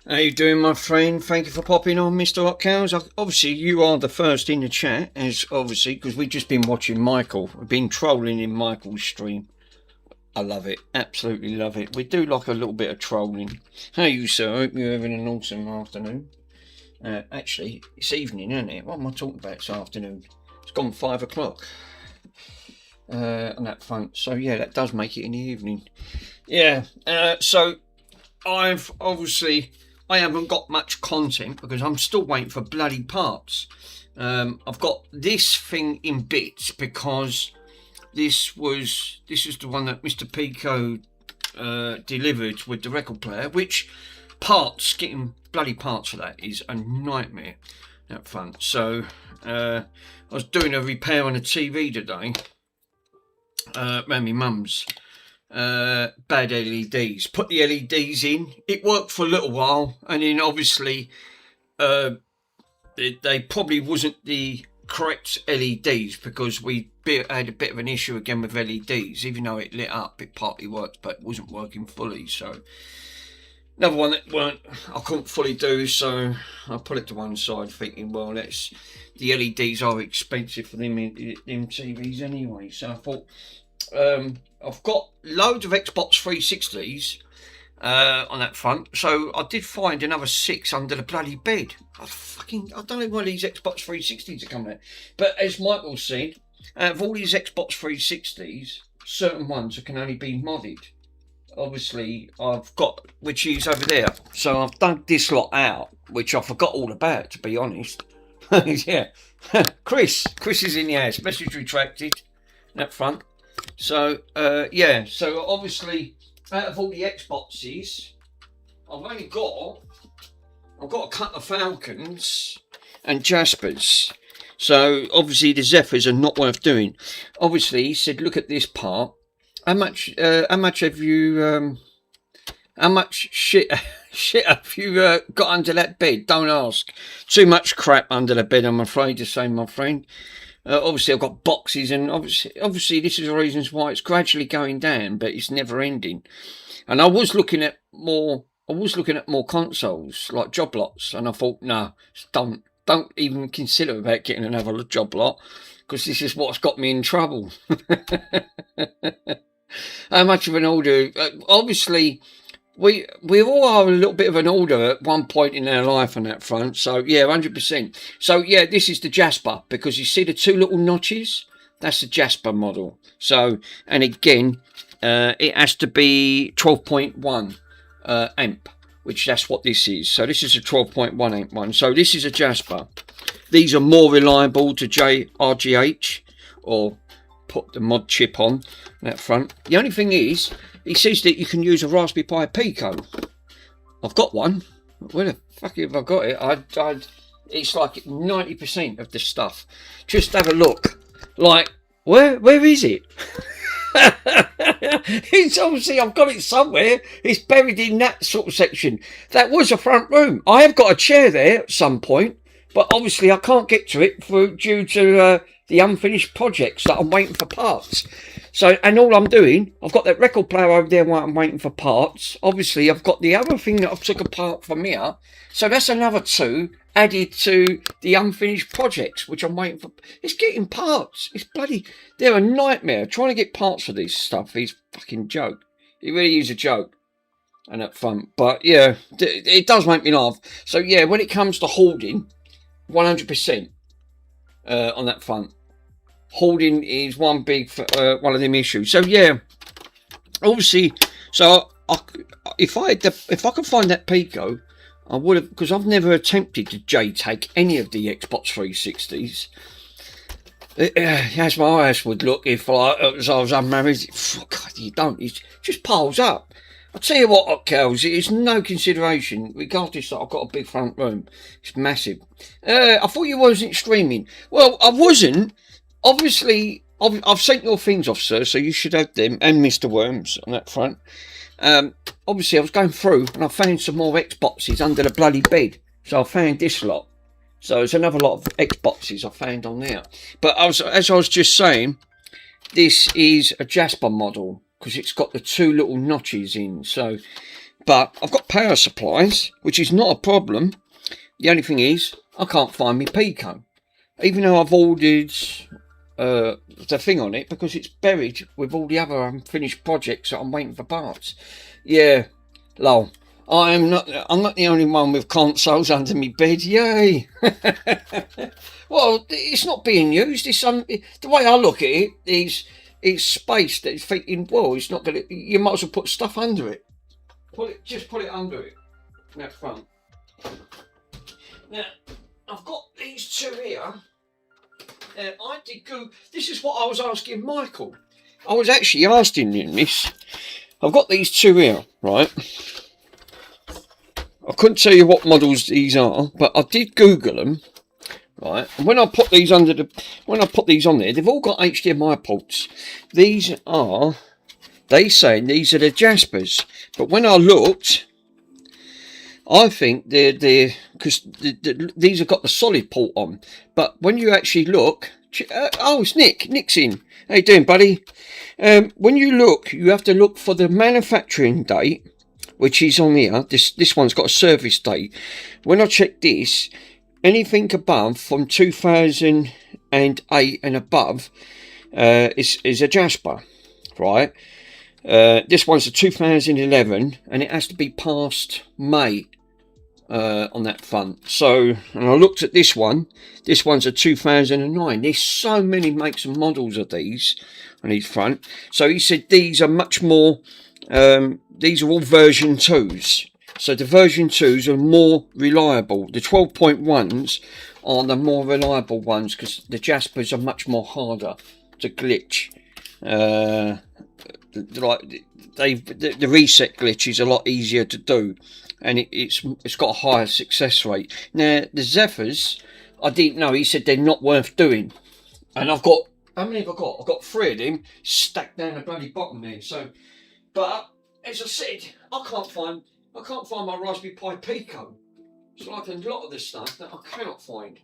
How you doing, my friend? Thank you for popping on, Mr. Hot Cows. Obviously, you are the first in the chat, as obviously, because we've just been watching Michael. We've been trolling in Michael's stream. I love it. Absolutely love it. We do like a little bit of trolling. How are you, sir? I hope you're having an awesome afternoon. Actually, it's evening, isn't it? What am I talking about this afternoon? It's gone 5 o'clock on that front. So, yeah, that does make it in the evening. Yeah, so I've obviously... I haven't got much content because I'm still waiting for bloody parts. I've got this thing in bits because this is the one that Mr. Pico delivered with the record player, which getting bloody parts for that is a nightmare up front. So I was doing a repair on a TV today around my mum's. Bad LEDs. Put the LEDs in. It worked for a little while, and then obviously they probably wasn't the correct LEDs because we had a bit of an issue again with LEDs. Even though it lit up, it partly worked, but it wasn't working fully. So another one that I couldn't fully do, so I put it to one side, thinking, well, the LEDs are expensive for them TVs anyway. So I thought. I've got loads of Xbox 360s on that front, so I did find another 6 under the bloody bed. I don't know why these Xbox 360s are coming out. But as Michael said, out of all these Xbox 360s, certain ones can only be modded. Obviously, I've got, which is over there. So I've dug this lot out, which I forgot all about, to be honest. Yeah. Chris is in the house. Message retracted. That front. So, yeah, so obviously, out of all the Xboxes, I've got a couple of Falcons and Jaspers. So, obviously, the Zephyrs are not worth doing. Obviously, he said, look at this part. How much have you, how much shit have you got under that bed? Don't ask. Too much crap under the bed, I'm afraid to say, my friend. Obviously, I've got boxes, and obviously, this is the reasons why it's gradually going down, but it's never ending. And I was looking at more consoles like job lots, and I thought, no, don't even consider about getting another job lot because this is what's got me in trouble. How much of an order? Obviously. We all are a little bit of an order at one point in our life on that front. So, yeah, 100%. So, yeah, this is the Jasper, because you see the two little notches? That's the Jasper model. So, and again, it has to be 12.1 amp, which that's what this is. So, this is a 12.1 amp one. So, this is a Jasper. These are more reliable to RGH, or put the mod chip on that front. The only thing is, he says that you can use a Raspberry Pi Pico. I've got one. Where the fuck have I got it? It's like 90% of the stuff. Just have a look. Like, where is it? It's obviously, I've got it somewhere. It's buried in that sort of section. That was a front room. I have got a chair there at some point, but obviously I can't get to it due to the unfinished projects that I'm waiting for parts. So, and all I'm doing, I've got that record player over there while I'm waiting for parts. Obviously, I've got the other thing that I've took apart from here. So that's another 2 added to the unfinished projects, which I'm waiting for. It's getting parts. It's bloody, they're a nightmare. Trying to get parts for this stuff is fucking joke. It really is a joke. And up front. But yeah, it does make me laugh. So yeah, when it comes to holding, 100% on that front. Holding is one one of them issues. So yeah, obviously, so if I could find that Pico, I would have, because I've never attempted to JTAG any of the Xbox 360s. As my house would look if I was unmarried. God, you don't. It just piles up. I'll tell you what, hot cows, it is no consideration, regardless that I've got a big front room. It's massive. I thought you wasn't streaming. Well, I wasn't. Obviously, I've sent your things off, sir, so you should have them, and Mr. Worms on that front. Obviously, I was going through, and I found some more Xboxes under the bloody bed. So I found this lot. So there's another lot of Xboxes I found on there. But as I was just saying, this is a Jasper model, because it's got the 2 little notches in. So But I've got power supplies, which is not a problem. The only thing is, I can't find my Pico. Even though I've ordered the thing on it, because it's buried with all the other unfinished projects that I'm waiting for parts. Yeah, lol. I'm not the only one with consoles under my bed. Yay! Well, it's not being used. It's the way I look at it is it's space that's fitting. Well, it's not gonna. You might as well put stuff under it. Just put it under it. That front. Now, I've got these two here. I did go. This is what I was asking Michael. I was actually asking him this. I've got these two here, right? I couldn't tell you what models these are, but I did Google them, right? And when I put these on there, they've all got HDMI ports. These are, they say these are the Jaspers, but when I looked, I think they're because these have got the solid port on. But when you actually look, oh, it's Nick. Nick's in. How you doing, buddy? When you look, you have to look for the manufacturing date, which is on here. This one's got a service date. When I check this, anything above from 2008 and above is a Jasper, right? This one's a 2011, and it has to be past May on that front. So, and I looked at this one. This one's a 2009. There's so many makes and models of these on each front. So he said these are much more. These are all version 2s. So the version 2s are more reliable. The 12.1s are the more reliable ones because the Jaspers are much more harder to glitch. Like the reset glitch is a lot easier to do, and it's got a higher success rate. Now the Zephyrs, I didn't know. He said they're not worth doing, and I've got, how many have I got? I've got 3 of them stacked down the bloody bottom there. So, but as I said, I can't find my Raspberry Pi Pico. It's like a lot of the stuff that I cannot find.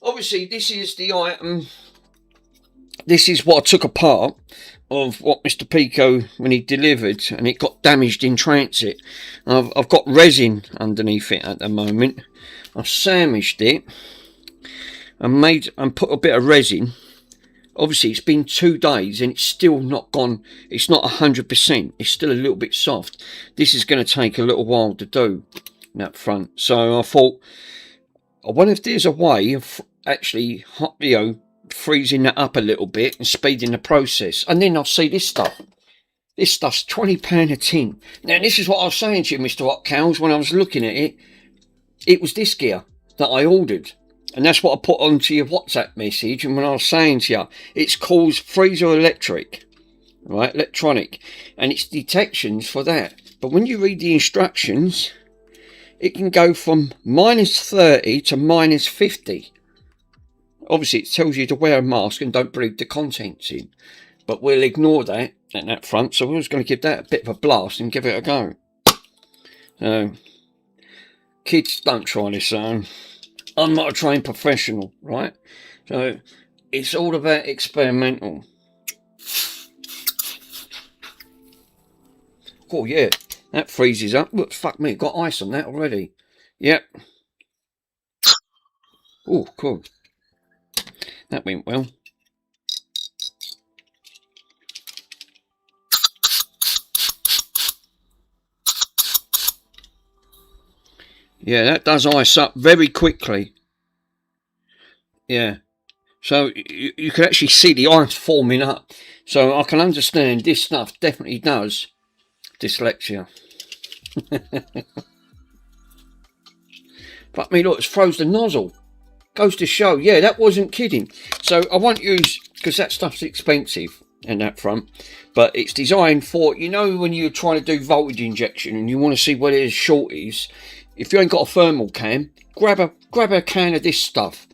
Obviously, this is the item. This is what I took apart of what Mr. Pico when he delivered, and it got damaged in transit. I've got resin underneath it at the moment. I've sandwiched it and put a bit of resin. Obviously, it's been 2 days and it's still not gone. It's not 100%. It's still a little bit soft. This is going to take a little while to do that front. So I thought, I wonder if there's a way of actually, freezing that up a little bit and speeding the process. And then I'll see this stuff. This stuff's £20 a tin. Now, this is what I was saying to you, Mr. Hot Cows, when I was looking at it. It was this gear that I ordered. And that's what I put onto your WhatsApp message. And when I was saying to you, it's called Freezer Electric, right? Electronic. And it's detections for that. But when you read the instructions, it can go from -30 to -50. Obviously, it tells you to wear a mask and don't breathe the contents in. But we'll ignore that at that front. So we're just going to give that a bit of a blast and give it a go. So, kids, don't try this. I'm not a trained professional, right? So, it's all about experimental. Oh, yeah. That freezes up. Look, fuck me. Got ice on that already. Yep. Oh, cool. That went well. Yeah, that does ice up very quickly. Yeah. So you can actually see the ice forming up. So I can understand this stuff definitely does dyslexia. But I mean, look, it's froze the nozzle. Goes to show, yeah, that wasn't kidding. So I won't use, because that stuff's expensive in that front, but it's designed for, you know, when you're trying to do voltage injection and you want to see where there's short is, if you ain't got a thermal can, grab a can of this stuff.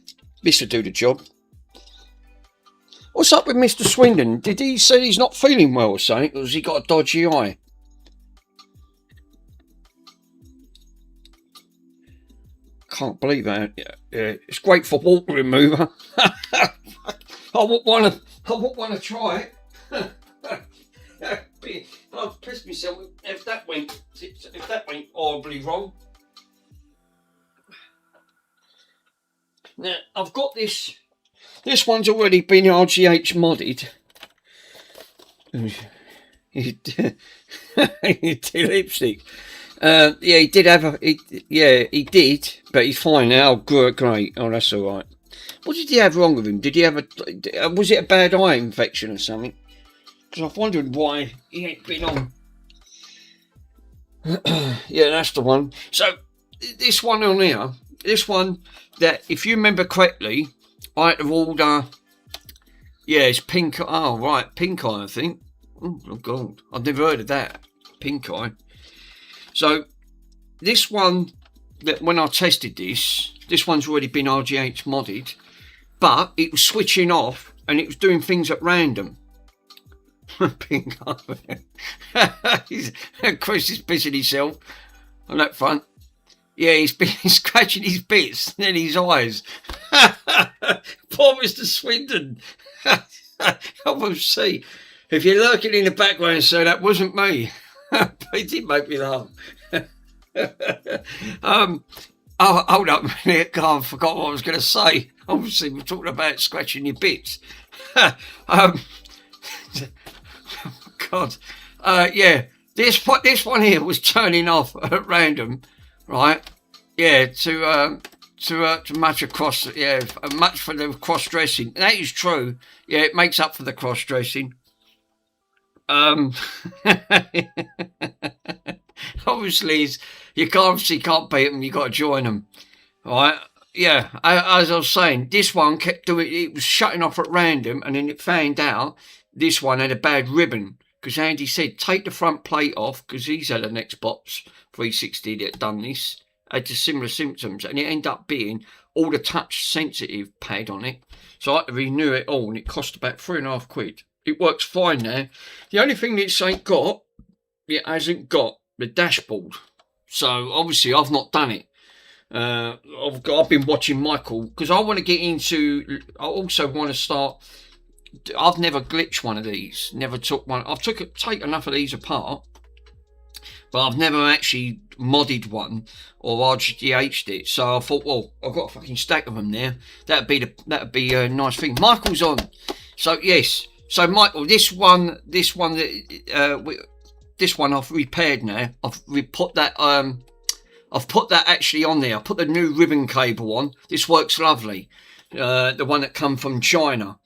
This will do the job. What's up with Mr. Swindon? Did he say he's not feeling well or something, or has he got a dodgy eye? Can't believe that. It's great for water remover. I wouldn't want to try it. I've pissed myself if that went horribly wrong. Now I've got this. This one's already been RGH modded. He did lipstick. Yeah, he did have a. He did, but he's fine now. Great. Oh, that's all right. What did he have wrong with him? Did he have a? Was it a bad eye infection or something? Because I've wondered why he ain't been on. Yeah, that's the one. So this one on here, this one that, if you remember correctly, I had to order. Yeah, it's pink. Oh right, pink eye, I think. Oh god, I've never heard of that. Pink eye. So this one, that when I tested this one's already been RGH modded, but it was switching off and it was doing things at random. Pink eye. Chris is pissing himself on that front. Yeah, he's been scratching his bits and then his eyes. Poor Mr. Swindon. I will see. If you're lurking in the background, so that wasn't me. But it did make me laugh. Oh, hold up a minute. God, I forgot what I was going to say. Obviously, we're talking about scratching your bits. God. Yeah, this one here was turning off at random, right? Yeah, to match across. Yeah, match for the cross dressing. That is true. Yeah, it makes up for the cross dressing. Obviously, you can't beat them. You got to join them, right? Yeah, as I was saying, this one kept doing. It was shutting off at random, and then it found out this one had a bad ribbon. Because Andy said, take the front plate off, because he's had an Xbox 360 that done this, had similar symptoms, and it ended up being all the touch sensitive pad on it. So I had to renew it all, and it cost about £3.50. It works fine now. The only thing it hasn't got the dashboard. So obviously I've not done it. I've been watching Michael, because I want to get into, I also want to start. I've never glitched one of these, never took one. I've taken enough of these apart, but I've never actually modded one or RGH'd it. So I thought, well, I've got a fucking stack of them there. That'd be a nice thing. Michael's on, so yes. So Michael, this one I've repaired now. I've put that actually on there. I put the new ribbon cable on. This works lovely. The one that come from China.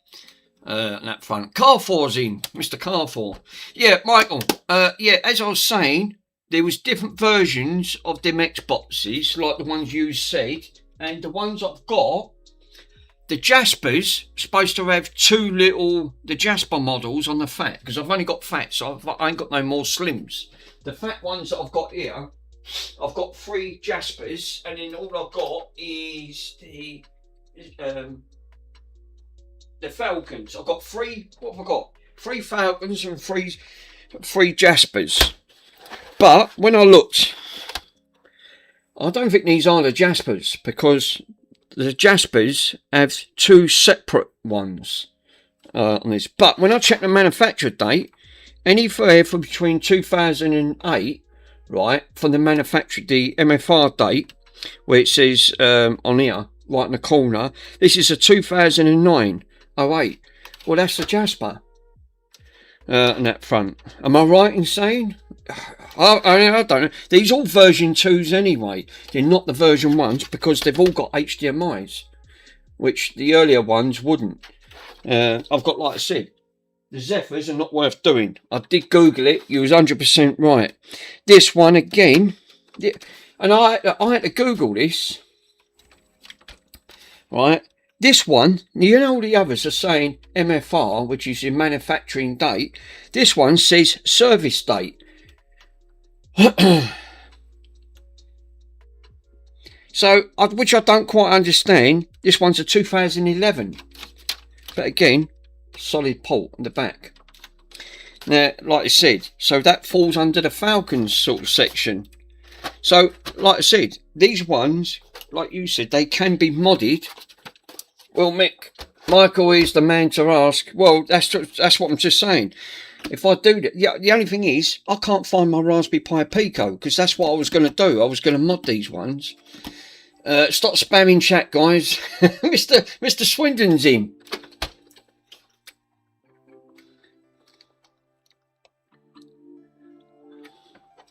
That front. Carrefour's in, Mr. Carrefour. Yeah, Michael. Yeah, as I was saying, there was different versions of them Xboxes, like the ones you said, and the ones I've got. The Jasper's supposed to have the Jasper models on the fat, because I've only got fat, so I ain't got no more slims. The fat ones that I've got here, I've got 3 Jaspers, and then all I've got is the Falcons. I've got 3. What have I got? 3 Falcons and 3 Jaspers. But when I looked, I don't think these are the Jaspers, because the Jaspers have 2 separate ones on this. But when I checked the manufacture date, anywhere from between 2008, right, from the the MFR date, where it says on here, right in the corner, this is a 2009. Oh wait, well that's the Jasper on that front. Am I right in saying? I don't know. These are all version 2s anyway. They're not the version 1s, because they've all got HDMIs, which the earlier ones wouldn't. I've got, like I said, the Zephyrs are not worth doing. I did Google it. You was 100% right. This one again, and I had to Google this, right? This one, you know, all the others are saying MFR, which is your manufacturing date. This one says service date. So, which I don't quite understand. This one's a 2011. But again, solid port on the back. Now, like I said, so that falls under the Falcons sort of section. So, like I said, these ones, like you said, they can be modded. Well, Michael is the man to ask. Well, that's what I'm just saying. if I do that, yeah, the only thing is I can't find my Raspberry Pi Pico, because that's what I was going to do. I was going to mod these ones. Stop spamming chat, guys. Mr. Swindon's in.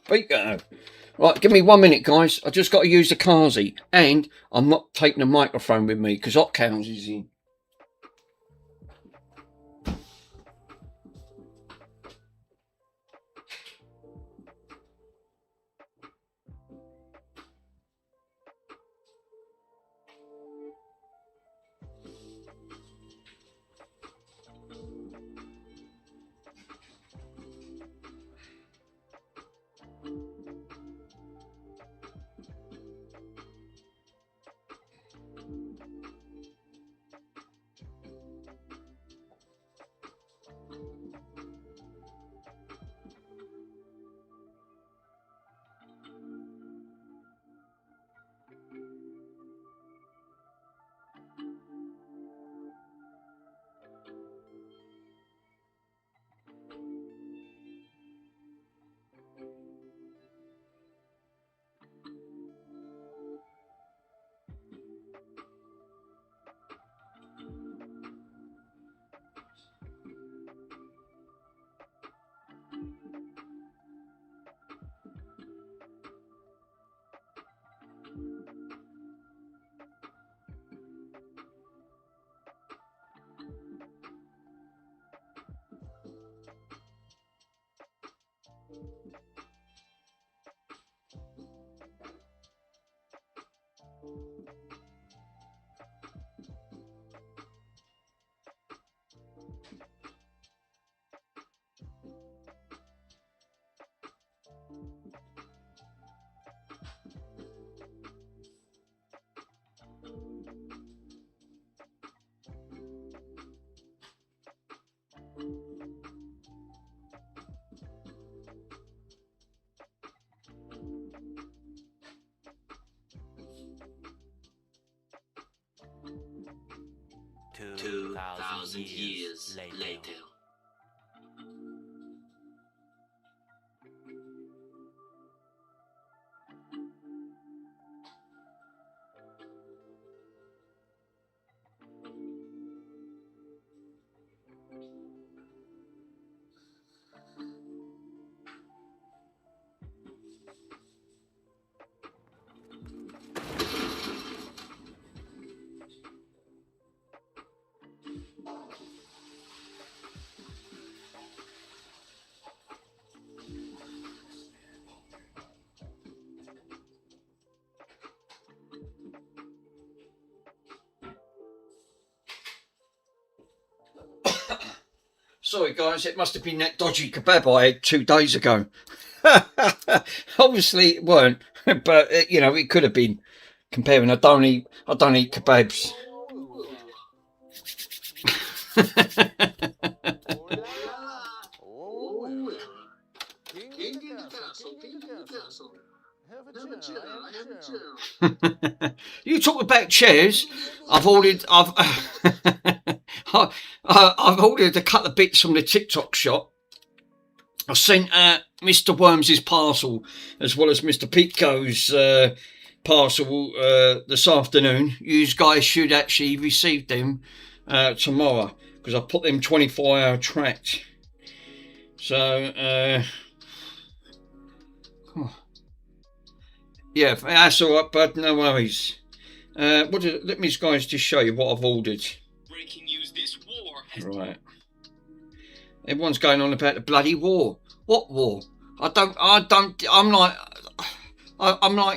Pico. Right, give me 1 minute, guys. I just got to use the Kazi, and I'm not taking the microphone with me because Hotcows is in. Two thousand years later. Sorry, guys, it must have been that dodgy kebab I had 2 days ago. Obviously, it weren't, but you know, it could have been. Comparing, I don't eat kebabs. You talk about chairs. I've ordered a couple of bits from the TikTok shop. I sent Mr. Worms's parcel as well as Mr. Pico's parcel this afternoon. You guys should actually receive them tomorrow, because I put them 24-hour tracked. So yeah, that's all right, bud. No worries. Let me guys just show you what I've ordered. Breaking news: this war has... Right. Everyone's going on about the bloody war. What war? I'm like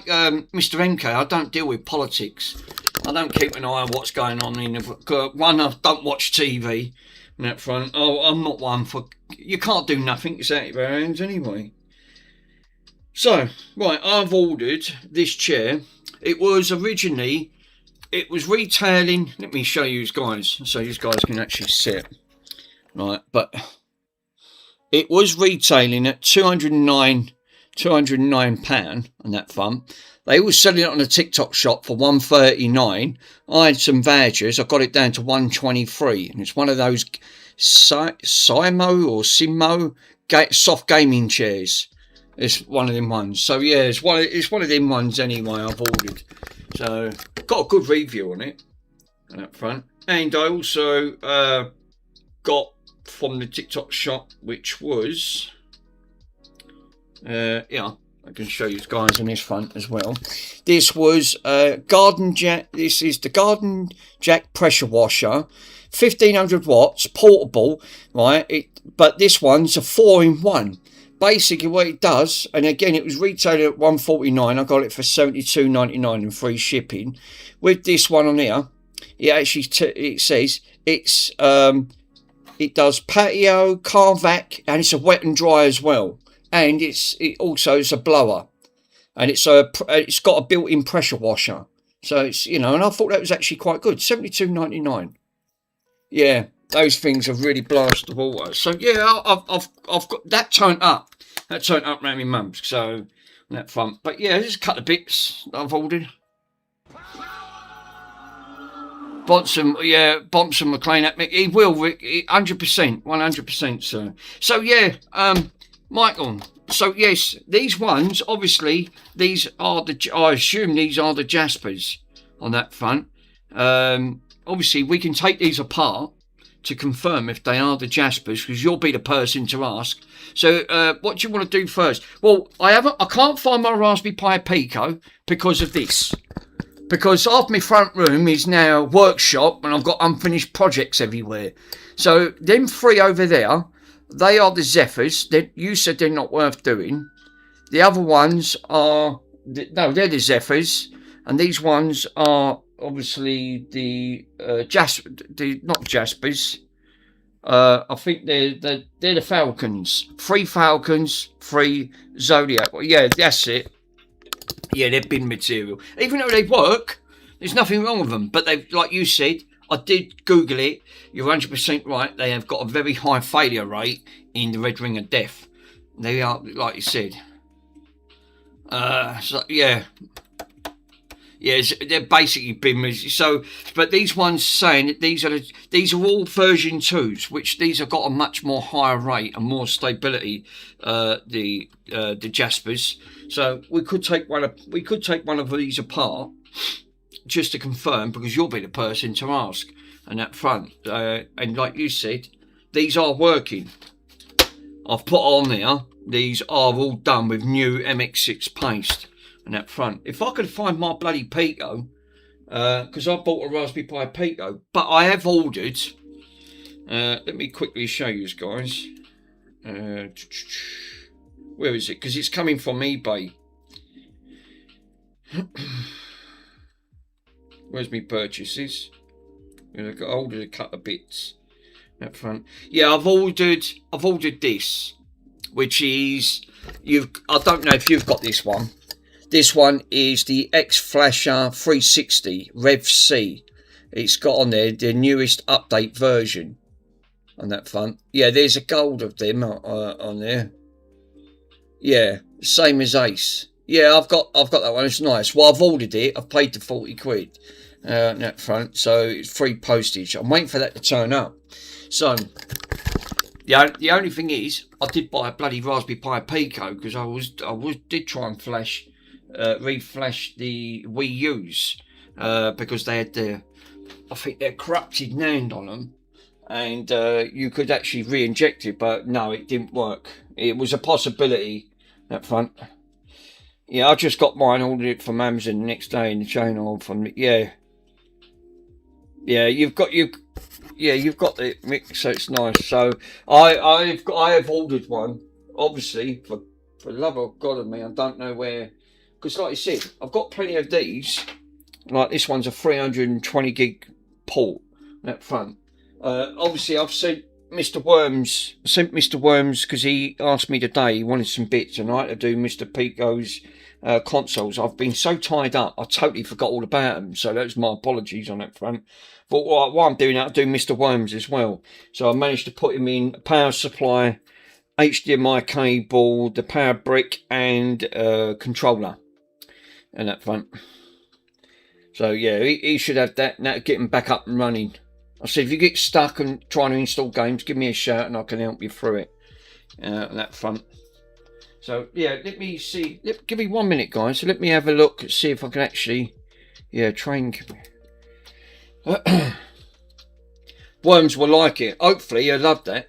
Mr. MK. I don't deal with politics. I don't keep an eye on what's going on in the... One, I don't watch TV on that front. Oh, I'm not one for... You can't do nothing. It's out of your hands anyway. So, right, I've ordered this chair. It was originally... It was retailing... Let me show you guys, so you guys can actually see it. Right, but... It was retailing at £209 on that front. They were selling it on a TikTok shop for $139. I had some vouchers. I got it down to $123, and it's one of those Simo or Simo soft gaming chairs. It's one of them ones. So yeah, it's one of them ones anyway. I've ordered. So got a good review on it up front, and I also got from the TikTok shop, which was yeah, I can show you guys on this front as well. This was Garden Jack. This is the Garden Jack pressure washer, 1500 watts, portable, right? But this one's a 4-in-1. Basically, what it does, and again, it was retailed at $149. I got it for $72.99 and free shipping. With this one on here, it actually it says it's it does patio, car vac, and it's a wet and dry as well. And it also is a blower, and it's got a built-in pressure washer. So it's, you know, and I thought that was actually quite good. $72.99. Yeah, those things have really blasted the water. So yeah, I've got that turned up. That turned up around my mum's. So on that front. But yeah, there's a couple of bits that I've ordered. Bonson McLean. He will, 100%, 100%. So yeah, Michael. So yes, these ones, obviously, these are I assume these are the Jaspers on that front. Obviously, we can take these apart to confirm if they are the Jaspers, because you'll be the person to ask. So what do you want to do first? Well, I can't find my Raspberry Pi Pico because of this. Because half my front room is now workshop and I've got unfinished projects everywhere. So them three over there, they are the Zephyrs. You said they're not worth doing. The other ones are... No, they're the Zephyrs. And these ones are obviously the not Jaspers. I think they're the Falcons. 3 Falcons, 3 Zodiac. Well, yeah, that's it. Yeah, they're bin material. Even though they work, there's nothing wrong with them. But they've, like you said, I did Google it. You're 100% right. They have got a very high failure rate in the Red Ring of Death. They are, like you said. So yeah. Yeah, they're basically bin. So, but these ones saying that these are all version 2s, which these have got a much more higher rate and more stability. The Jaspers. So we could take one of these apart just to confirm, because you'll be the person to ask. And that front, and like you said, these are working. I've put on there. These are all done with new MX6 paste. And that front. If I could find my bloody Pico, because I bought a Raspberry Pi Pico, but I have ordered. Let me quickly show you guys. Where is it? Because it's coming from eBay. Where's my purchases? I got ordered a couple of bits. That front. Yeah, I've ordered this, which is I don't know if you've got this one. This one is the X-Flasher 360 Rev C. It's got on there the newest update version on that front. Yeah, there's a gold of them on there. Yeah, same as Ace. Yeah, I've got that one. It's nice. Well, I've ordered it. I've paid the 40 quid on that front, so it's free postage. I'm waiting for that to turn up. So the only thing is, I did buy a bloody Raspberry Pi Pico because I did try and reflash the Wii U's because they had I think they're corrupted NAND on them, and you could actually re-inject it, but no, it didn't work. It was a possibility that front. Yeah, I just got mine, ordered it from Amazon the next day in the chain from you've got the mix, so it's nice. So I have ordered one, obviously, for the love of God of me. I don't know where, because like I said, I've got plenty of these. Like this one's a 320 gig port that front. Obviously I've sent Mr. Worms because he asked me today, he wanted some bits, and I had to do Mr. Pico's consoles. I've been so tied up, I totally forgot all about them, so that's my apologies on that front. But while I'm doing that, I'll do Mr. Worms as well. So I managed to put him in power supply, HDMI cable, the power brick, and controller and that front. So yeah, he should have that. Now get him back up and running I said, if you get stuck and trying to install games, give me a shout and I can help you through it on that front. So yeah, let me see. Give me 1 minute, guys. So let me have a look and see if I can actually, yeah, train. Worms will like it. Hopefully, you'll love that.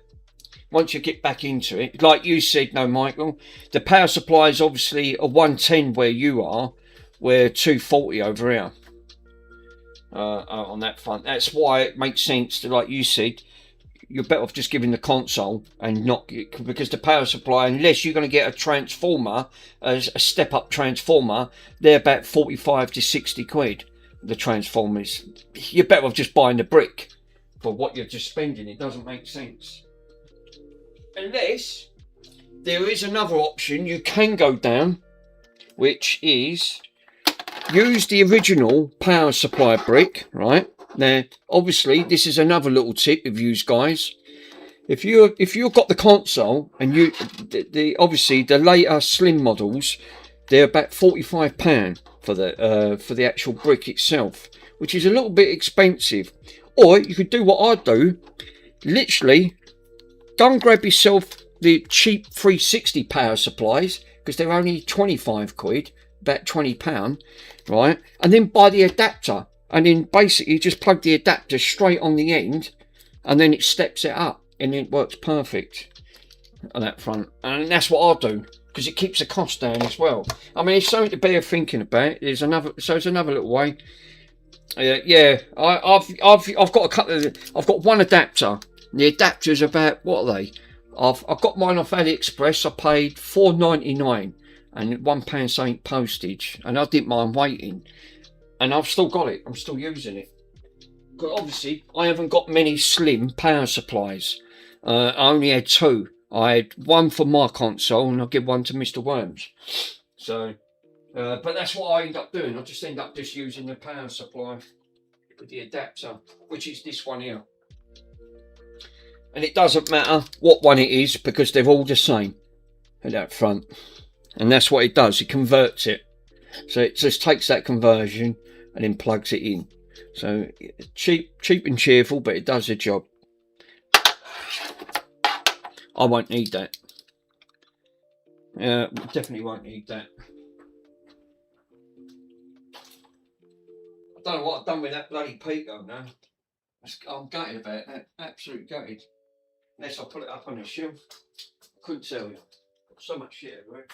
Once you get back into it, like you said, no, Michael, the power supply is obviously a 110 where you are, we're 240 over here. On that front, that's why it makes sense to, like you said, you're better off just giving the console and not, because the power supply, unless you're going to get a transformer, as a step up transformer, they're about 45 to 60 quid. The transformers, you're better off just buying the brick for what you're just spending. It doesn't make sense. Unless there is another option you can go down, which is use the original power supply brick, right? Now, obviously, this is another little tip of you guys. If you've got the console and obviously the later slim models, they're about £45 for the actual brick itself, which is a little bit expensive. Or you could do what I do, literally go and grab yourself the cheap 360 power supplies, because they're only 25 quid, about £20, right? And then buy the adapter, and then basically just plug the adapter straight on the end, and then it steps it up, and it works perfect on that front. And that's what I'll do, because it keeps the cost down as well. I mean, it's something to bear thinking about. There's another little way. Yeah, I've got a couple of. I've got one adapter. The adapter's about, what are they? I've got mine off AliExpress. I paid £4.99 and £1 something postage, and I didn't mind waiting. And I've still got it. I'm still using it. But obviously, I haven't got many slim power supplies. I only had two. I had one for my console, and I'll give one to Mr. Worms. So, but that's what I end up doing. I just end up just using the power supply with the adapter, which is this one here. And it doesn't matter what one it is, because they're all the same at that front. And that's what it does. It converts it. So it just takes that conversion and then plugs it in. So cheap and cheerful, but it does the job. I won't need that. Definitely won't need that. I don't know what I've done with that bloody Pico now. I'm gutted about that. Absolutely gutted. Unless I put it up on a shelf. I couldn't tell you. Got so much shit everywhere.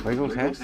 Wiggle test.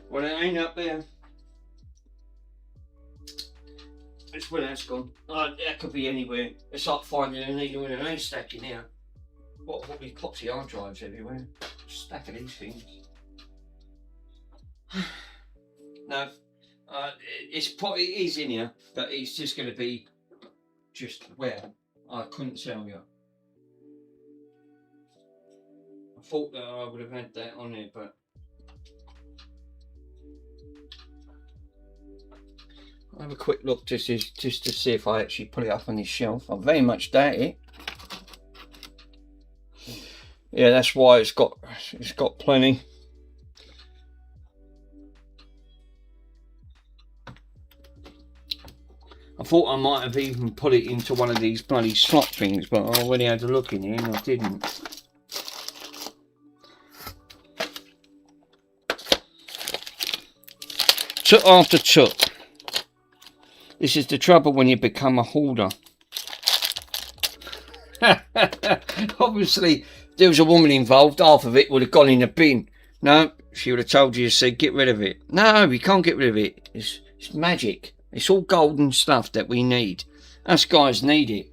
Well, it ain't up there. It's where that's gone. That could be anywhere. It's like finding a needle in a haystack in here. What with poxy hard drives everywhere. Stack of these things. No, it is in here, but it's just going to be just where. I couldn't tell you. I thought that I would have had that on there, but I'll have a quick look just to see if I actually put it up on this shelf. I very much doubt it. Yeah, that's why it's got plenty. I thought I might have even put it into one of these bloody slot things, but I already had a look in here and I didn't. Took after took. This is the trouble when you become a hoarder. Obviously, there was a woman involved. Half of it would have gone in the bin. No, she would have told you, said, get rid of it. No, we can't get rid of it. It's magic. It's all golden stuff that we need. Us guys need it.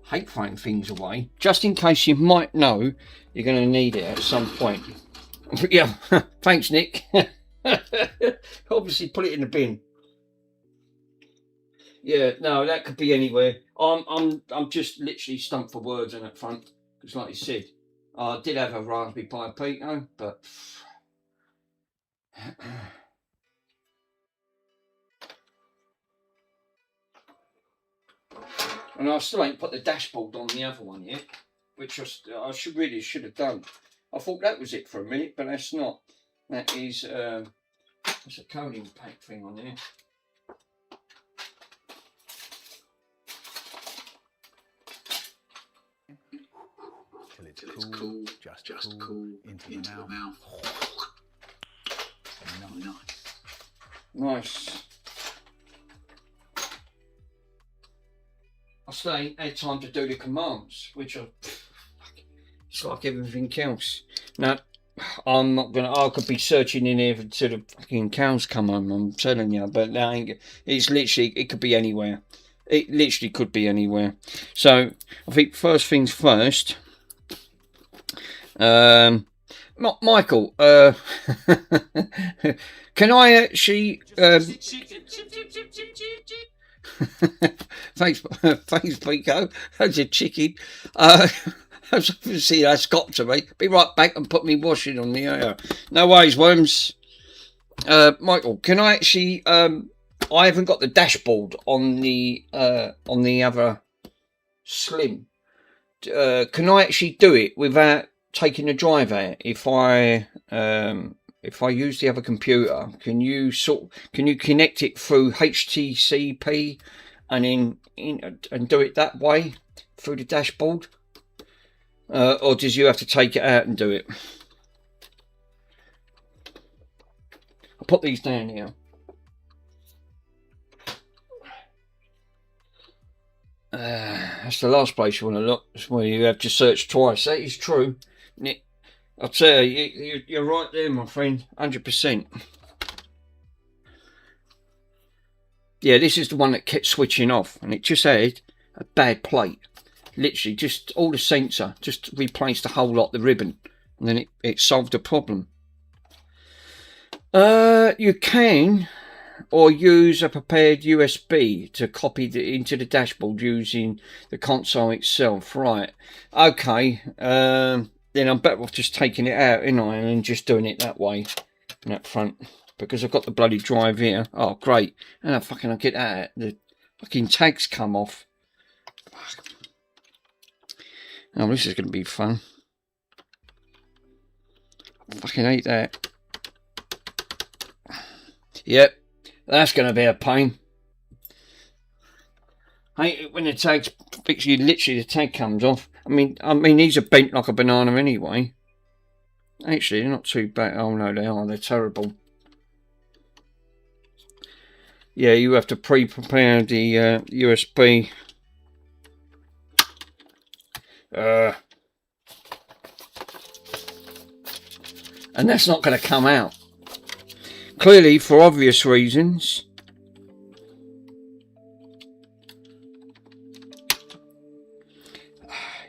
Hate throwing things away. Just in case you might know you're going to need it at some point. Yeah, thanks, Nick. Obviously, put it in the bin. Yeah, no, that could be anywhere. I'm just literally stumped for words on that front. Because like you said, I did have a Raspberry Pi Pico, but and I still ain't put the dashboard on the other one yet, which I should have done. I thought that was it for a minute, but that's not. That is there's a coding pack thing on there. Till it's cool, just cool, into the mouth. Nice. I still ain't had time to do the commands, which are it's like everything else. Now, I'm not gonna. I could be searching in here until the fucking cows come home. I'm telling you, but that ain't. It's literally. It could be anywhere. It literally could be anywhere. So I think first things first. Michael, can I actually thanks Pico, that's a chicken. See, that's got to me. Be right back and put me washing on the air. No worries, worms. Michael, can I actually I haven't got the dashboard on the other Slim. Can I actually do it without taking the drive out? If I use the other computer, can you connect it through HTTP and and do it that way through the dashboard, or does you have to take it out and do it? I'll put these down here. That's the last place you want to look. That's where you have to search twice. That is true. Nick, I'll tell you, you're right there, my friend. 100%. Yeah, this is the one that kept switching off, and it just had a bad plate. Literally, just all the sensor, just replaced a whole lot of the ribbon, and then it solved the problem. You can or use a prepared USB to copy into the dashboard using the console itself. Right, okay, then I'm better off just taking it out, ain't I, and just doing it that way, in that front, because I've got the bloody drive here. Oh, great. And I'll get that. The fucking tags come off. Oh, this is going to be fun. I fucking hate that. Yep, that's going to be a pain. I hate it when the tags fix you. Literally, the tag comes off. I mean, these are bent like a banana anyway. Actually, they're not too bad. Oh no, they are. They're terrible. Yeah, you have to pre-prepare the USB. And that's not going to come out. Clearly, for obvious reasons.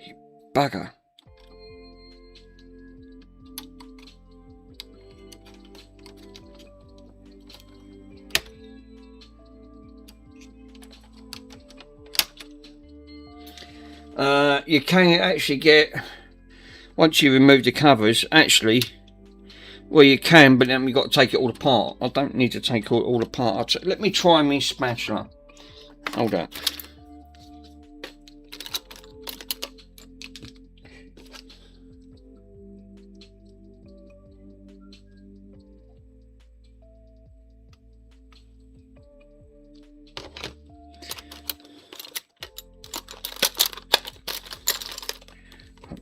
You bugger. You can actually get, once you remove the covers, actually, well, you can, but then you've got to take it all apart. I don't need to take it all apart. Let me try my spatula. Hold on.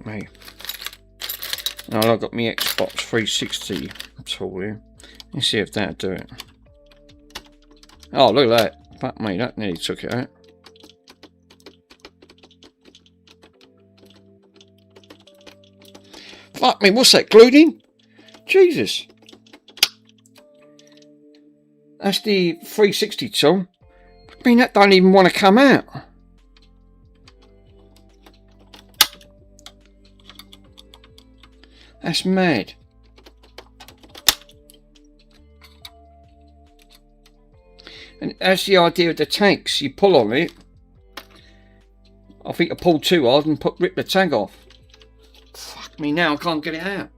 Mate. Now I've got my Xbox 360 tool here. Let's see if that'll do it. Oh, look at that. Fuck me, that nearly took it out. Fuck me, what's that, glued in? Jesus. That's the 360 tool. I mean, that don't even want to come out. That's mad. And that's the idea of the tanks. You pull on it. I think I pulled too hard and rip the tag off. Fuck me now, I can't get it out.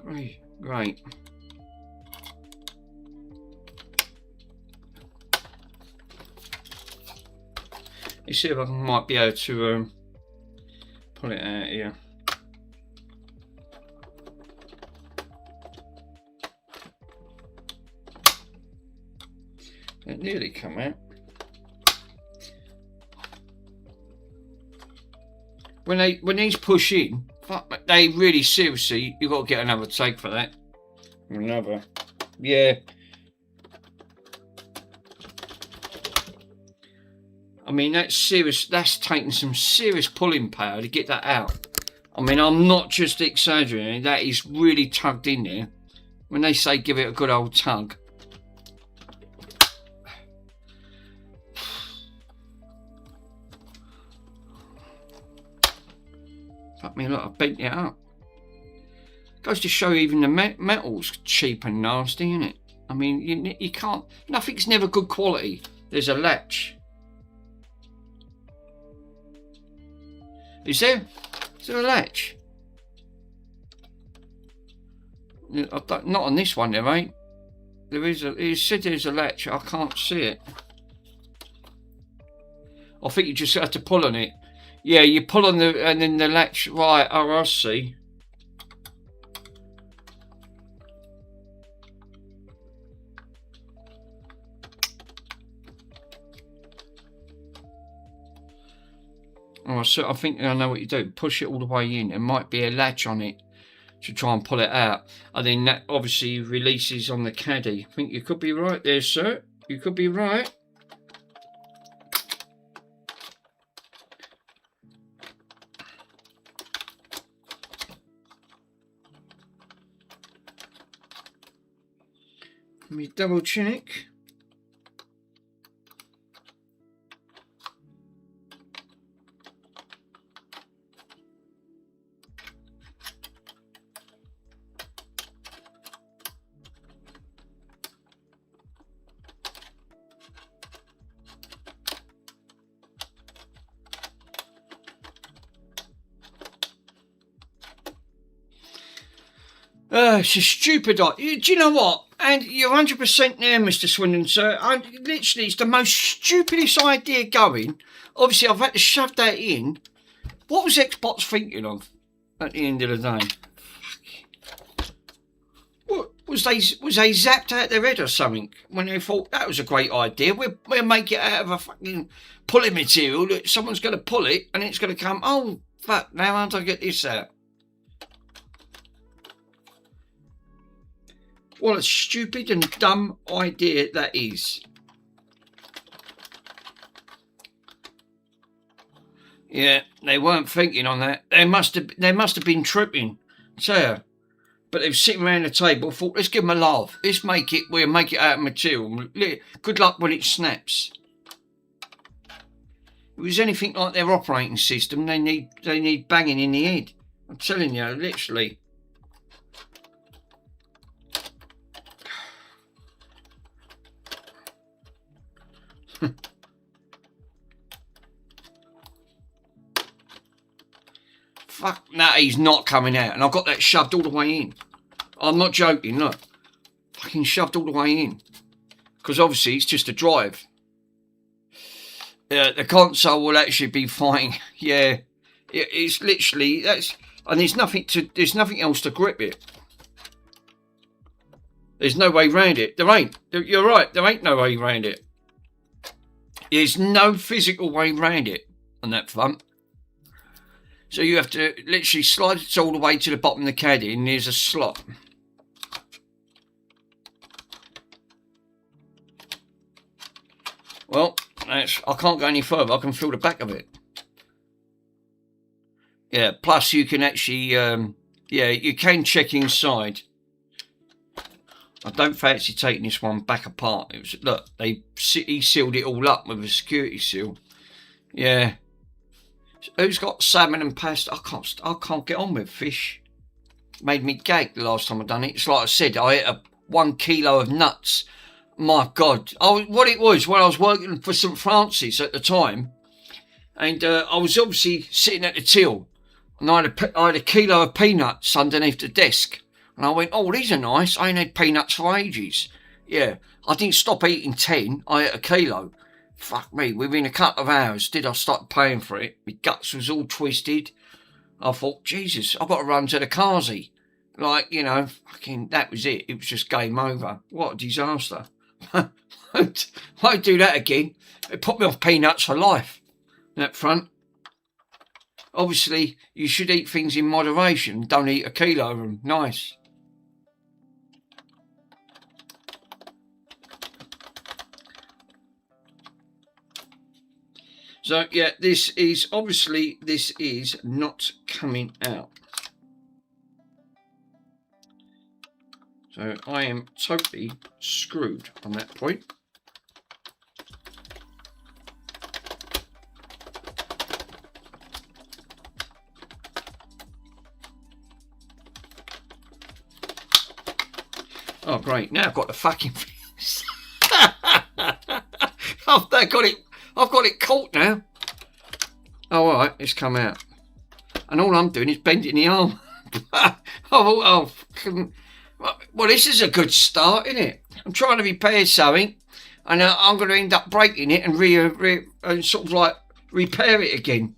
Great. Let's see if I might be able to pull it out here. It nearly come out. When these push in, fuck, they really seriously, you've got to get another take for that. Another, yeah. I mean, that's serious. That's taking some serious pulling power to get that out. I mean, I'm not just exaggerating. That is really tugged in there. When they say give it a good old tug. Fuck me, look, I bent it up. Goes to show even the metal's cheap and nasty, isn't it? I mean, you can't, nothing's never good quality. There's a latch. Is there a latch? Not on this one, there ain't. There is it said there's a latch, I can't see it. I think you just have to pull on it. Yeah, you pull on the, and then the latch, right, oh, I see. Oh, so I think I know what you do. Push it all the way in. There might be a latch on it to try and pull it out. And then that obviously releases on the caddy. I think you could be right there, sir. You could be right. Let me double check. It's a stupid idea. Do you know what? And you're 100% there, Mr. Swindon, sir. Literally, it's the most stupidest idea going. Obviously, I've had to shove that in. What was Xbox thinking of at the end of the day? What was they zapped out their head or something when they thought that was a great idea? We'll make it out of a fucking pulling material that someone's going to pull it and it's going to come. Oh fuck! Now how do I get this out? What a stupid and dumb idea that is. Yeah, they weren't thinking on that. They must have been tripping. So, but they've sitting around the table, thought, let's give them a laugh. We'll make it out of material. Good luck when it snaps. If it was anything like their operating system, they need banging in the head. I'm telling you, literally. Fuck, no, he's not coming out. And I've got that shoved all the way in. I'm not joking, look. Fucking shoved all the way in. Because obviously it's just a drive. The console will actually be fine. Yeah. It's literally, and there's nothing else to grip it. There's no way around it. There ain't. You're right, there ain't no way around it. There's no physical way around it on that front. So you have to literally slide it all the way to the bottom of the caddy and there's a slot. Well, I can't go any further. I can feel the back of it. Yeah, plus you can actually, yeah, you can check inside. I don't fancy taking this one back apart. It was, look, he sealed it all up with a security seal. Yeah. Who's got salmon and pasta? I can't get on with fish. Made me gag the last time I done it. It's like I said, I ate 1 kilo of nuts. My God. What it was, when I was working for St Francis at the time, and I was obviously sitting at the till, and I had a kilo of peanuts underneath the desk. And I went, oh, these are nice. I ain't had peanuts for ages. Yeah, I didn't stop eating 10. I ate a kilo. Fuck me, within a couple of hours did I start paying for it. My guts was all twisted. I thought, Jesus, I've got to run to the Kazi. Like, you know, fucking, that was it. It was just game over. What a disaster. Won't do that again. It put me off peanuts for life. That front. Obviously, you should eat things in moderation. Don't eat a kilo of them. Nice. So, yeah, this is not coming out. So, I am totally screwed on that point. Oh, great. Now I've got the fucking things. I've got it caught now. Oh, all right, it's come out. And all I'm doing is bending the arm. Well, this is a good start, isn't it? I'm trying to repair something, and I'm going to end up breaking it and sort of like repair it again.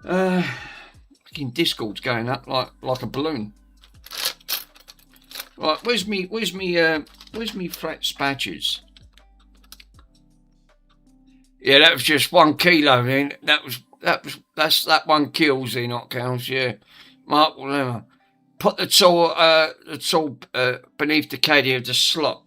Fucking Discord's going up like a balloon. Right, where's me flat spatches? Yeah, that was just 1 kilo then. That's that 1 kills then, not counts, yeah. Mark Lemmer. Put the tool beneath the caddy of the slot.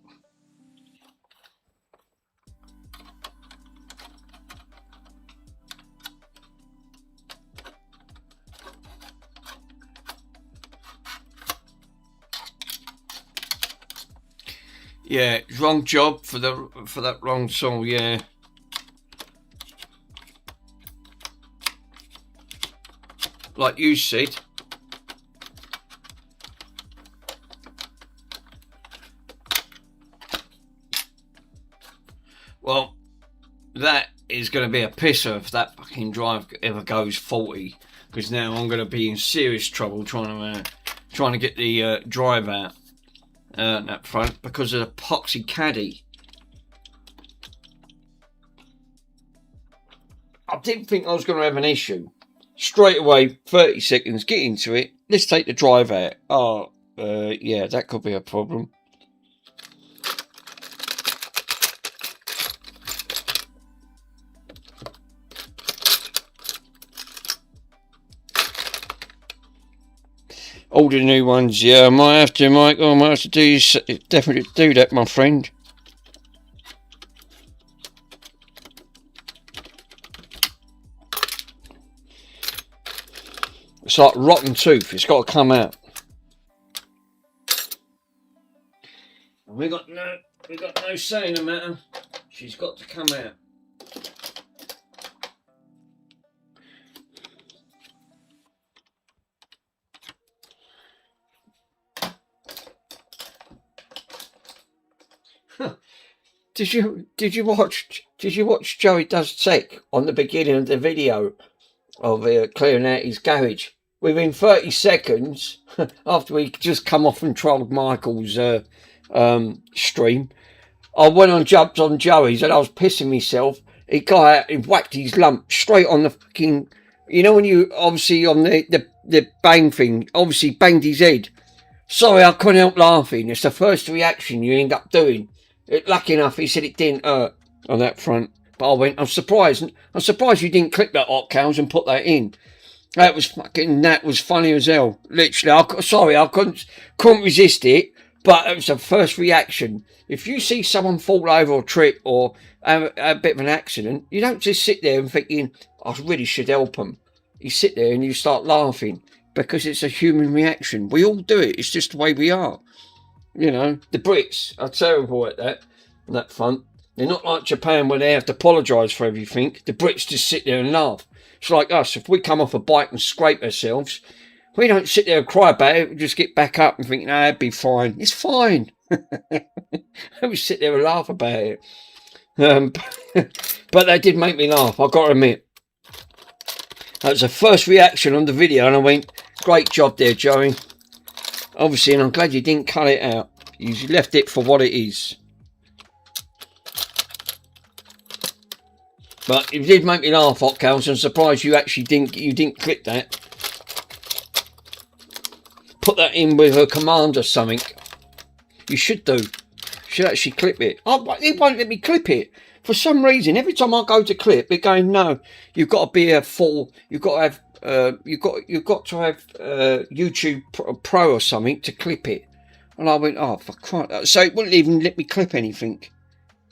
Yeah, wrong job for that wrong tool, yeah. Like you said. Well, that is going to be a pisser if that fucking drive ever goes 40, because now I'm going to be in serious trouble trying to get the drive out that front because of the epoxy caddy. I didn't think I was going to have an issue. Straight away, 30 seconds, get into it. Let's take the drive out. Oh, yeah, that could be a problem. All the new ones, yeah, I might have to, Michael. I might have to definitely do that, my friend. It's like rotten tooth. It's got to come out. We got no say in the matter. She's got to come out. Did you watch Joey Does Tech on the beginning of the video of clearing out his garage? Within 30 seconds, after we just come off and trolled Michael's stream, I went on, jumped on Joey's, and I was pissing myself. He got out and whacked his lump straight on the fucking, you know when you obviously on the bang thing, obviously banged his head. Sorry, I couldn't help laughing. It's the first reaction you end up doing. Lucky enough, he said it didn't hurt on that front. But I went, I'm surprised you didn't clip that hot cows and put that in. That was funny as hell. Literally, I couldn't resist it. But it was the first reaction. If you see someone fall over or trip or have a bit of an accident, you don't just sit there and thinking, I really should help them. You sit there and you start laughing because it's a human reaction. We all do it. It's just the way we are. You know, the Brits are terrible at that, on that front. They're not like Japan where they have to apologise for everything. The Brits just sit there and laugh. It's like us. If we come off a bike and scrape ourselves, we don't sit there and cry about it. We just get back up and think, no, it'd be fine. It's fine. We sit there and laugh about it. But that did make me laugh, I've got to admit. That was the first reaction on the video, and I went, great job there, Joey. Obviously, and I'm glad you didn't cut it out. You left it for what it is. But it did make me laugh, Hot Cows. I'm surprised you actually didn't clip that. Put that in with a command or something. You should do. You should actually clip it. Oh, it won't let me clip it. For some reason, every time I go to clip, it's going, no, you've got to be a full, you've got to have, you've got to have YouTube Pro or something to clip it. And I went, oh, for Christ. So it wouldn't even let me clip anything.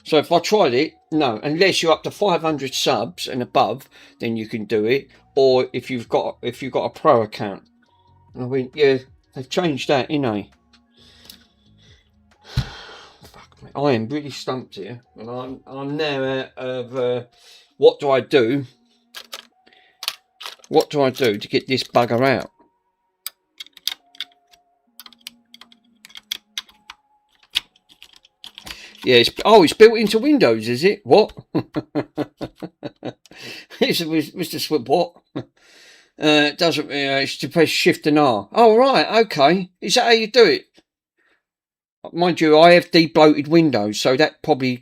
So if I tried it, no, unless you're up to 500 subs and above, then you can do it. Or if you've got a pro account. And I went, yeah, they've changed that, innit? Fuck me, I am really stumped here, and I'm now out of what do I do? What do I do to get this bugger out? Yeah, it's built into Windows, is it? What? It's Mr. Swip, what? It doesn't, it's to press Shift and R. Oh, right, okay. Is that how you do it? Mind you, I have debloated Windows, so that probably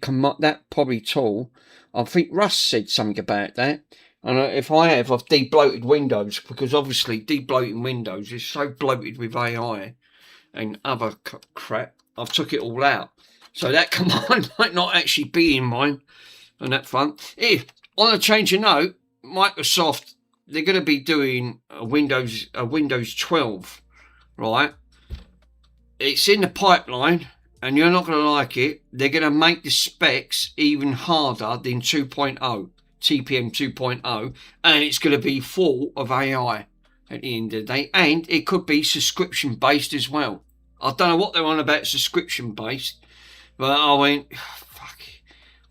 tool. I think Russ said something about that. And if I have, I've debloated Windows, because obviously debloating Windows is so bloated with AI and other crap. I've took it all out. So that command might not actually be in mine on that front. If, on a change of note, Microsoft, they're going to be doing a Windows 12, right? It's in the pipeline, and you're not going to like it. They're going to make the specs even harder than 2.0, TPM 2.0, and it's going to be full of AI at the end of the day, and it could be subscription based as well. I don't know what they're on about subscription based. But I went, oh, fuck it.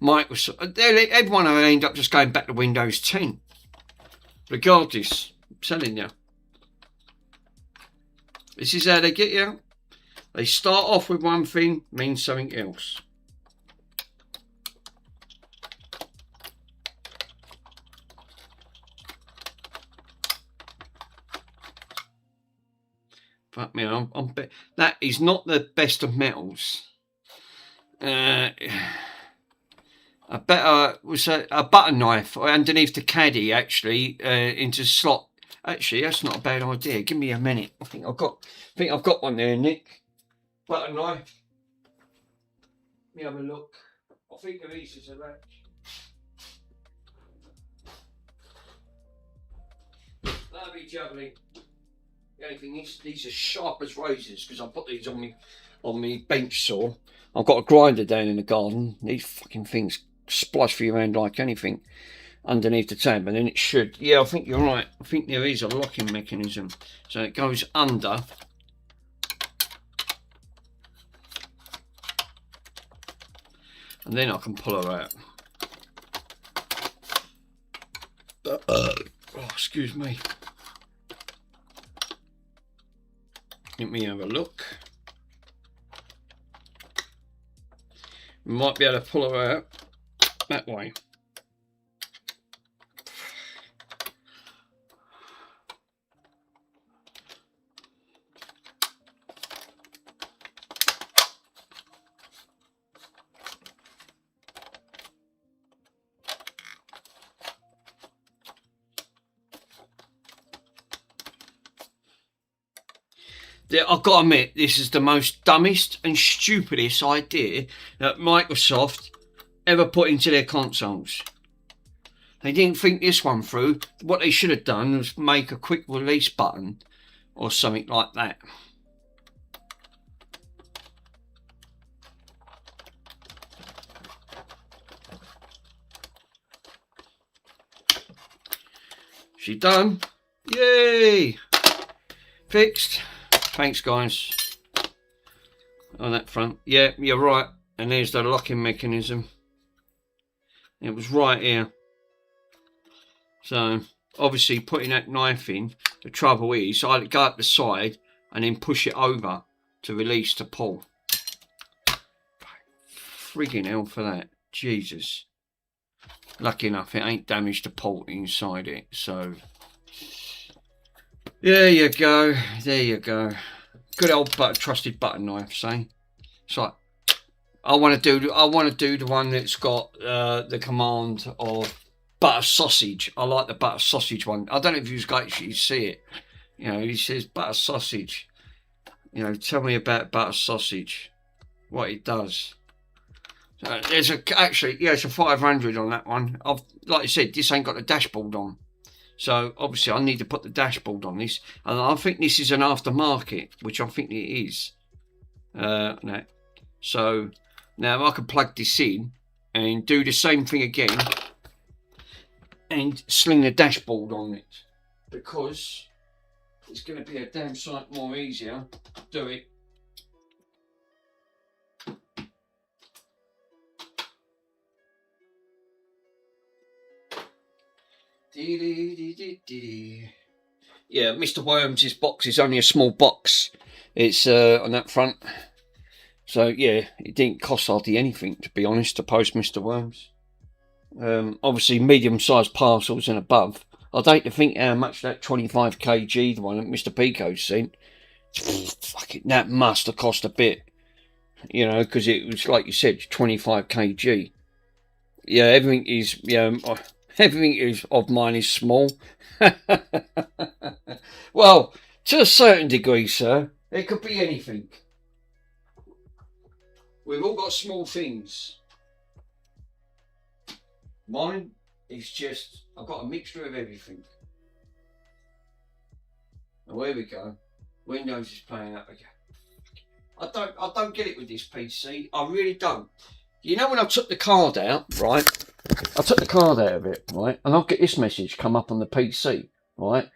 Microsoft, everyone will end up just going back to Windows 10. Regardless, I'm telling you. This is how they get you. They start off with one thing, means something else. Fuck me, that is not the best of metals. A better was a butter knife underneath the caddy, actually, into slot. Actually, that's not a bad idea. Give me a minute. I think I've got one there, Nick. Butter knife. Let me have a look. I think there is a latch. That'll be juggling. The only thing is, these are sharp as razors, because I put these on me bench saw. I've got a grinder down in the garden. These fucking things splice for you around like anything underneath the tab, and then it should. Yeah, I think you're right. I think there is a locking mechanism. So it goes under. And then I can pull her out. Oh, excuse me. Let me have a look. We might be able to pull her out that way. I've got to admit, this is the most dumbest and stupidest idea that Microsoft ever put into their consoles. They didn't think this one through. What they should have done was make a quick release button or something like that. She done. Yay! Fixed. Thanks, guys. On that front. Yeah, you're right. And there's the locking mechanism. It was right here. So, obviously, putting that knife in, the trouble is, I had to go up the side and then push it over to release to pull. Friggin' hell for that. Jesus. Lucky enough, it ain't damaged the port inside it. So, there you go. There you go. Good old trusted butter knife, say. It's like, I want to do the one that's got the command of butter sausage. I like the butter sausage one. I don't know if you guys actually see it. You know, he says butter sausage. You know, tell me about butter sausage. What it does. There's actually, yeah, it's a 500 on that one. Like I said, this ain't got the dashboard on. So, obviously, I need to put the dashboard on this. And I think this is an aftermarket, which I think it is. No. So, now I can plug this in and do the same thing again. And sling the dashboard on it. Because it's going to be a damn sight more easier to do it. Yeah, Mr. Worms' box is only a small box. It's on that front. So yeah, it didn't cost hardly anything, to be honest, to post Mr. Worms. Obviously medium-sized parcels and above. I'd hate to think how much that 25 kg, the one that Mr. Pico sent, fuck it, that must have cost a bit. You know, because it was, like you said, 25 kg. Yeah, everything is, everything is of mine is small. Well, to a certain degree, sir, it could be anything. We've all got small things. Mine is just, I've got a mixture of everything. Oh, here we go. Windows is playing up again. I don't get it with this PC. I really don't. You know, when I took the card out, right? I took the card out of it, right? And I'll get this message come up on the PC, right?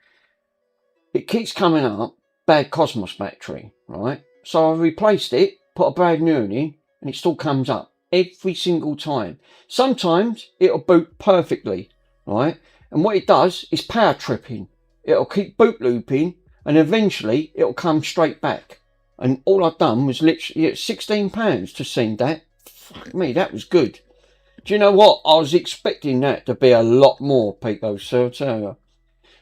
It keeps coming up, bad Cosmos battery, right? So I replaced it, put a brand new one in, and it still comes up every single time. Sometimes it'll boot perfectly, right? And what it does is power tripping. It'll keep boot looping, and eventually it'll come straight back. And all I've done was literally £16 to send that. Fuck me, that was good. Do you know what? I was expecting that to be a lot more, Pico, sir, I'll tell you.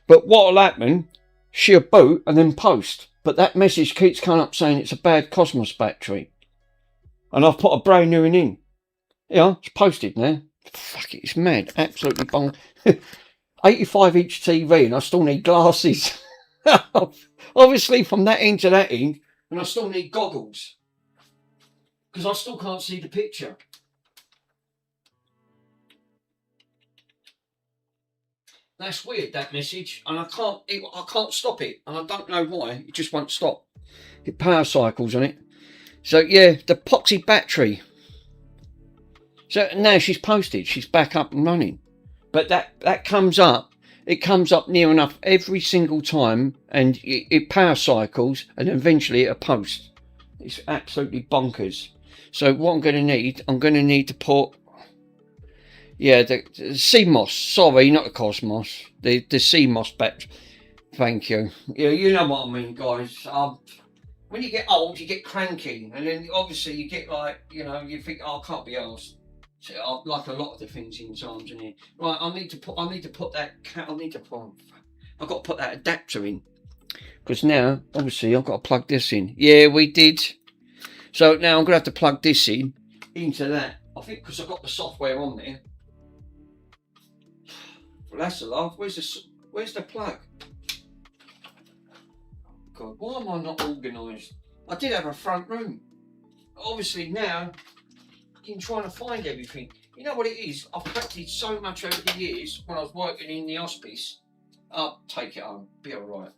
But what'll happen, she'll boot and then post. But that message keeps coming up saying it's a bad Cosmos battery. And I've put a brand new one in. Yeah, it's posted now. Fuck it, it's mad. Absolutely bong. 85-inch TV and I still need glasses. Obviously from that end to that end. And I still need goggles. Because I still can't see the picture. That's weird, that message, and I can't stop it, and I don't know why. It just won't stop. It power cycles on it. So yeah, the epoxy battery. So now she's posted. She's back up and running. But that comes up. It comes up near enough every single time, and it power cycles, and eventually it'll post. It's absolutely bonkers. So what I'm going to need to put. Yeah, the CMOS. Sorry, not the Cosmos. The CMOS battery. Thank you. Yeah, you know what I mean, guys. When you get old, you get cranky, and then obviously you get like, you think, oh, I can't be arsed. So, like a lot of the things in times in here. Right, I've got to put that adapter in, because now obviously I've got to plug this in. Yeah, we did. So now I'm gonna have to plug this in into that. I think because I've got the software on there. Well, that's a laugh. Where's the plug? God, why am I not organised? I did have a front room. Obviously now, I'm trying to find everything. You know what it is? I've practiced so much over the years when I was working in the hospice. I'll take it home. Be alright.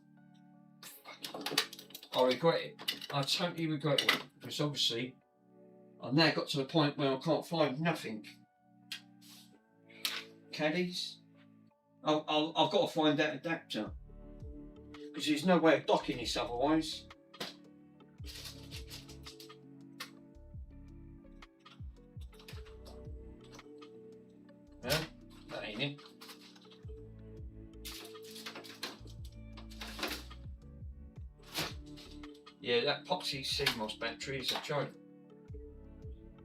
I regret it. I totally regret it. Because obviously, I've now got to the point where I can't find nothing. Caddies? I've got to find that adapter because there's no way of docking this otherwise. Yeah, that ain't it. Yeah, that Poxy CMOS battery is a joke.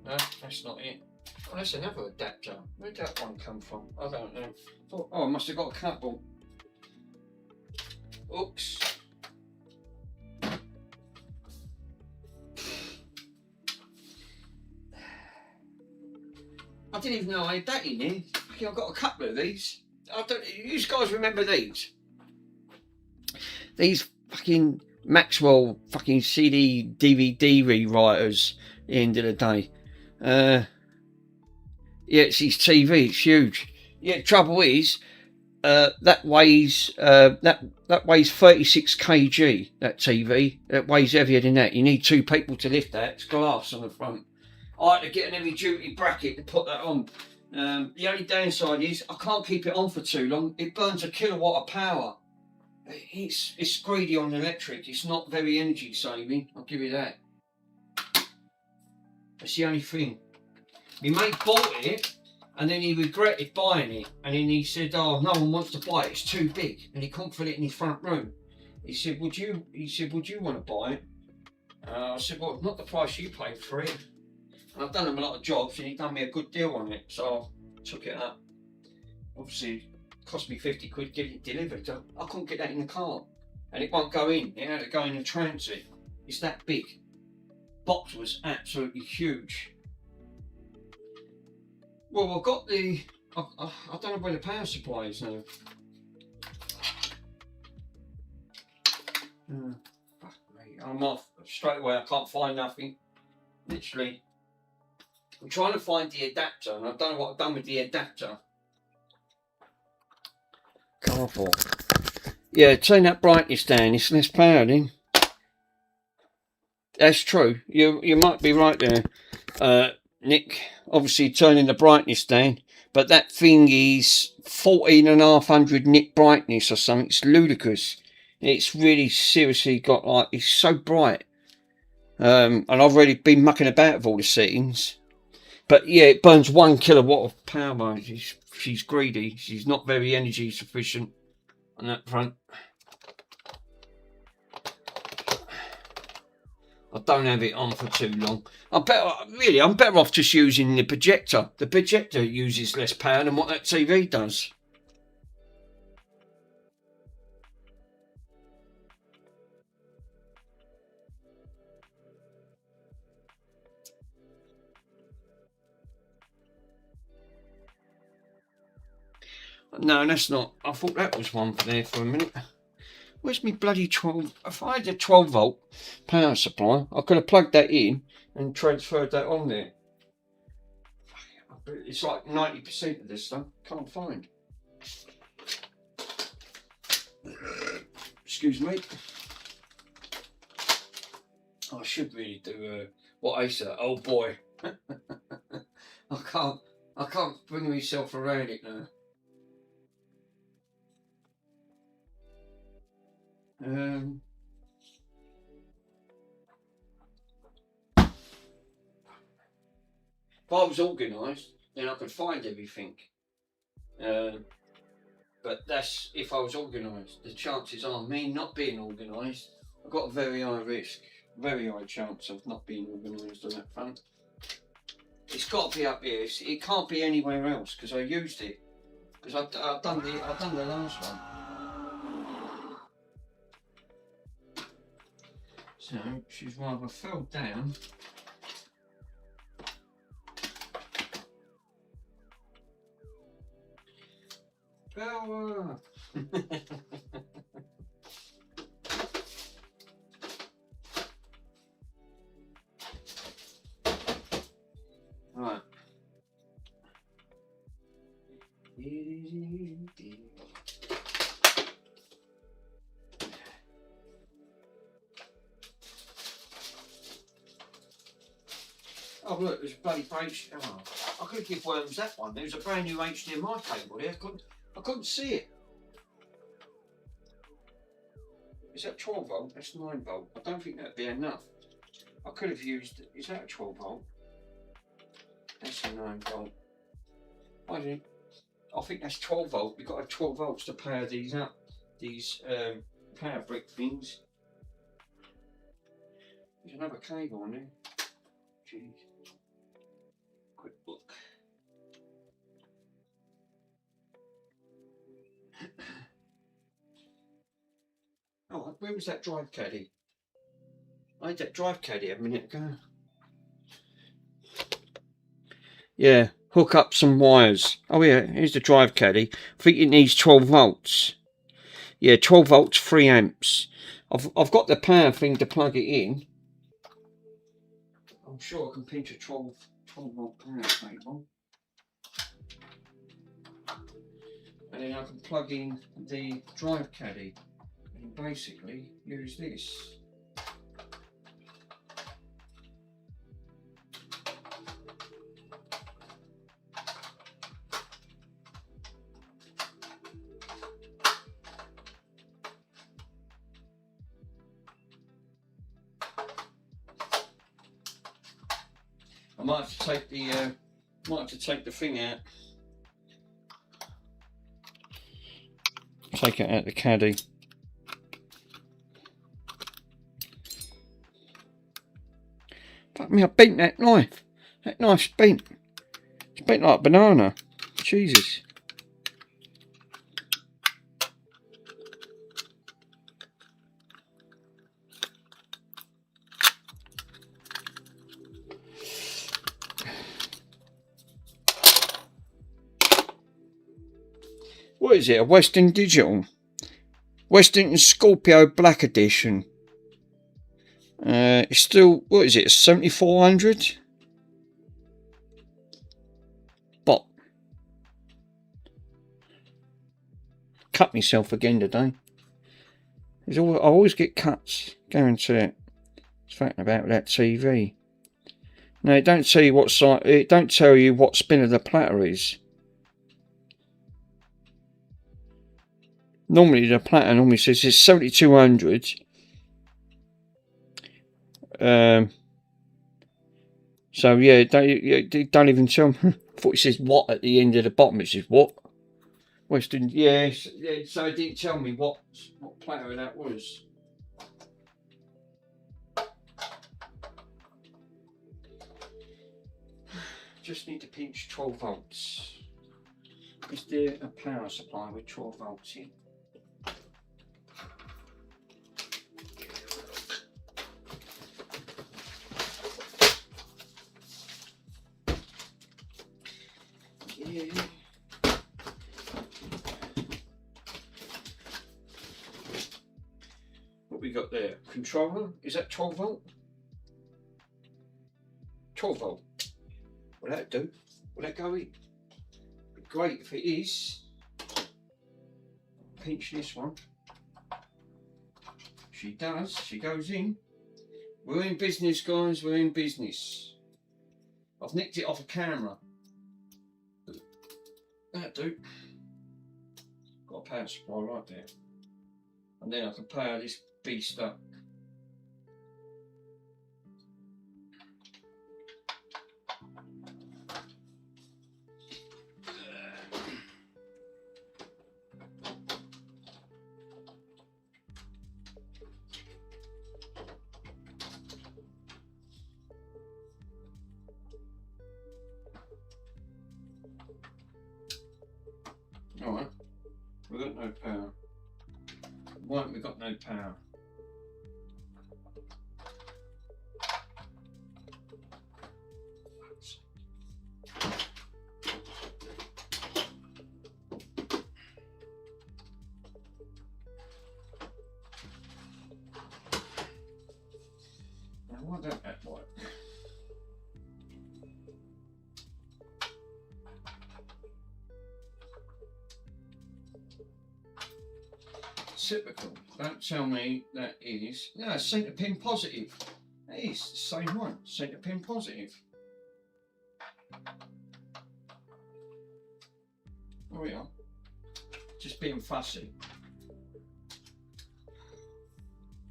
No, that's not it. Oh, that's another adapter. Where'd that one come from? I don't know. Oh, I must have got a couple. Oops. I didn't even know I had that in here. I've got a couple of these. I don't. You guys remember these? These fucking Maxwell fucking CD DVD rewriters. At the end of the day. Yeah, it's his TV. It's huge. Yeah, the trouble is, that weighs 36 kg. That TV. That weighs heavier than that. You need 2 people to lift that. It's glass on the front. I had to get an heavy duty bracket to put that on. The only downside is I can't keep it on for too long. It burns a kilowatt of power. It's greedy on electric. It's not very energy saving. I'll give you that. That's the only thing. My mate bought it and then he regretted buying it. And then he said, "Oh, no one wants to buy it. It's too big." And he couldn't fit it in his front room. He said, "Would you?" He said, "Would you want to buy it?" I said, "Well, not the price you paid for it." And I've done him a lot of jobs and he done me a good deal on it, so I took it up. Obviously, it cost me 50 quid to get it delivered. So I couldn't get that in the car. And it won't go in. It had to go in a transit. It's that big. Box was absolutely huge. Well, I've got the... I don't know where the power supply is now. Fuck me. I'm off straight away. I can't find nothing. Literally. I'm trying to find the adapter and I don't know what I've done with the adapter. Careful. Yeah, turn that brightness down. It's less power then. That's true. You might be right there, Nick. Obviously turning the brightness down, but that thing is 14,500 nit brightness or something. It's ludicrous. It's really seriously got like, it's so bright. And I've already been mucking about with all the settings. But yeah, it burns 1 kilowatt of power. She's greedy. She's not very energy sufficient on that front. I don't have it on for too long. I'm better off just using the projector. The projector uses less power than what that TV does. No, that's not. I thought that was one for there for a minute. Where's my bloody 12? If I had a 12 volt power supply, I could have plugged that in and transferred that on there. It's like 90% of this stuff. Can't find. Excuse me. I should really do what I said. Oh boy. I can't bring myself around it now. If I was organised, then I could find everything. But that's if I was organised. The chances are me not being organised, I've got a very high risk, very high chance of not being organised on that front. It's got to be up here. It can't be anywhere else because I used it. Because I've done the last one. So she's rather fell down. Power. Right. Oh look, there's a bloody page. Oh, I could give Worms that one. There's a brand new HDMI cable there. I couldn't see it. Is that 12 volt? That's 9 volt. I don't think that'd be enough. I could have used, is that a 12 volt? That's a 9 volt. I didn't. I think that's 12 volt. We've got to have 12 volts to power these up. These power brick things. There's another cable on there. Jeez. Quick look. Oh, where was that drive caddy? I had that drive caddy a minute ago. Yeah, hook up some wires. Oh yeah, here's the drive caddy. I think it needs 12 volts. Yeah, 12 volts, 3 amps. I've got the power thing to plug it in. I'm sure I can pinch a 12 volt power cable. And then I can plug in the drive caddy and basically use this. I might have to take the thing out. Take it out the caddy. Fuck me, I bent that knife. That knife's bent. It's bent like a banana. Jesus. What is it? A Western Digital? Western Scorpio Black Edition. It's still, what is it? A 7400? Bot. Cut myself again today. I always get cuts. Guarantee it. It's fact about that TV. No, it don't tell you what side. It don't tell you what spin of the platter is. Normally the platter normally says it's 7200. So yeah, it don't even tell me. I thought it says what at the end of the bottom. It says what? Western, yeah. So it didn't tell me what platter that was. Just need to pinch 12 volts. Is there a power supply with 12 volts in? Yeah. What we got there? Controller? Is that 12 volt? 12 volt. Will that do? Will that go in? Great if it is. Pinch this one. She does. She goes in. We're in business, guys. We're in business. I've nicked it off a camera. That'll do. Got a power supply right there. And then I can power this beast up. Alright, we've got no power. Why haven't we got no power? Now why don't that work? Typical. Don't tell me that is. No, centre pin positive. That is the same one. Centre pin positive. There we are. Just being fussy.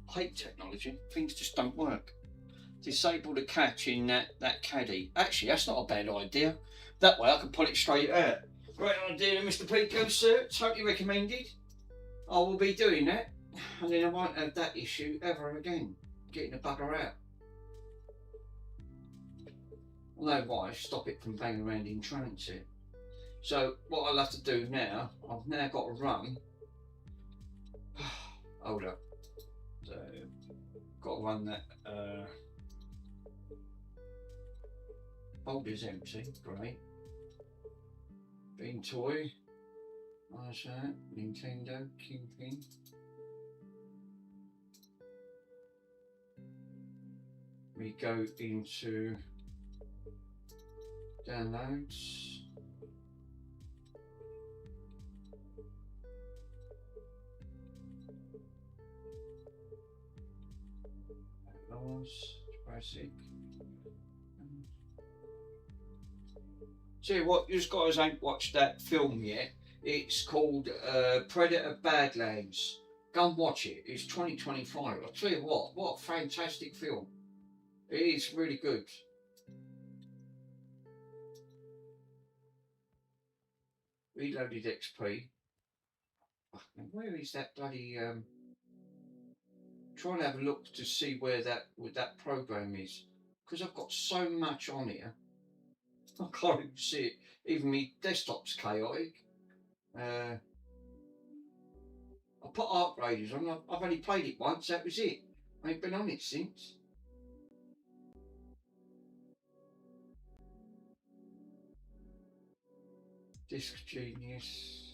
I hate technology. Things just don't work. Disable the catch in that caddy. Actually, that's not a bad idea. That way I can pull it straight out. Great idea, Mr. Pico, sir. Totally recommended. I will be doing that. And then I won't have that issue ever again. Getting the bugger out. Although why? Stop it from banging around in transit. So what I'll have to do now, I've now got to run. Hold up. So, got to run that. Folder's empty. Great. Bean toy. Nice that. Nintendo. Kingpin. We go into downloads. Basic. See what, you guys ain't watched that film yet. It's called Predator Badlands. Go and watch it. It's 2025. I'll tell you what a fantastic film. It is really good. Reloaded XP. Where is that bloody try and have a look to see where that program is, because I've got so much on here I can't even see it. Even my desktop's chaotic. I put Arc Raiders on. I've only played it once, that was it. I ain't been on it since. Disc Genius.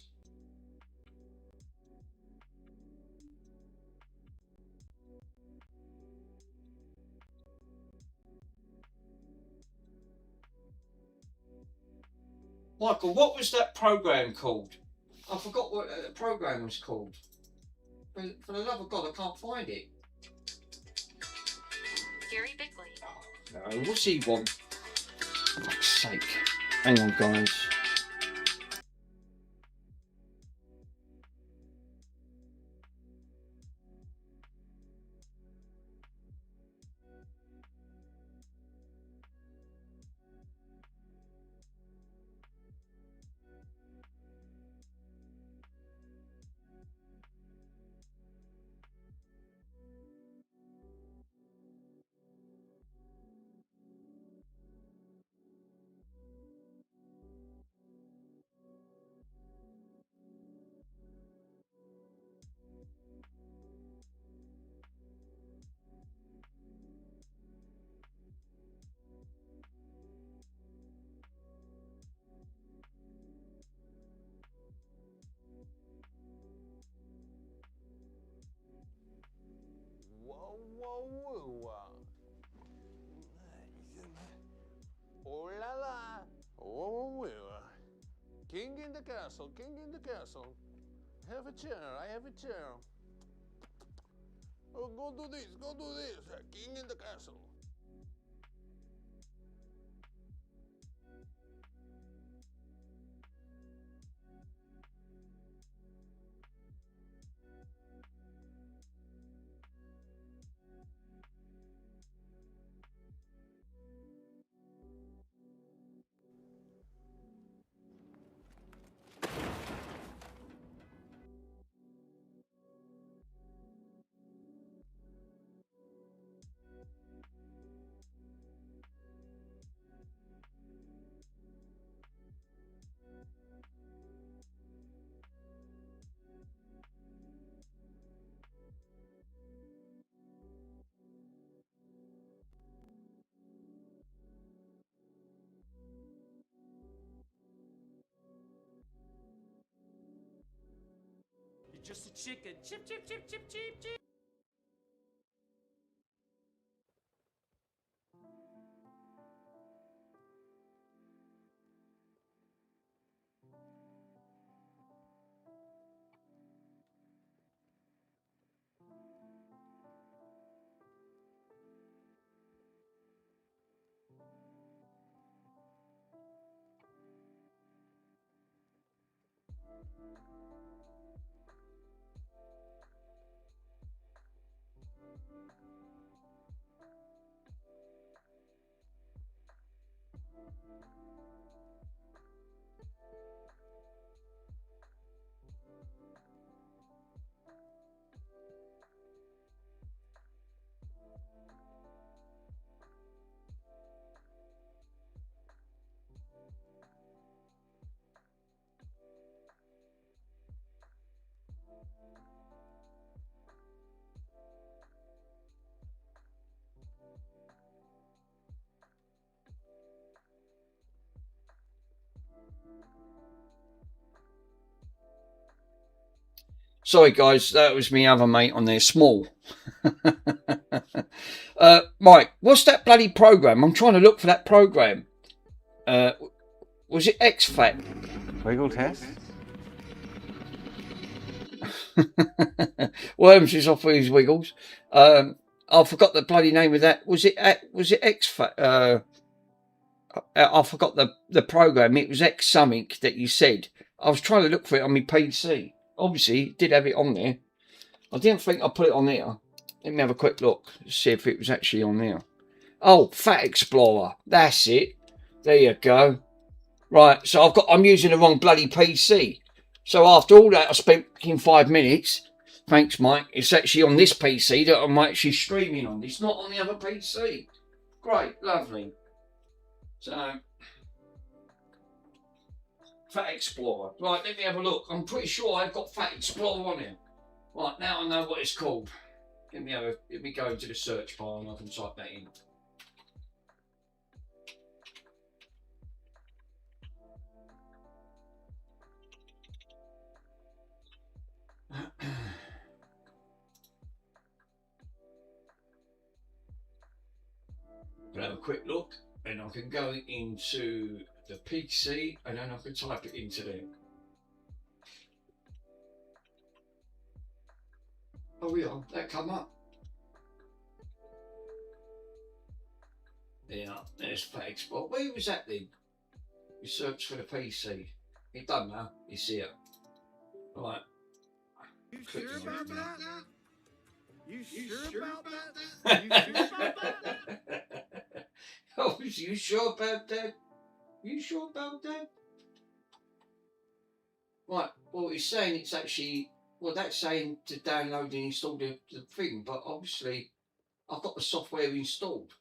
Michael, what was that program called? I forgot what the program was called. For the love of God, I can't find it. Gary Bickley. Oh, no, what's he want? For fuck's sake. Hang on, guys. Whoa. Oh la la. Whoa. King in the castle, king in the castle. Have a chair, I have a chair. Oh, go do this, king in the castle. You're just a chicken. Chip, chip, chip, chip, chip, chip. Sorry guys, that was me other mate on there, Small. Mike, what's that bloody program? I'm trying to look for that program. Was it X-Fact? Wiggle test? Worms is off with his wiggles. I forgot the bloody name of that. Was it X-Fact? I forgot the program. It was X something that you said. I was trying to look for it on my PC. Obviously, it did have it on there. I didn't think I put it on there. Let me have a quick look to see if it was actually on there. Oh, Fat Explorer. That's it. There you go. Right, so I'm using the wrong bloody PC. So after all that I spent in 5 minutes, thanks Mike, it's actually on this PC that I'm actually streaming on. It's not on the other PC. Great, lovely. So, Fat Explorer. Right, let me have a look. I'm pretty sure I've got Fat Explorer on it. Right, now I know what it's called. Let me go into the search bar and I can type that in. I'll have a quick look and I can go into the PC and then I can type it into there. Oh yeah, that come up. Yeah, there's Fat Explorer. Where was that then? You search for the PC. It done now, it's here. Right. You sure about that? You sure about that? You sure about that? Oh, you sure about that? You sure about that? Right, well it's saying it's actually, well that's saying to download and install the thing, but obviously I've got the software installed.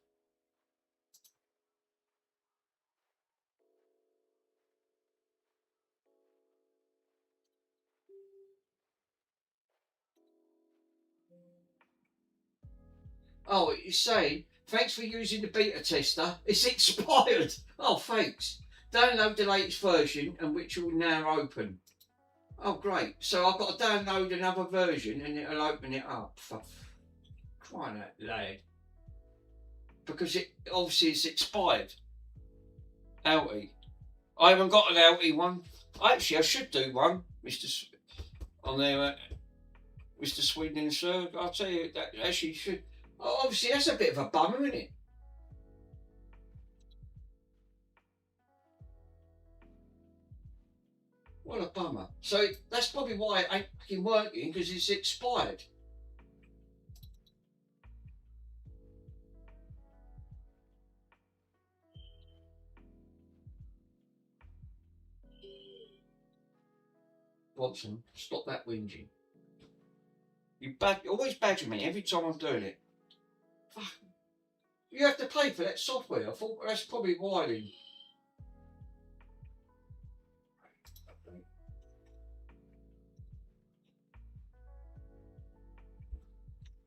Oh, it's saying, thanks for using the beta tester. It's expired. Oh, thanks. Download the latest version and which will now open. Oh, great. So I've got to download another version and it'll open it up. For crying out loud. Because it obviously it's expired. Outie. I haven't got an outie one. Actually, I should do one, on there, Mr. Sweden and Sir. I'll tell you, that actually should. Oh, obviously, that's a bit of a bummer, isn't it? What a bummer. So that's probably why it ain't fucking working, because it's expired. Watson, stop that whinging. You always badger me every time I'm doing it. Fuck. You have to pay for that software. I thought that's probably why then.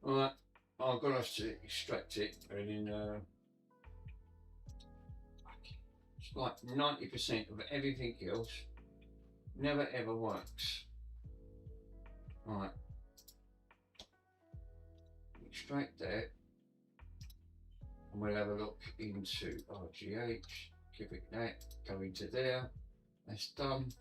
Alright, I'm gonna have to extract it and then it's like 90% of everything else never ever works. Alright. Extract that. And we'll have a look into RGH, give it that, go into there, that's done.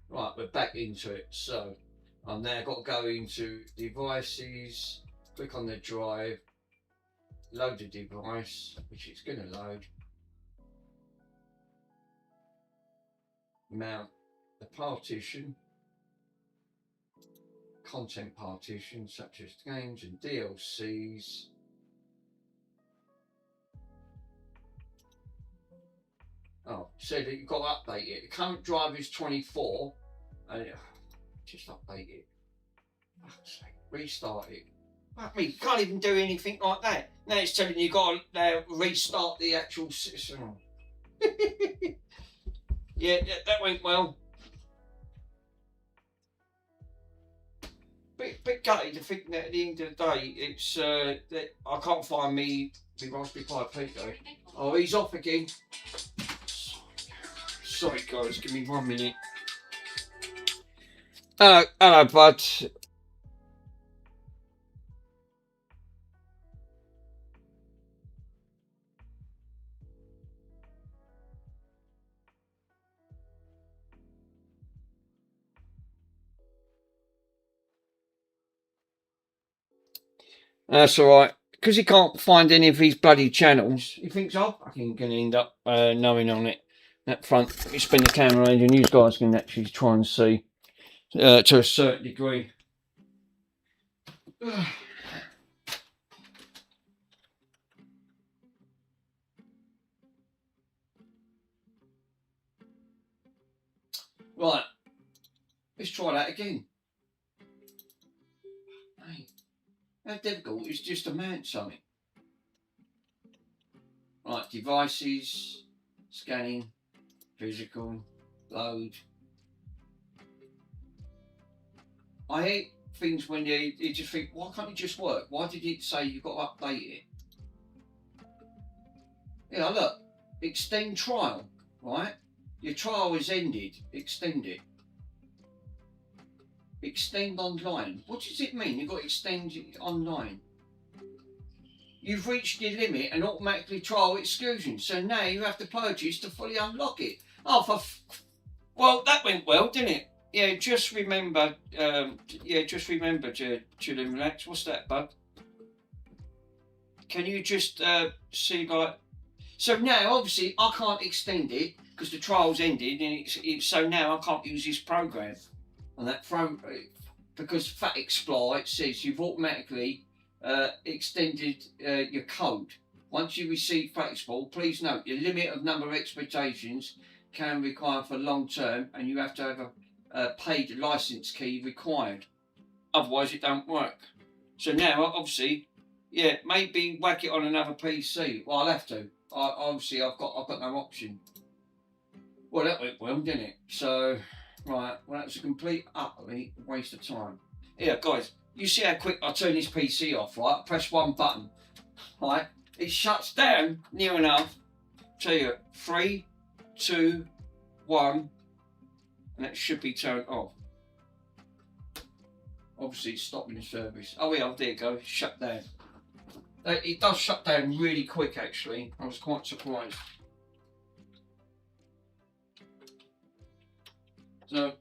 Right, we're back into it. So I'm now got to go into devices, click on the drive, load the device, which it's going to load, mount the partition, content partitions such as games and DLCs. Oh, said that you've got to update it. The current drive is 24, and just update it. Restart it. I mean, you can't even do anything like that. Now it's telling you got to restart the actual system. Yeah, that went well. Bit gutted to think that at the end of the day, it's that I can't find me Raspberry Pi Pico. Oh, he's off again. Sorry guys, give me 1 minute. Hello bud. That's alright. Because he can't find any of his bloody channels, he thinks I'm fucking going to end up knowing on it. That front, let me spin the camera around and you guys can actually try and see to a certain degree. Right, let's try that again. Hey, how difficult is just to mount something? Right, devices, scanning, physical, load. I hate things when you just think, why can't it just work? Why did it say you've got to update it? Yeah, look, extend trial, right? Your trial is ended, extend it. Extend online. What does it mean? You've got to extend it online. You've reached your limit and automatically trial exclusion. So now you have to purchase to fully unlock it. Oh, well, that went well, didn't it? Yeah, just remember. To chill and relax. What's that, bud? Can you just see like? So now, obviously, I can't extend it because the trial's ended, and it's so now I can't use this program on that phone because Fat Explorer it says you've automatically extended your code. Once you receive Fat Explorer, please note your limit of number of expectations can require for long term, and you have to have a paid license key required. Otherwise, it don't work. So now, obviously, yeah, maybe whack it on another PC. Well, I'll have to. Obviously, I've got no option. Well, that went well, didn't it? So, right, well, that was a complete utterly waste of time. Yeah, guys, you see how quick I turn this PC off, right? I press one button, right? It shuts down near enough. Tell you, 3, 2, 1, and it should be turned off. Obviously, it's stopping the service. Oh, yeah, there you go, shut down. It does shut down really quick, actually. I was quite surprised. So,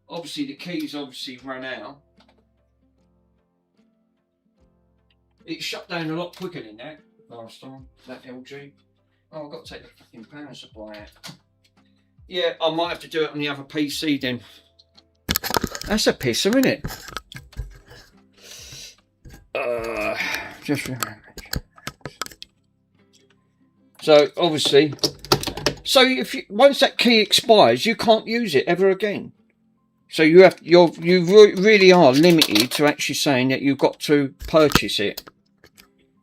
obviously, the keys obviously ran out. It shut down a lot quicker than that last time, that LG. Oh, I've got to take the fucking power supply out. Yeah, I might have to do it on the other PC then. That's a pisser, isn't it? Just remember. So obviously, once that key expires, you can't use it ever again. So you really are limited to actually saying that you've got to purchase it.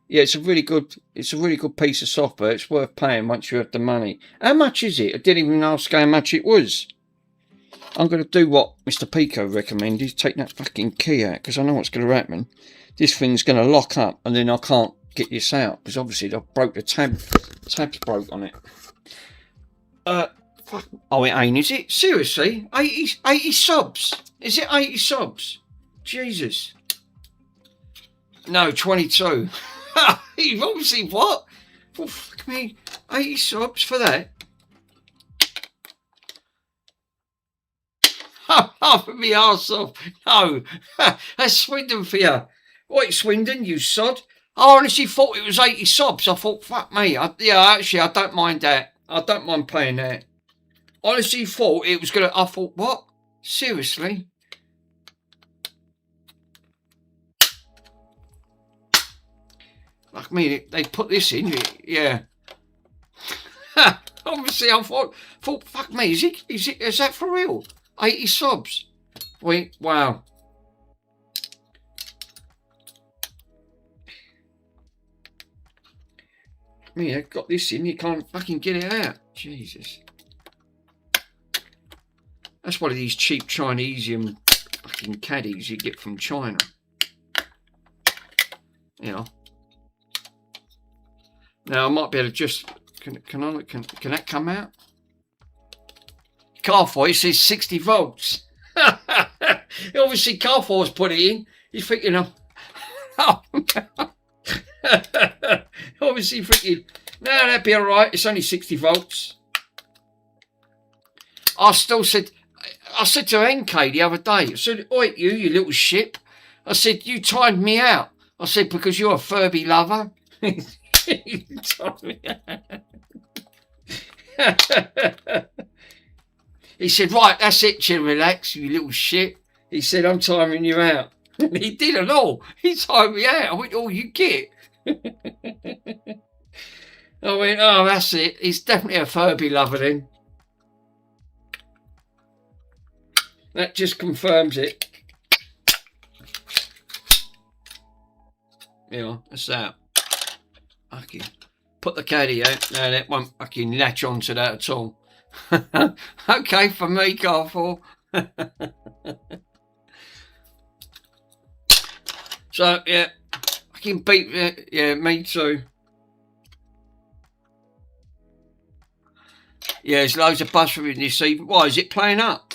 Yeah, it's a really good piece of software. It's worth paying once you have the money. How much is it? I didn't even ask how much it was. I'm going to do what Mr. Pico recommended, take that fucking key out, because I know what's going to happen. This thing's going to lock up, and then I can't get this out, because obviously I broke the tabs broke on it. Fuck. Oh, it ain't, is it? Seriously? 80 subs? Is it 80 subs? Jesus. No, 22. You've obviously what? Well, fuck me. 80 subs for that? Half of me arse off. No, that's Swindon for you. What, Swindon, you sod? I honestly thought it was 80 subs. I thought, fuck me. Actually, I don't mind that. I don't mind paying that. Honestly thought it was going to... I thought, what? Seriously? Fuck me, they put this in, yeah. Obviously, I thought, fuck me, is that for real? 80 subs. Wait, wow. Yeah, got this in, you can't fucking get it out. Jesus. That's one of these cheap Chinesian fucking caddies you get from China. You know. Now I might be able to just can that come out? Carfor, it says 60 volts. Obviously Carfor's put it in. He's thinking obviously thinking, no, that'd be alright, it's only 60 volts. I said to NK the other day, I said, oi you little ship. I said, you timed me out. I said, because you're a Furby lover. He timed me out. He said, right, that's it, chill, relax, you little shit. He said, I'm timing you out. And he did it all. He timed me out. I went, all you get. I went, oh, that's it. He's definitely a Furby lover then. That just confirms it. Yeah, that's that. Okay. Put the caddy out. No, that won't fucking latch onto that at all. Okay, for me, Carfor. So, yeah. I can beat it. Yeah, me too. Yeah, there's loads of buffering this evening. Why, is it playing up?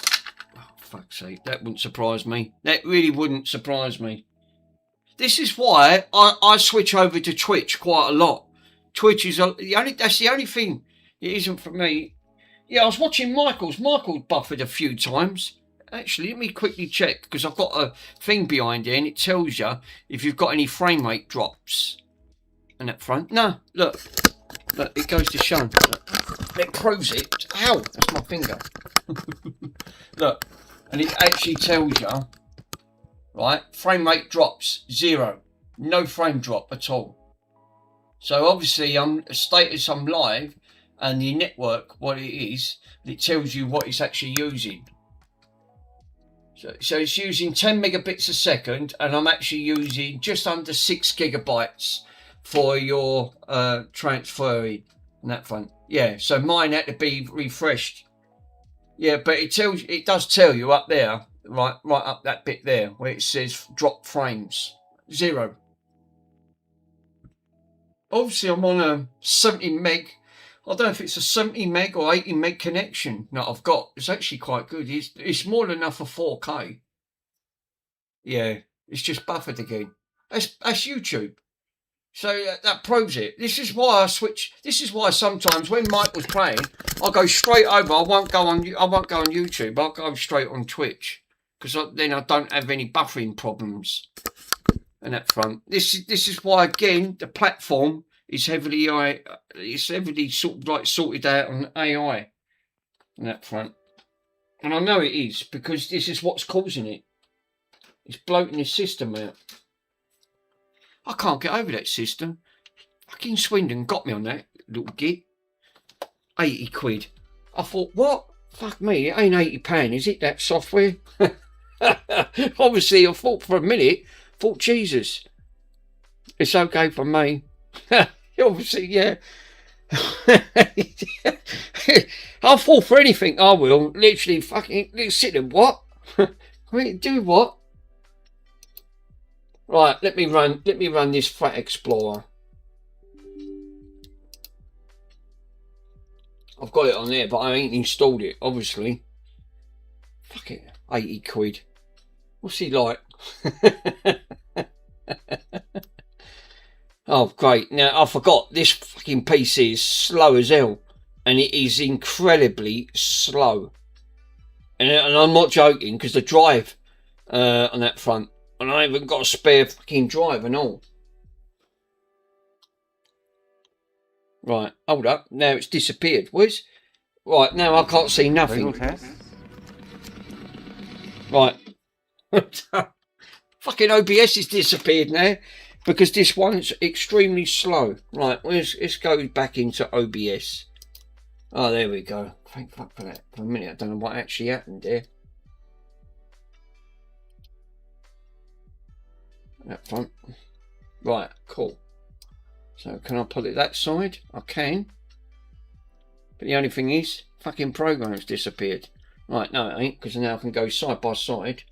Oh, fuck's sake, that wouldn't surprise me. That really wouldn't surprise me. This is why I switch over to Twitch quite a lot. Twitch is that's the only thing it isn't for me. Yeah, I was watching Michael's. Michael's buffered a few times. Actually, let me quickly check, because I've got a thing behind here and it tells you if you've got any frame rate drops. And that front. No, look, it goes to show. Look, it proves it. Ow, that's my finger. Look, and it actually tells you, right, frame rate drops, 0. No frame drop at all. So obviously I'm live, and the network, what it is, it tells you what it's actually using. So it's using 10 megabits a second, and I'm actually using just under 6 gigabytes for your transferring on that front. Yeah, so mine had to be refreshed. Yeah, but it does tell you up there, right up that bit there, where it says drop frames. 0. Obviously I'm on a 70 meg. I don't know if it's a 70 meg or 80 meg connection that I've got. It's actually quite good. It's more than enough for 4K. Yeah, it's just buffered again. That's YouTube. So that proves it. This is why I switch. This is why sometimes when Mike was playing, I'll go straight over. I won't go on YouTube. I'll go straight on Twitch, because then I don't have any buffering problems. And that front. This is why, again, the platform is heavily sort of like sorted out on AI on that front. And I know it is, because this is what's causing it. It's bloating the system out. I can't get over that system. Fucking Swindon got me on that little git. 80 quid. I thought, what? Fuck me, it ain't £80, is it, that software? Obviously, I thought for a minute, Jesus, it's okay for me. Obviously, yeah. I'll fall for anything, I will. Literally fucking sit and what? Do what? Right, let me run this Fat Explorer. I've got it on there, but I ain't installed it, obviously. Fuck it, 80 quid. What's he like? Oh, great. Now, I forgot, this fucking PC is slow as hell. And it is incredibly slow. And I'm not joking, because the drive on that front, and I haven't got a spare fucking drive and all. Right, hold up. Now it's disappeared. Right, now I can't see nothing. Right. Fucking OBS has disappeared now. because this one's extremely slow. Right, let's go back into OBS. Oh, there we go. Thank fuck for that. For a minute, I don't know what actually happened there. That front. Right, cool. So can I pull it that side? I can. But the only thing is, fucking program's disappeared. Right, no it ain't, because now I can go side by side.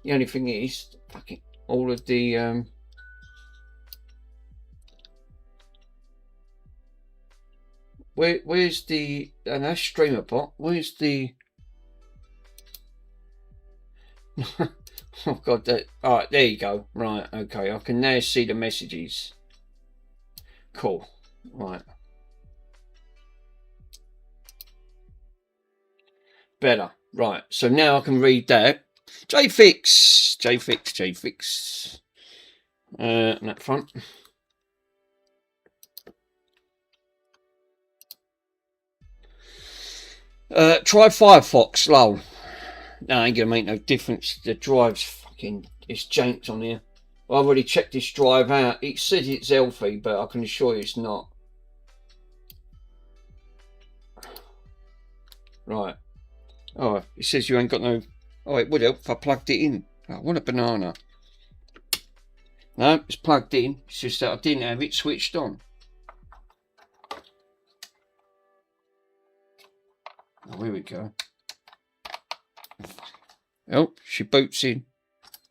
The only thing is, fucking all of the where's the, and that's streamer bot, where's the oh god, that, alright, there you go. Right, okay, I can now see the messages. Cool. Right. Better. Right, so now I can read that. JFix. And that front. Try Firefox, lol. No, ain't gonna make no difference. The drive's fucking, it's janked on here. I've already checked this drive out. It says it's healthy, but I can assure you it's not. Right. Oh, it says you ain't got no... Oh, it would help if I plugged it in. Oh, what a banana. No, it's plugged in. It's just that I didn't have it switched on. Oh, here we go. Oh, she boots in.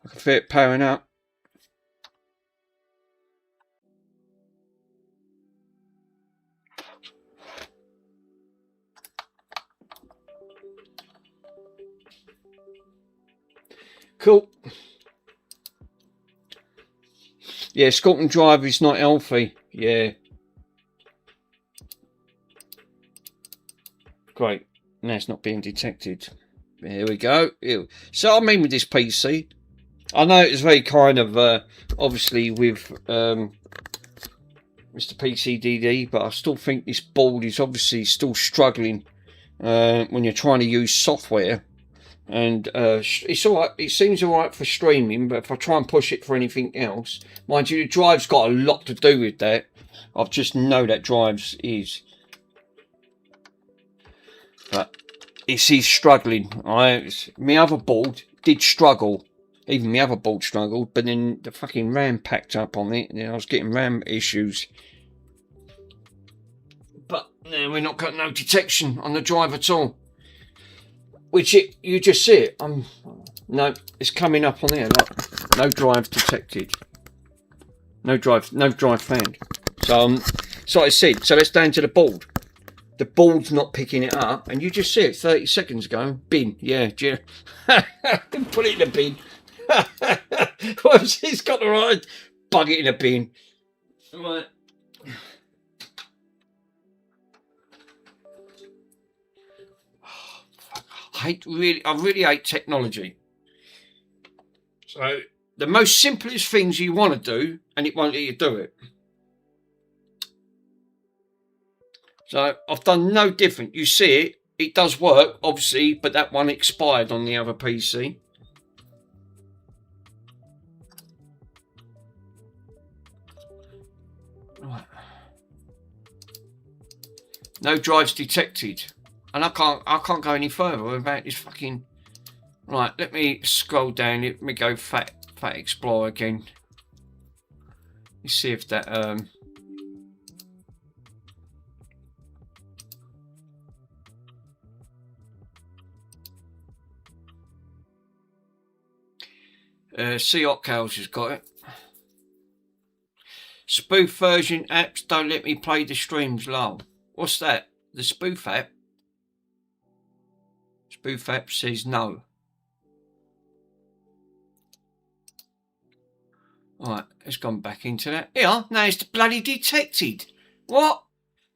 I can feel it powering up. Cool. Yeah, Scotland Drive is not healthy. Yeah. Great. Now it's not being detected. Here we go. Ew. So I mean with this PC, I know it's very kind of obviously with Mr. PCDD, but I still think this board is obviously still struggling when you're trying to use software. And it's alright, it seems alright for streaming, but if I try and push it for anything else, mind you, the drive's got a lot to do with that. I just know that drive's is, but it's struggling. My other board did struggle, even my other board struggled, but then the fucking RAM packed up on it, and then I was getting RAM issues. But no, we're not got no detection on the drive at all. Which you just see it. No, it's coming up on there. Look. No drive detected. No drive found. So so I said. So let's down to the board. The board's not picking it up, and you just see it 30 seconds ago. Bin, yeah, put it in the bin. Whoops, it's got the right. Bug it in a bin. Right. I really hate technology. So the most simplest things you want to do, and it won't let you do it. So I've done no different. You see it, it does work, obviously, but that one expired on the other PC. Right. No drives detected. And I can't go any further without this fucking... Right, let me scroll down. Let me go Fat Explorer again. Let's see if that... Cows has got it. Spoof version apps don't let me play the streams, lol. What's that? The spoof app? Spoof app says no. Alright, it's gone back into that. Yeah, now it's bloody detected. What?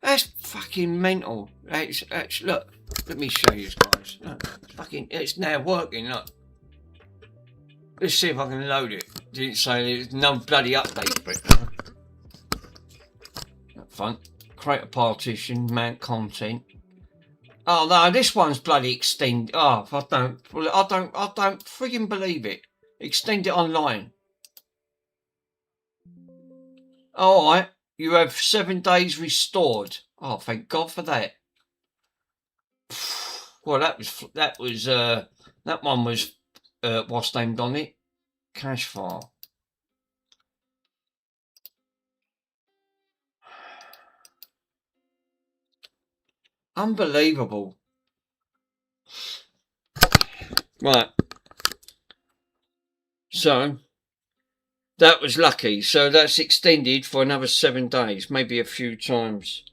That's fucking mental. That's look, let me show you guys. Look, fucking, it's now working, look. Let's see if I can load it. Didn't say there's no bloody update for it. That fun. Create a partition, mount content. Oh no, this one's bloody extend. Oh, I don't friggin' believe it. Extend it online. Alright, you have 7 days restored. Oh, thank God for that. Well, that one was what's named on it? Cache file. Unbelievable. Right. So that was lucky. So that's extended for another 7 days, maybe a few times.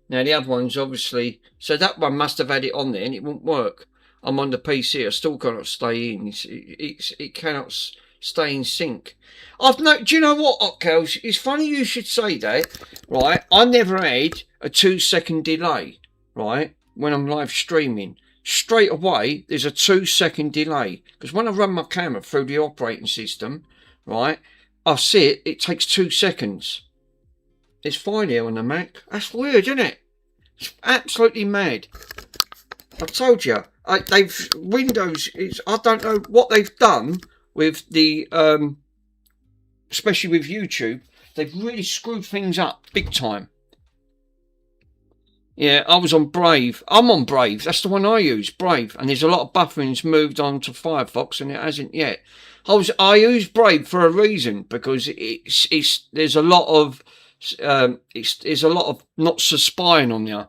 Now the other one's obviously, so that one must have had it on there and it won't work. I'm on the PC. I still cannot stay in. It cannot stay in sync. Do you know what, Ockels? It's funny you should say that. Right, I never had a 2-second delay. Right, when I'm live streaming, straight away there's a 2-second delay because when I run my camera through the operating system, right, I see it. It takes 2 seconds. It's fine here on the Mac. That's weird, isn't it? It's absolutely mad. I told you, Windows. I don't know what they've done with the, especially with YouTube. They've really screwed things up big time. Yeah, I was on Brave. I'm on Brave. That's the one I use, Brave. And there's a lot of buffering's moved on to Firefox, and it hasn't yet. I use Brave for a reason because there's a lot of not so spying on you.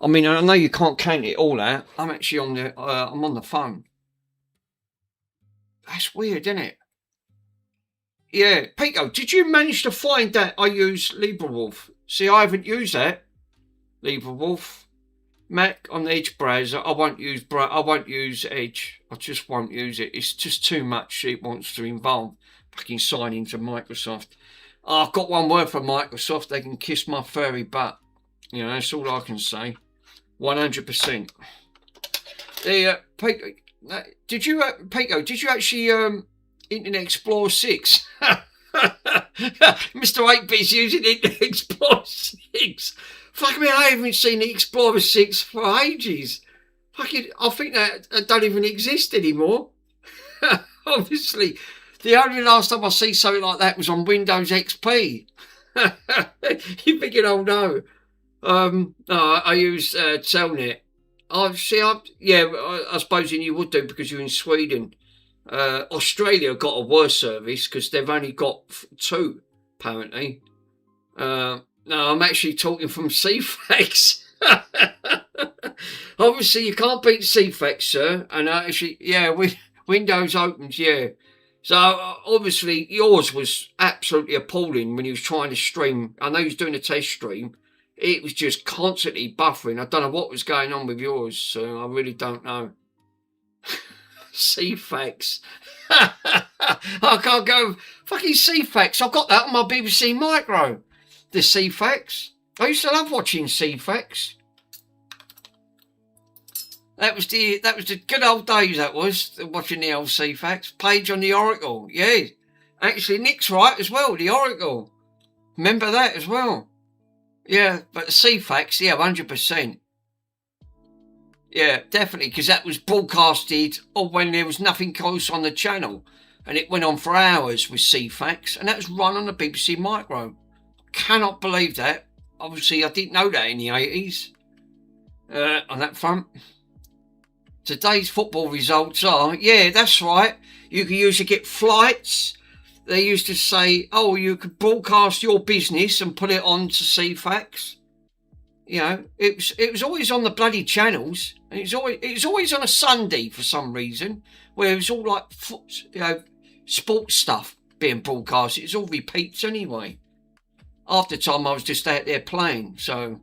I mean, I know you can't count it all out. I'm actually on the I'm on the phone. That's weird, isn't it? Yeah, Pico, did you manage to find that I use LibreWolf? See, I haven't used that. LibreWolf. Mac on the Edge browser. I won't use Edge. I just won't use it. It's just too much it wants to involve. Fucking sign into Microsoft. Oh, I've got one word for Microsoft. They can kiss my furry butt. You know, that's all I can say. 100%. Pico, did you actually Internet Explorer 6? Mr. 8-bit's using Internet Explorer 6. Fuck me, I haven't seen the Explorer 6 for ages. Fucking, I think that don't even exist anymore. Obviously, the only last time I see something like that was on Windows XP. You're thinking, oh no. No, I use Telnet. I suppose you would do because you're in Sweden. Australia got a worse service because they've only got 2, apparently. No, I'm actually talking from CFAX. Obviously, you can't beat CFAX, sir. And actually, yeah, Windows opens, yeah. So, obviously, yours was absolutely appalling when you was trying to stream. I know you was doing a test stream. It was just constantly buffering. I don't know what was going on with yours, so I really don't know. CFAX. I can't go. Fucking CFAX. I've got that on my BBC Micro. The CFAX. I used to love watching CFAX. That was the good old days. That was watching the old CFAX page on the Oracle. Yeah, actually Nick's right as well. The Oracle. Remember that as well. Yeah, but the CFAX, yeah, 100%. Yeah, definitely, because that was broadcasted when there was nothing close on the channel. And it went on for hours with CFAX, and that was run on the BBC Micro. Cannot believe that. Obviously, I didn't know that in the 80s. On that front. Today's football results are, yeah, that's right. You can usually get flights. They used to say, oh, you could broadcast your business and put it on to CFAX. You know, it was always on the bloody channels. And it was always on a Sunday for some reason, where it was all like, sports stuff being broadcast. It was all repeats anyway. Half the time I was just out there playing, so...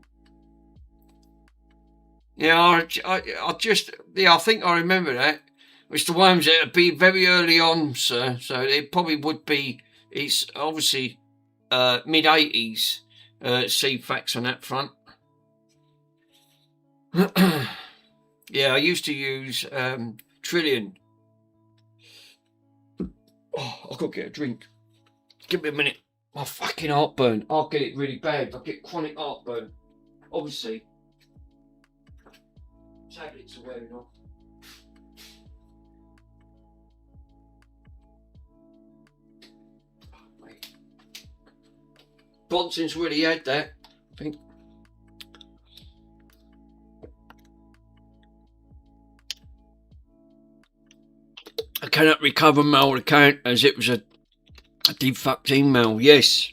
Yeah, I think I remember that. It's the ones that would be very early on, sir. So it probably would be, it's obviously mid-80s CFAX on that front. Yeah, I used to use Trillion. Oh, I've got to get a drink. Give me a minute. My fucking heartburn. I'll get it really bad. I'll get chronic heartburn. Obviously. Tablets are wearing off. Bronson's really had that, I think. I cannot recover my old account as it was a defunct email. Yes.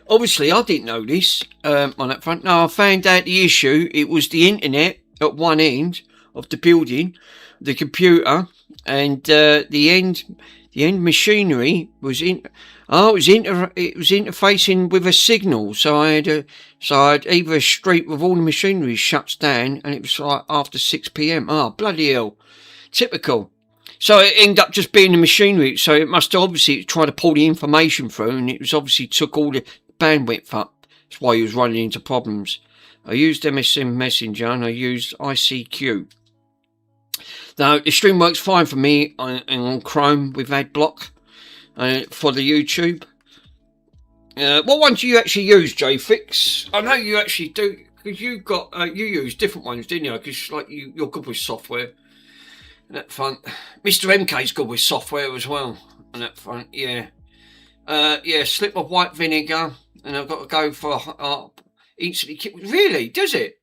Obviously, I didn't know this on that front. No, I found out the issue. It was the internet at one end of the building, the computer, and the end machinery was in. Oh, it was interfacing with a signal. So I had either a street with all the machinery shuts down, and it was like after 6 p.m. Oh, bloody hell! Typical. So it ended up just being the machinery. So it must obviously try to pull the information through, and it was obviously took all the bandwidth up. That's why he was running into problems. I used MSN Messenger and I used ICQ. Now the stream works fine for me on Chrome with AdBlock for the YouTube. What one do you actually use, JFix? I know you actually do, because you got you use different ones, didn't you? Because like you're good with software. On that front, Mr. MK's good with software as well. On that front, yeah. Yeah, slip of white vinegar, and I've got to go for instantly. Really, does it?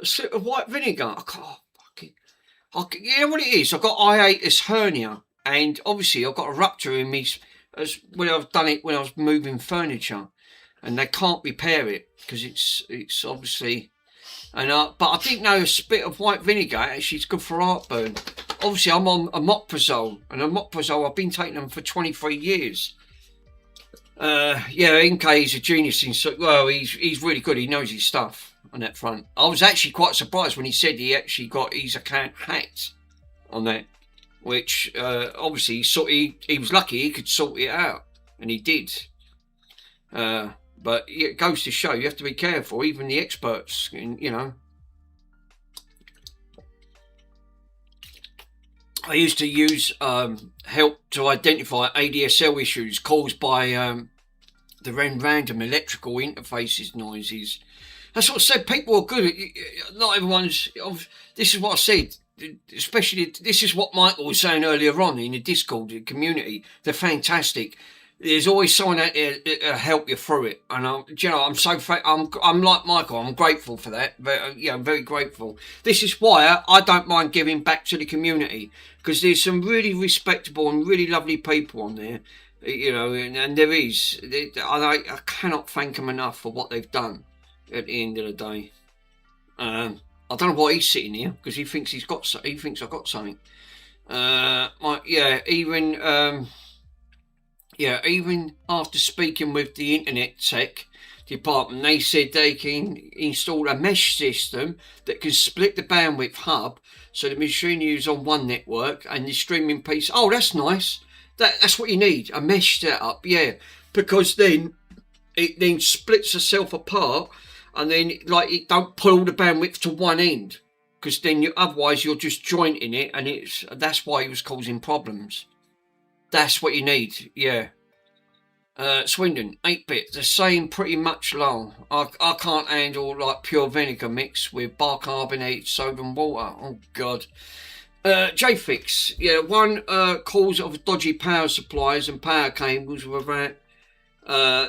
A slip of white vinegar? I can't. You know what it is? I've got hiatus hernia, and obviously I've got a rupture in me as when I've done it when I was moving furniture, and they can't repair it because it's obviously. And but I didn't know a spit of white vinegar actually is good for heartburn. Obviously, I'm on omeprazole, and omeprazole I've been taking them for 23 years. Yeah, NK is a genius in he's really good. He knows his stuff on that front. I was actually quite surprised when he said he actually got his account hacked on that, which obviously he was lucky he could sort it out, and he did. But it goes to show you have to be careful, even the experts, you know. I used to use help to identify ADSL issues caused by the random electrical interfaces noises. That's what I said. People are good. Not everyone's. This is what I said. Especially, this is what Michael was saying earlier on in the Discord community. They're fantastic. There's always someone out there that'll help you through it, and I'm so I'm like Michael. I'm grateful for that. I'm very grateful. This is why I don't mind giving back to the community, because there's some really respectable and really lovely people on there, you know, and there is. I cannot thank them enough for what they've done. At the end of the day, I don't know why he's sitting here, because he thinks I've got something. Even after speaking with the internet tech department, they said they can install a mesh system that can split the bandwidth hub so the machine is on one network and the streaming piece. Oh, that's nice. That's what you need, a mesh setup, yeah, because then it then splits itself apart, and then like it don't pull all the bandwidth to one end, because then otherwise you're just jointing it, and that's why it was causing problems. That's what you need, yeah. Swindon, 8-bit, the same pretty much long. I can't handle like pure vinegar mix with bicarbonate, soda and water. Oh God. JFix, yeah, one cause of dodgy power supplies and power cables were about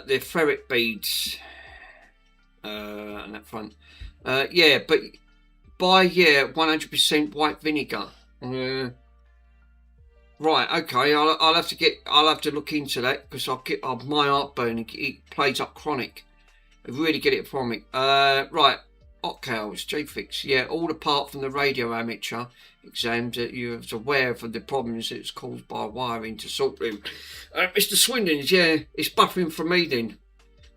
the ferret beads on that front. Yeah, but buy 100% white vinegar. Right, okay. I'll have to look into that, because my heartburn, it plays up chronic. I really get it from it. Right, Otcows, JFix. Yeah, all apart from the radio amateur exams that you're aware of the problems it's caused by wiring to sort them. Mr. Swindon's, yeah, it's buffering for me then.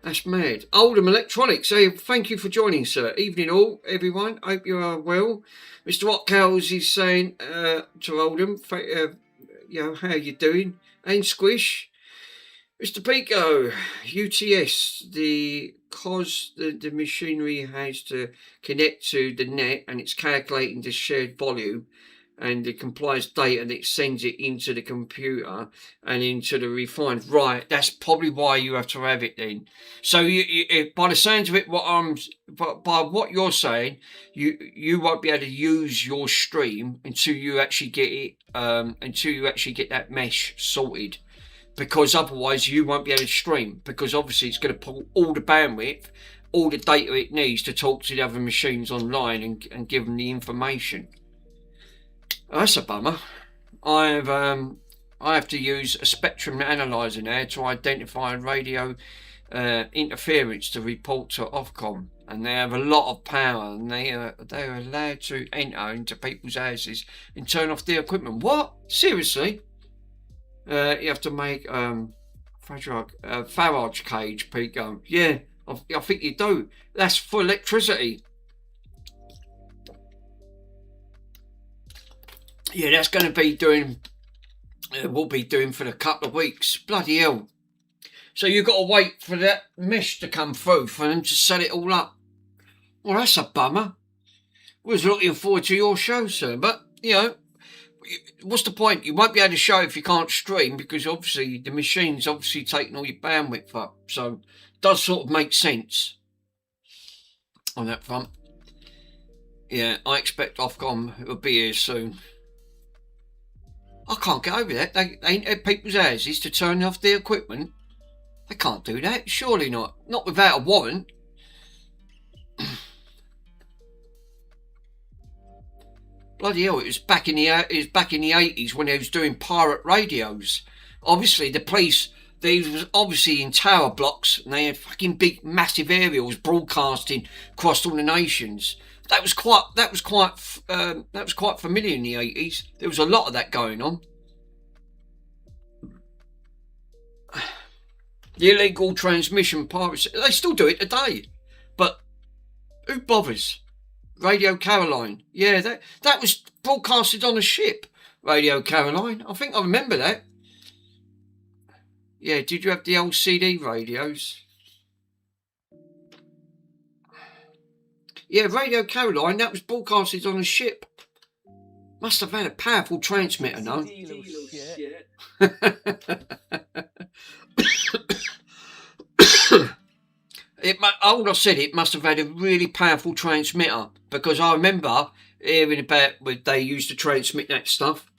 That's mad. Oldham Electronics, thank you for joining, sir. Evening all, everyone. Hope you are well. Mr. Otcows is saying to Oldham, how you doing? And Squish. Mr. Pico, UTS, the machinery has to connect to the net, and it's calculating the shared volume and the compliance data, and it sends it into the computer and into the refined. Right, that's probably why you have to have it then. So you by the sounds of it, by what you're saying, you won't be able to use your stream until you actually get it, until you actually get that mesh sorted. because otherwise you won't be able to stream, because obviously it's going to pull all the bandwidth, all the data it needs to talk to the other machines online and give them the information. Oh, that's a bummer. I have to use a spectrum analyzer now to identify radio interference to report to Ofcom, and they have a lot of power, and they are allowed to enter into people's houses and turn off their equipment. What? Seriously? You have to make Faraday cage, Pete go. Yeah, I think you do. That's for electricity. Yeah, that's going to be doing. We'll be doing for a couple of weeks. Bloody hell. So you've got to wait for that mesh to come through for them to set it all up. Well, that's a bummer. We was looking forward to your show, sir. But, you know, what's the point? You won't be able to show if you can't stream, because obviously the machine's obviously taking all your bandwidth up. So it does sort of make sense on that front. Yeah, I expect Ofcom will be here soon. I can't get over that. They ain't at people's houses to turn off their equipment. They can't do that. Surely not. Not without a warrant. Bloody hell! It was back in the 80s when they was doing pirate radios. Obviously, the police, they was obviously in tower blocks, and they had fucking big, massive aerials broadcasting across all the nations. That was quite familiar in the 80s. There was a lot of that going on. The illegal transmission piracy, they still do it today. But who bothers? Radio Caroline. Yeah, that was broadcasted on a ship. Radio Caroline. I think I remember that. Yeah, did you have the old CD radios? Yeah, Radio Caroline, that was broadcasted on a ship. Must have had a powerful transmitter, no? All I said, it must have had a really powerful transmitter, because I remember hearing about when they used to transmit that stuff.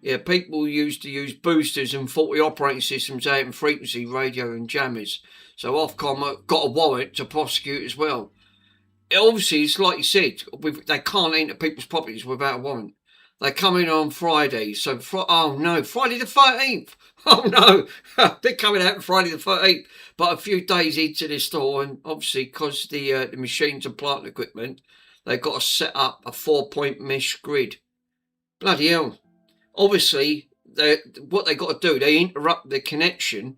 Yeah, people used to use boosters and faulty operating systems out in frequency radio and jammers. So Ofcom got a warrant to prosecute as well. Obviously, it's like you said, they can't enter people's properties without a warrant. They come in on Friday, so oh no, Friday the 13th. Oh no, they're coming out on Friday the 13th. But a few days into the store, and obviously because the machines and plant equipment, they've got to set up a 4-point mesh grid. Bloody hell! Obviously, what they got to do, they interrupt the connection.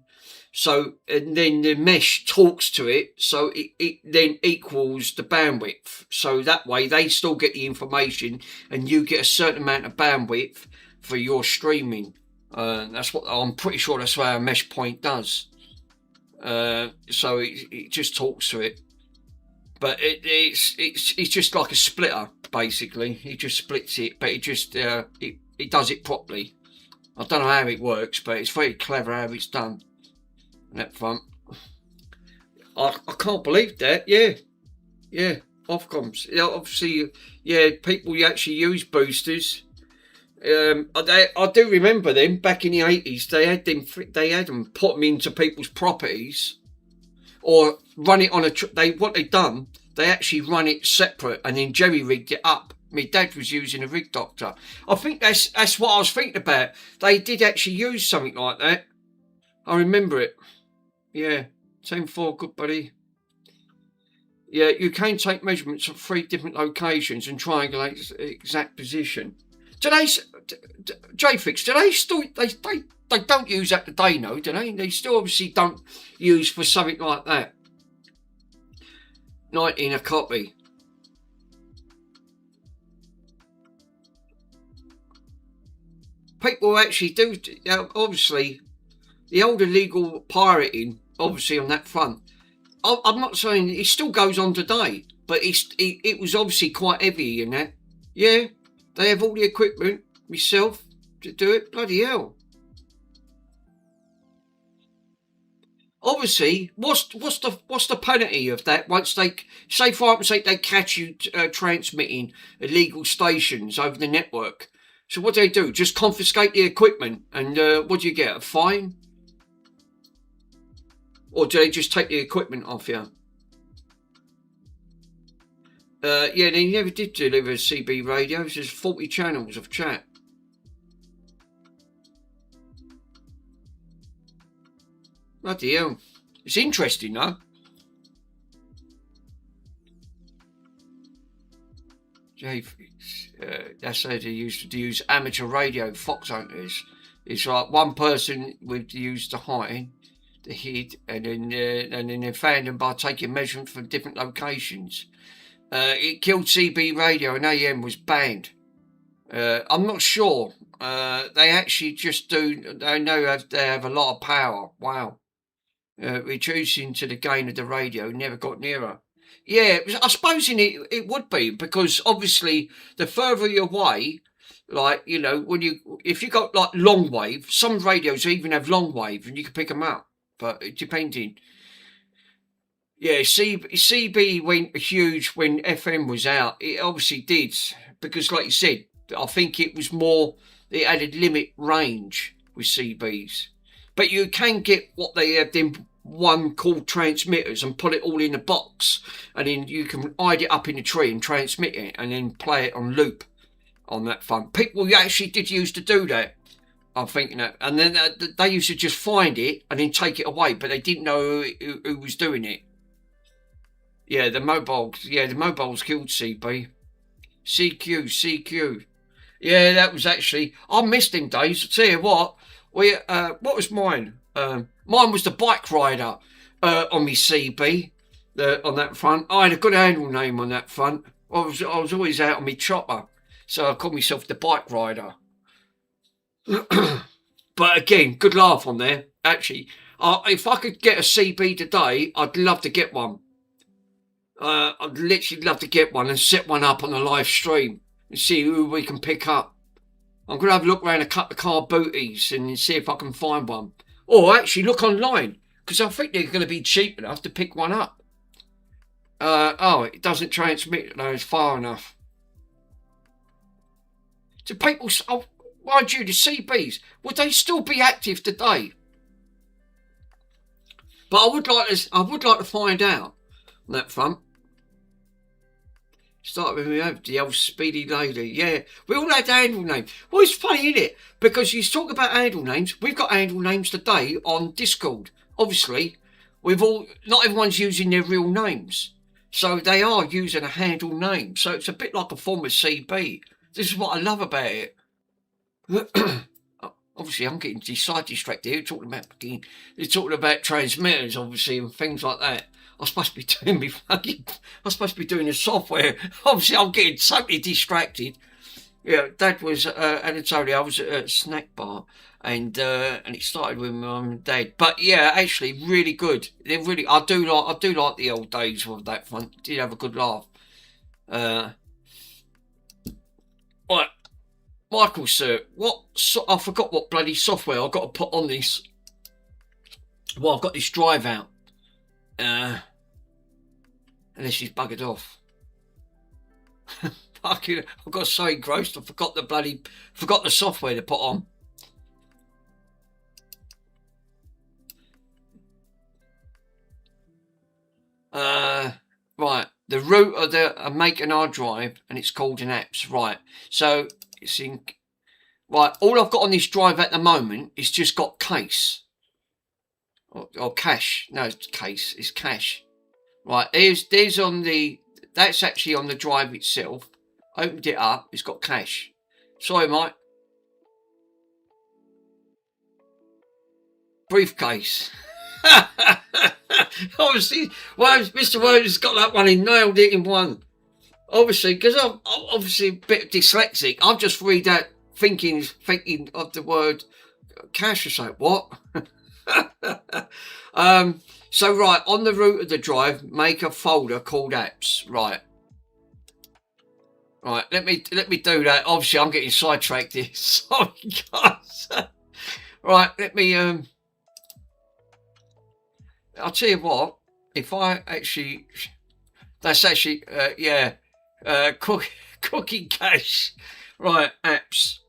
So, and then the mesh talks to it, so it then equals the bandwidth. So that way they still get the information, and you get a certain amount of bandwidth for your streaming. That's what I'm pretty sure that's what our mesh point does. So it just talks to it, but it's just like a splitter basically. It just splits it, but it just it does it properly. I don't know how it works, but it's very clever how it's done. That front, I can't believe that. Yeah, Ofcoms. Yeah, obviously, yeah, people actually use boosters. I do remember them back in the 80s. They had them put them into people's properties, or run it on what they done. They actually run it separate and then jerry rigged it up. My dad was using a rig doctor. I think that's what I was thinking about. They did actually use something like that. I remember it. Yeah, same for good buddy. Yeah, you can take measurements of 3 different locations and triangulate the exact position. JFix, do they still they don't use that today, no, do they? They still obviously don't use for something like that. 19 a copy. People actually do, obviously. The old illegal pirating, obviously on that front, I'm not saying it still goes on today, but it was obviously quite heavy in that. Yeah, they have all the equipment, myself, to do it. Bloody hell. Obviously, what's the penalty of that once they, say for argument's sake, they catch you transmitting illegal stations over the network? So what do? Just confiscate the equipment, and what do you get? A fine? Or do they just take the equipment off you? Yeah, they never did deliver CB radios. There's 40 channels of chat. Bloody hell. It's interesting, though. That's how they used to use amateur radio fox hunters. It's like one person would use the hide, the hid, and then they found them by taking measurements from different locations. It killed CB radio and AM was banned. I'm not sure. They actually just do. They know they have a lot of power. Wow. Reducing to the gain of the radio, never got nearer. Yeah, I suppose it would be, because obviously the further you're away, like, you know, if you got like long wave, some radios even have long wave and you can pick them up, but depending. Yeah, CB went huge when FM was out. It obviously did, because like you said, I think it was more, it added limit range with CBs. But you can get what they have them one called transmitters and put it all in a box, and then you can hide it up in a tree and transmit it and then play it on loop on that phone. People actually did used to do that. I'm thinking that, and then they used to just find it and then take it away, but they didn't know who was doing it. Yeah, the mobiles killed CB. CQ. Yeah, that was actually, I missed them days. I'll tell you what what was mine? Mine was the bike rider on my CB, on that front. I had a good handle name on that front. I was always out on my chopper, so I called myself the bike rider. But again, good laugh on there. Actually, if I could get a CB today, I'd love to get one. I'd literally love to get one and set one up on a live stream and see who we can pick up. I'm going to have a look around a couple of car booties and see if I can find one. Or actually look online, because I think they're going to be cheap enough to pick one up. It doesn't transmit those far enough. Do people, mind you, the CBs, would they still be active today? But I would like to find out on that front. Start with me, the old Speedy Lady. Yeah, we all had handle names. Well, it's funny, isn't it? Because you talk about handle names. We've got handle names today on Discord. Obviously, not everyone's using their real names. So they are using a handle name. So it's a bit like a form of CB. This is what I love about it. Obviously, I'm getting distracted here. They're talking about transmitters, obviously, and things like that. I'm supposed to be doing the software. Obviously, I'm getting totally distracted. Yeah, Dad was, Anatolia, I was at a snack bar, and it started with my mum and Dad. But yeah, actually, really good. They're really, I do like the old days of that front. Did have a good laugh. Right, Michael, sir, I forgot what bloody software I've got to put on this. Well, I've got this drive out. Unless she's buggered off. Fucking, I've got so engrossed, I forgot the software to put on. Right, the root of the make an hard drive, and it's called an apps. Right, so it's in. Right, all I've got on this drive at the moment is just got case or cache. No, it's case. It's cache. Right, there's on the, that's actually on the drive itself. Opened it up, it's got cache. Sorry, Mike. Briefcase. Obviously, well, Mr. Word has got that one, he nailed it in one. Obviously, because I'm obviously a bit dyslexic, I've just read that thinking of the word cache or something. What? So right, on the root of the drive, make a folder called apps. Right, let me do that. Obviously, I'm getting sidetracked here. Sorry, guys. Right, let me. I'll tell you what. If I actually, that's actually cooking cache. Right, apps.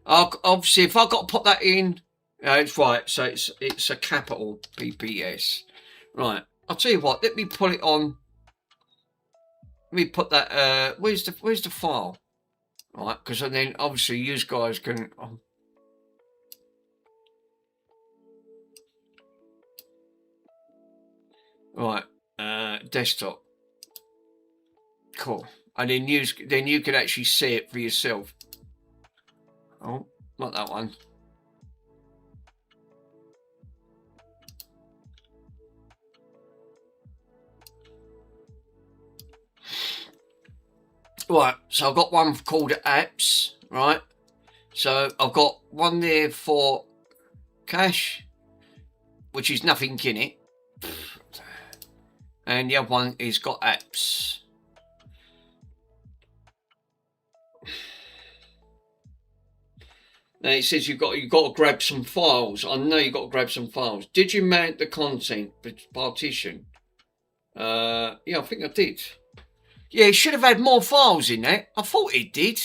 If I've got to put that in. It's right, so it's a capital BBS. Right, I'll tell you what, let me put it on. Let me put that, where's the file? Right, because then obviously you guys can... Right, desktop. Cool. And then you can actually see it for yourself. Oh, not that one. Right, so I've got one called apps, right? So I've got one there for cache, which is nothing in it. And the other one is got apps. Now it says you've got to grab some files. I know you've got to grab some files. Did you mount the content partition? Yeah, I think I did. Yeah, it should have had more files in there. I thought it did.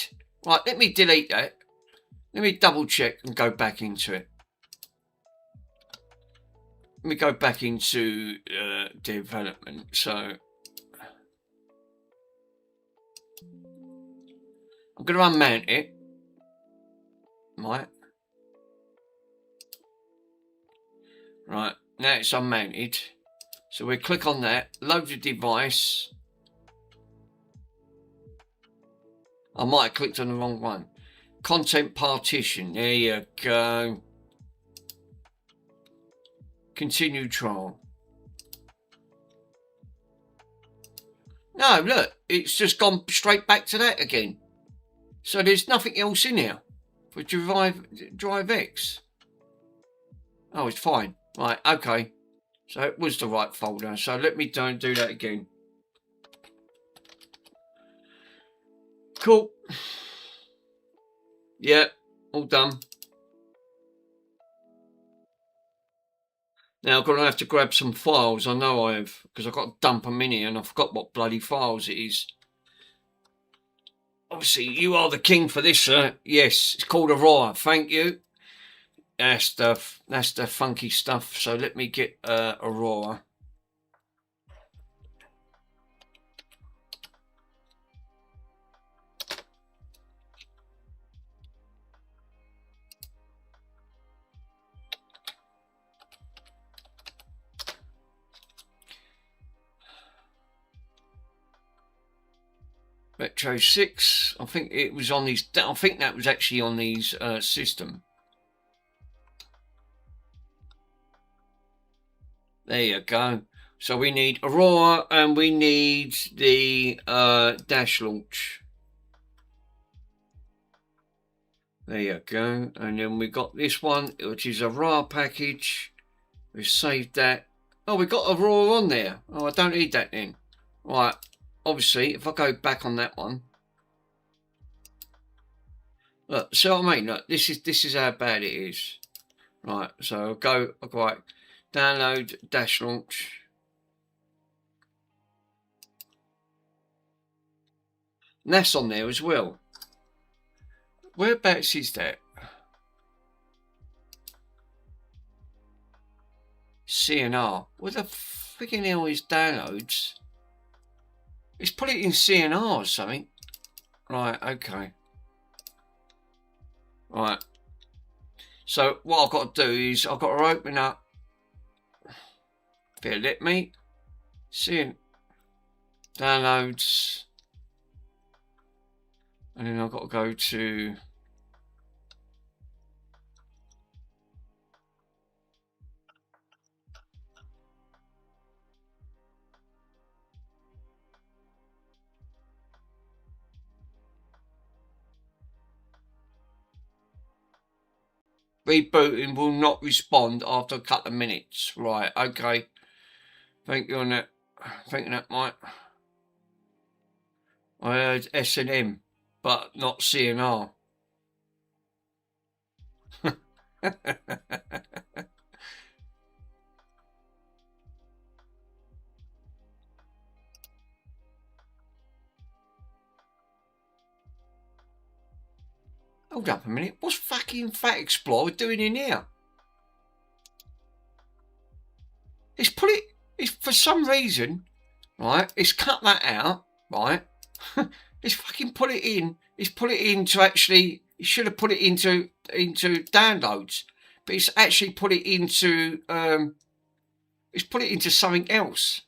Right, let me delete that. Let me double check and go back into it. Let me go back into development. So I'm going to unmount it. Right. Right, now it's unmounted. So we click on that, load the device. I might have clicked on the wrong one. Content partition, there you go. Continue trial. No, look, it's just gone straight back to that again. So there's nothing else in here for Drive X. Oh, it's fine. Right, okay. So it was the right folder. So let me do that again. Cool. Yeah, all done. Now I'm going to have to grab some files. I know I have, because I've got to dump them in here and I forgot what bloody files it is. Obviously, you are the king for this, sir. Yes, it's called Aurora. Thank you. That's the funky stuff. So let me get Aurora. Retro 6. I think it was on these. I think that was actually on these system. There you go. So we need Aurora and we need the dash launch. There you go. And then we got this one, which is a raw package. We saved that. Oh, we got Aurora on there. Oh, I don't need that then. Right. Obviously, if I go back on that one. Look, see what I mean? Look, this is how bad it is. Right, so I'll go, right, download dash launch. And that's on there as well. Whereabouts is that? CNR. Where the freaking hell is downloads? It's put it in CNR or something. Right, okay. Right. So what I've got to do is I've got to open up. If it'll let me. See downloads. And then I've got to go to rebooting will not respond after a couple of minutes. Right, okay. Thank you on that. Thank you on that, Mike. I heard S&M, but not CNR. Hold up a minute. What's fucking Fat Explorer doing in here? It's It's for some reason, right? It's cut that out, right? It's fucking put it in. It's put it into actually. It should have put it into downloads, but it's actually put it into it's put it into something else.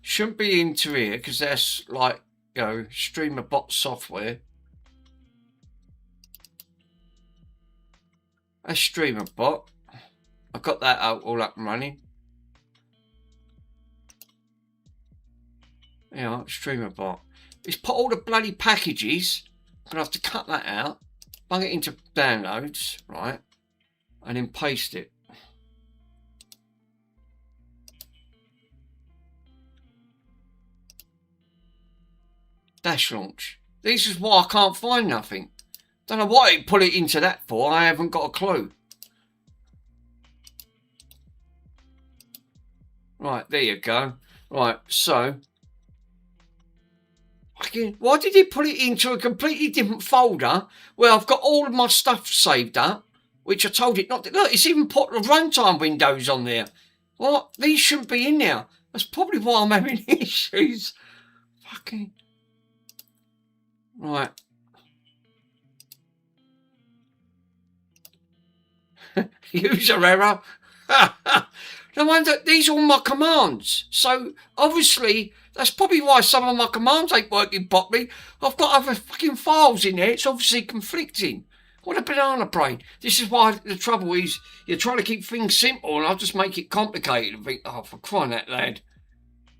Shouldn't be into here because that's like, you know, streamer bot software. A streamer bot. I've got that out all up and running. Yeah, streamer bot. It's put all the bloody packages. I'm gonna have to cut that out, bung it into downloads, right, and then paste it. Dash launch. This is why I can't find nothing. Don't know what it put it into that for. I haven't got a clue. Right, there you go. Right, so why did he put it into a completely different folder where I've got all of my stuff saved up, which I told it not to. Look, it's even put the runtime windows on there. What? These shouldn't be in there. That's probably why I'm having issues. Fucking. Right. User error. No wonder, these are all my commands. So obviously that's probably why some of my commands ain't working properly. I've got other fucking files in there. It's obviously conflicting. What a banana brain. This is why the trouble is you're trying to keep things simple and I'll just make it complicated and think, oh, for crying out loud.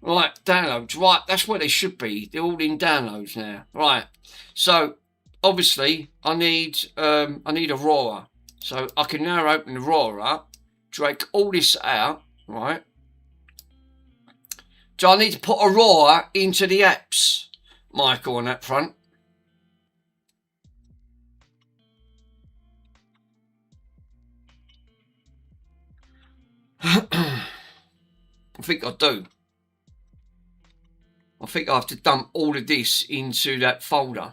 Right, downloads. Right, that's where they should be. They're all in downloads now. Right. So obviously I need Aurora. So I can now open Aurora up, drag all this out, right? So I need to put Aurora into the apps, Michael, on that front. I think I do. I think I have to dump all of this into that folder.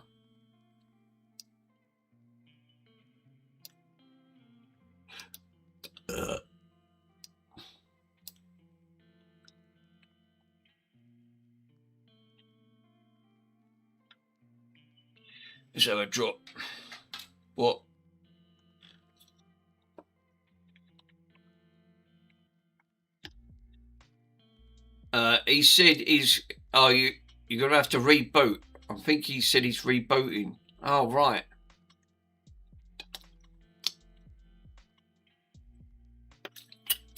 Let's have a drop. What? He said you're gonna have to reboot. I think he said he's rebooting. Oh, right.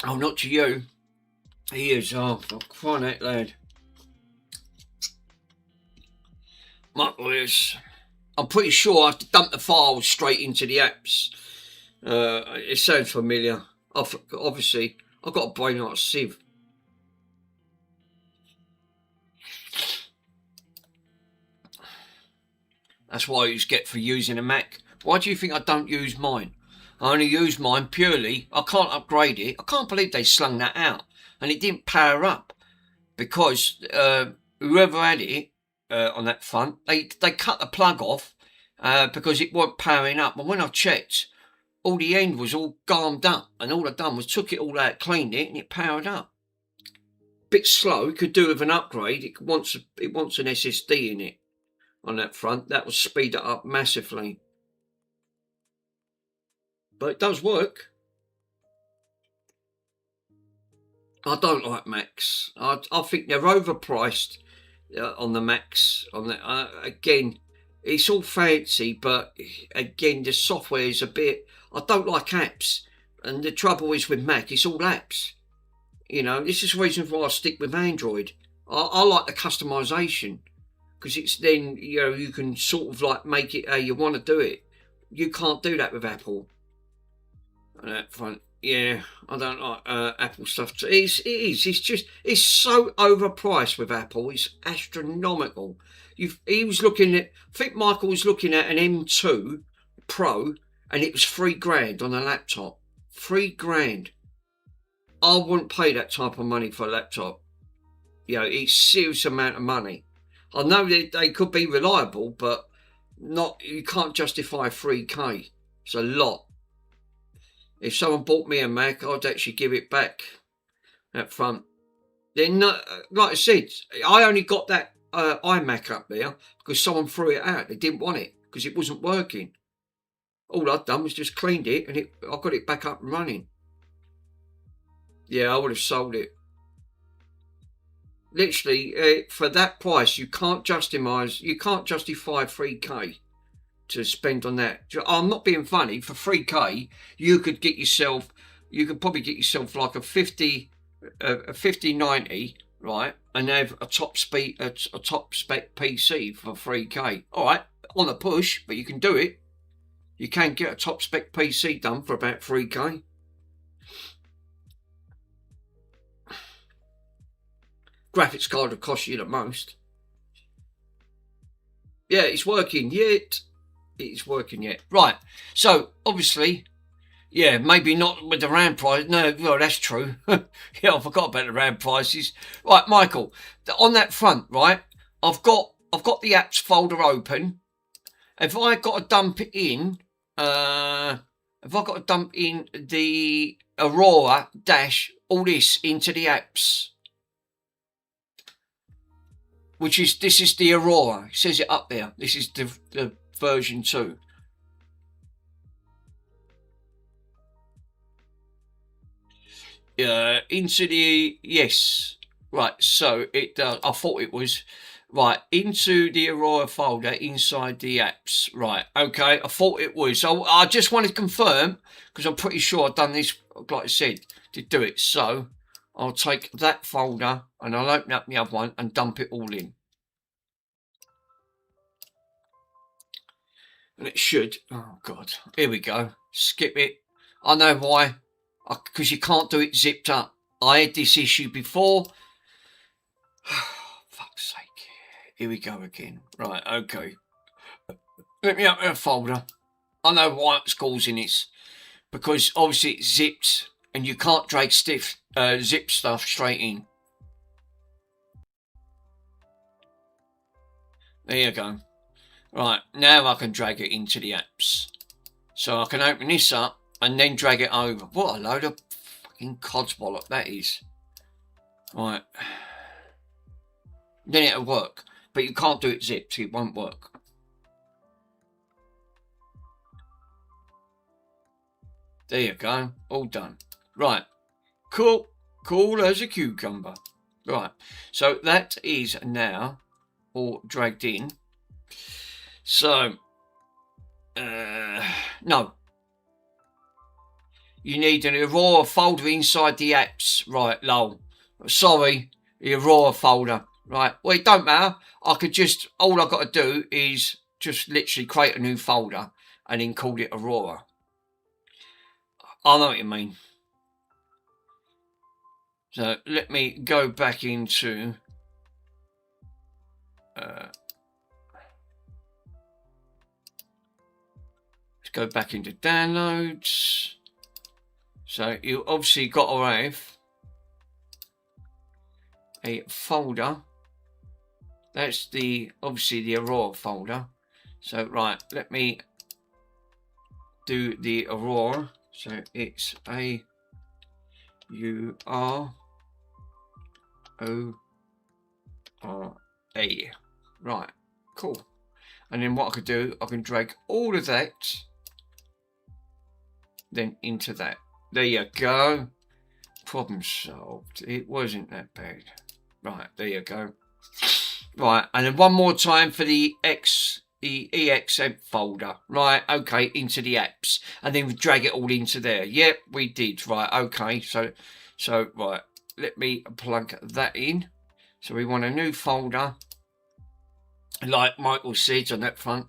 Oh, not to you. He is. Oh, for crying out loud. Michael is. I'm pretty sure I have to dump the files straight into the apps. It sounds familiar. Obviously, I've got a brain like a sieve. That's what I used to get for using a Mac. Why do you think I don't use mine? I only use mine purely. I can't upgrade it. I can't believe they slung that out. And it didn't power up. Because whoever had it on that front, they cut the plug off because it wasn't powering up. And when I checked, all the end was all garmed up. And all I done was took it all out, cleaned it, and it powered up. Bit slow. It could do with an upgrade. It wants an SSD in it. On that front, that will speed it up massively. But it does work. I don't like Macs. I think they're overpriced on the Macs. On the, again, it's all fancy, but again, the software is a bit. I don't like apps, and the trouble is with Mac, it's all apps. You know, this is the reason why I stick with Android. I like the customization. Because it's then, you know, you can sort of like make it how you want to do it. You can't do that with Apple. On that front, yeah, I don't like Apple stuff. It is. It's so overpriced with Apple. It's astronomical. He was looking at. I think Michael was looking at an M2 Pro, and it was £3,000 on a laptop. £3,000. I wouldn't pay that type of money for a laptop. You know, it's a serious amount of money. I know that they could be reliable, but not. You can't justify £3,000. It's a lot. If someone bought me a Mac, I'd actually give it back up front. Then, like I said, I only got that iMac up there because someone threw it out. They didn't want it because it wasn't working. All I'd done was just cleaned it and I got it back up and running. Yeah, I would have sold it. Literally, for that price, you can't justify £3,000 to spend on that. I'm not being funny. For £3,000, you could probably get yourself like a 5090, right, and have a top spec PC for £3,000. All right, on a push, but you can do it. You can get a top spec PC done for about £3,000. Graphics card will cost you the most. Yeah, it's working yet. It's working yet. Right. So obviously, yeah, maybe not with the RAM price. No, well, that's true. Yeah, I forgot about the RAM prices. Right, Michael, on that front, right, I've got the apps folder open. Have I got to dump it in? Have I got to dump in the Aurora dash all this into the apps? This is the Aurora. It says it up there. This is the version 2. Into the, yes, right, so it does. I thought it was right into the Aurora folder inside the apps. Right, okay, I thought it was. So I just wanted to confirm because I'm pretty sure I've done this, like I said, to do it. So I'll take that folder and I'll open up the other one and dump it all in. And it should. Oh, God. Here we go. Skip it. I know why. Because you can't do it zipped up. I had this issue before. Fuck's sake. Here we go again. Right, okay. Let me open a folder. I know why it's causing this. Because obviously it's zipped. And you can't drag zip stuff straight in. There you go. Right, now I can drag it into the apps. So I can open this up and then drag it over. What a load of fucking codswallop that is. Right. Then it'll work. But you can't do it zipped, it won't work. There you go, all done. Right, cool as a cucumber. Right, so that is now all dragged in. So, no. You need an Aurora folder inside the apps. Right, lol. Sorry, the Aurora folder. Right, well, it don't matter. All I've got to do is just literally create a new folder and then call it Aurora. I know what you mean. So, let me go back into... go back into downloads. So you obviously got to have a folder. That's obviously the Aurora folder. So right, let me do the Aurora. So it's A-U-R-O-R-A. Right, cool. And then what I could do, I can drag all of that then into that. There you go. Problem solved. It wasn't that bad. Right, there you go. Right, and then one more time for the EXM folder. Right, okay, into the apps. And then we drag it all into there. Yep, we did. Right, okay. So right, let me plug that in. So we want a new folder. Like Michael said on that front.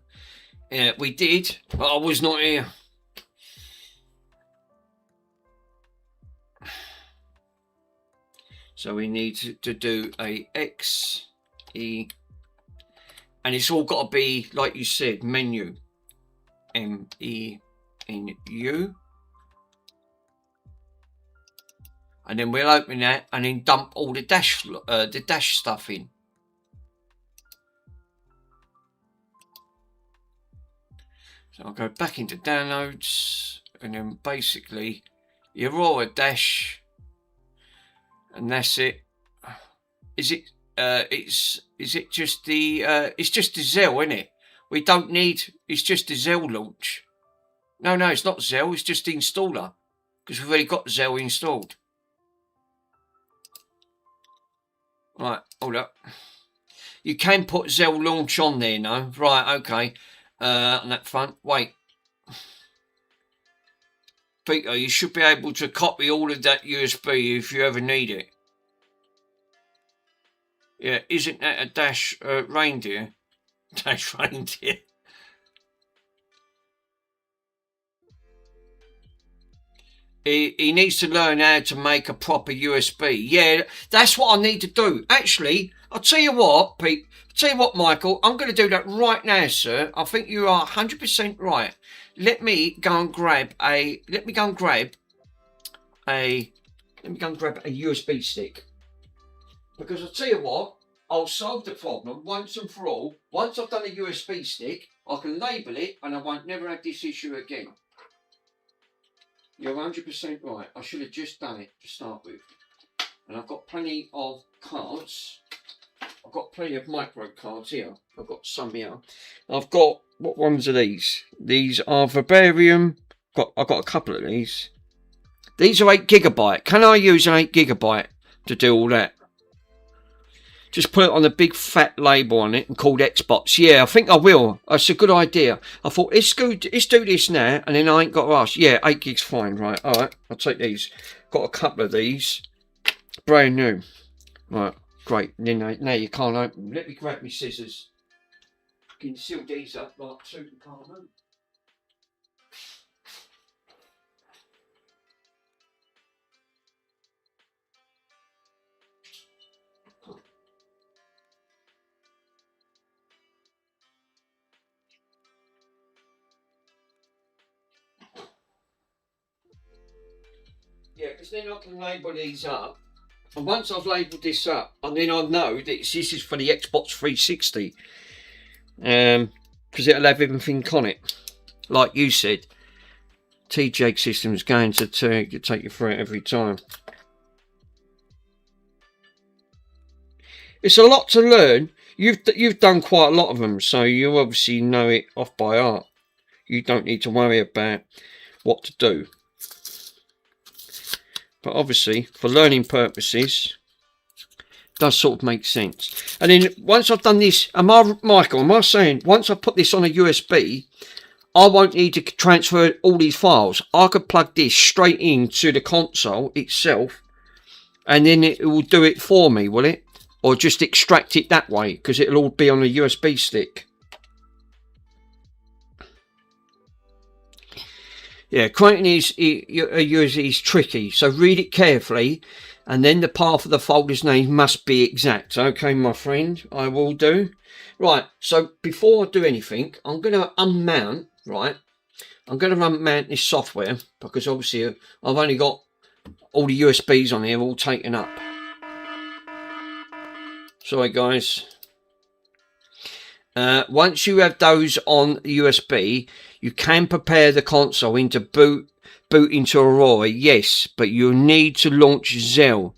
Yeah, we did, but I was not here. So we need to do a X, E, and it's all got to be, like you said, menu. MENU. And then we'll open that and then dump all the dash stuff in. So I'll go back into downloads and then basically your raw dash, and that's it. Is it is it just the it's just the Zell, isn't it? We don't need, it's just the Zell launch. No, it's not Zell, it's just the installer. Because we've already got Zell installed. Right, hold up. You can put Zell launch on there, no? Right, okay. On that front. Wait. Peter, you should be able to copy all of that USB if you ever need it. Yeah, isn't that a dash reindeer? Dash reindeer. He needs to learn how to make a proper USB. Yeah, that's what I need to do. Actually, I'll tell you what, Pete. I'll tell you what, Michael. I'm going to do that right now, sir. I think you are 100% right. Let me go and grab a USB stick. Because I'll tell you what, I'll solve the problem once and for all. Once I've done a USB stick, I can label it and I won't never have this issue again. You're 100% right. I should have just done it to start with. And I've got plenty of cards. I've got plenty of micro cards here. I've got some here. I've got, what ones are these? These are Verbarium. I've got a couple of these. These are 8GB. Can I use an 8GB to do all that? Just put it on a big fat label on it and called Xbox. Yeah, I think I will. That's a good idea. I thought, let's do this now, and then I ain't got to ask. Yeah, 8 gigs fine, right. All right, I'll take these. Got a couple of these. Brand new. Right, great. Then now you can't open them. Let me grab my scissors. Can you seal these up like Tutankhamun? Yeah, because then I can label these up. And once I've labelled this up, and then I know that this is for the Xbox 360. Because it'll have everything on it. Like you said, TJ Systems going to take you through it every time. It's a lot to learn. You've done quite a lot of them, so you obviously know it off by heart. You don't need to worry about what to do. But obviously, for learning purposes, it does sort of make sense. And then once I've done this, Michael, am I saying once I put this on a USB, I won't need to transfer all these files. I could plug this straight into the console itself, and then it will do it for me, will it? Or just extract it that way, because it'll all be on a USB stick. Yeah, creating is tricky, so read it carefully, and then the path of the folder's name must be exact. Okay, my friend, I will do. Right, so before I do anything, I'm going to unmount, right? I'm going to unmount this software, because obviously I've only got all the USBs on here all taken up. Sorry, guys. Once you have those on the USB, you can prepare the console into boot into Aurora, yes, but you'll need to launch Zell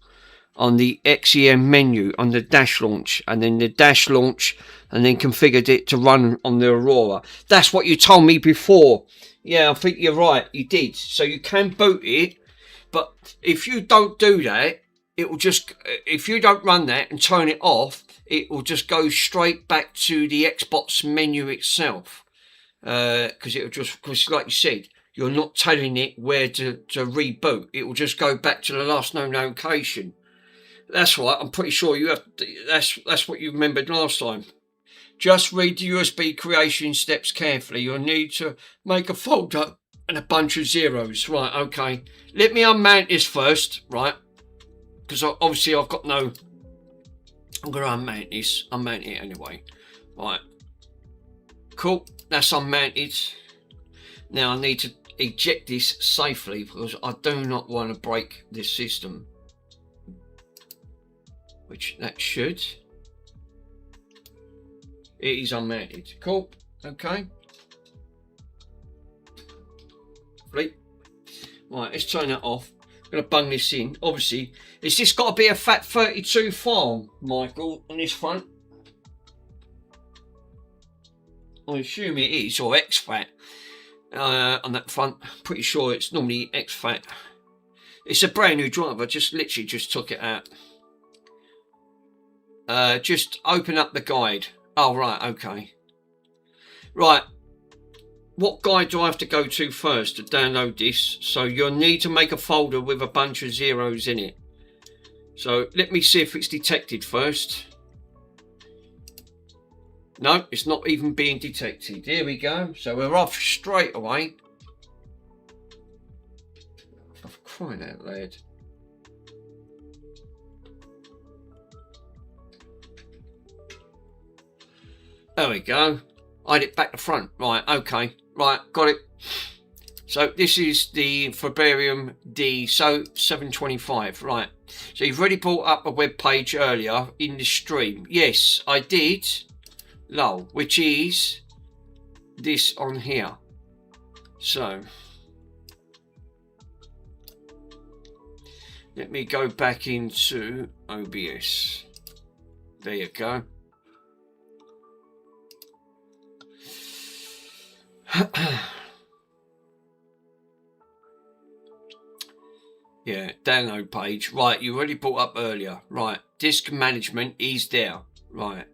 on the XEM menu on the dash launch, and then the dash launch, and then configured it to run on the Aurora. That's what you told me before. Yeah, I think you're right, you did. So you can boot it, but if you don't do that, it will just, if you don't run that and turn it off, it will just go straight back to the Xbox menu itself. Because it will just, because like you said, you're not telling it where to reboot. It will just go back to the last known location. That's right. I'm pretty sure you have. That's what you remembered last time. Just read the USB creation steps carefully. You'll need to make a folder and a bunch of zeros. Right. Okay. Let me unmount this first. Right. because obviously I've got no. I'm going to unmount this. Unmount it anyway. Right. Cool. That's unmounted. Now I need to eject this safely because I do not want to break this system. Which that should. It is unmounted. Cool. Okay. Right. Right, let's turn that off. I'm going to bung this in. Obviously, it's just got to be a Fat 32 file, Michael, on this front. I assume it is, or X-Fat on that front. Pretty sure it's normally X-Fat. It's a brand new driver. Just literally just took it out. Just open up the guide. Oh, right, okay. Right. What guide do I have to go to first to download this? So you'll need to make a folder with a bunch of zeros in it. So let me see if it's detected first. No, it's not even being detected. Here we go. So we're off straight away. I'm crying out loud. There we go. I had it back to front. Right, okay. Right, got it. So this is the Fibarium D, so 725. Right. So you've already brought up a web page earlier in the stream. Yes, I did. Lol, which is this on here. So let me go back into OBS. There you go. Yeah, download page. Right, you already brought up earlier. Right, disk management is there. Right.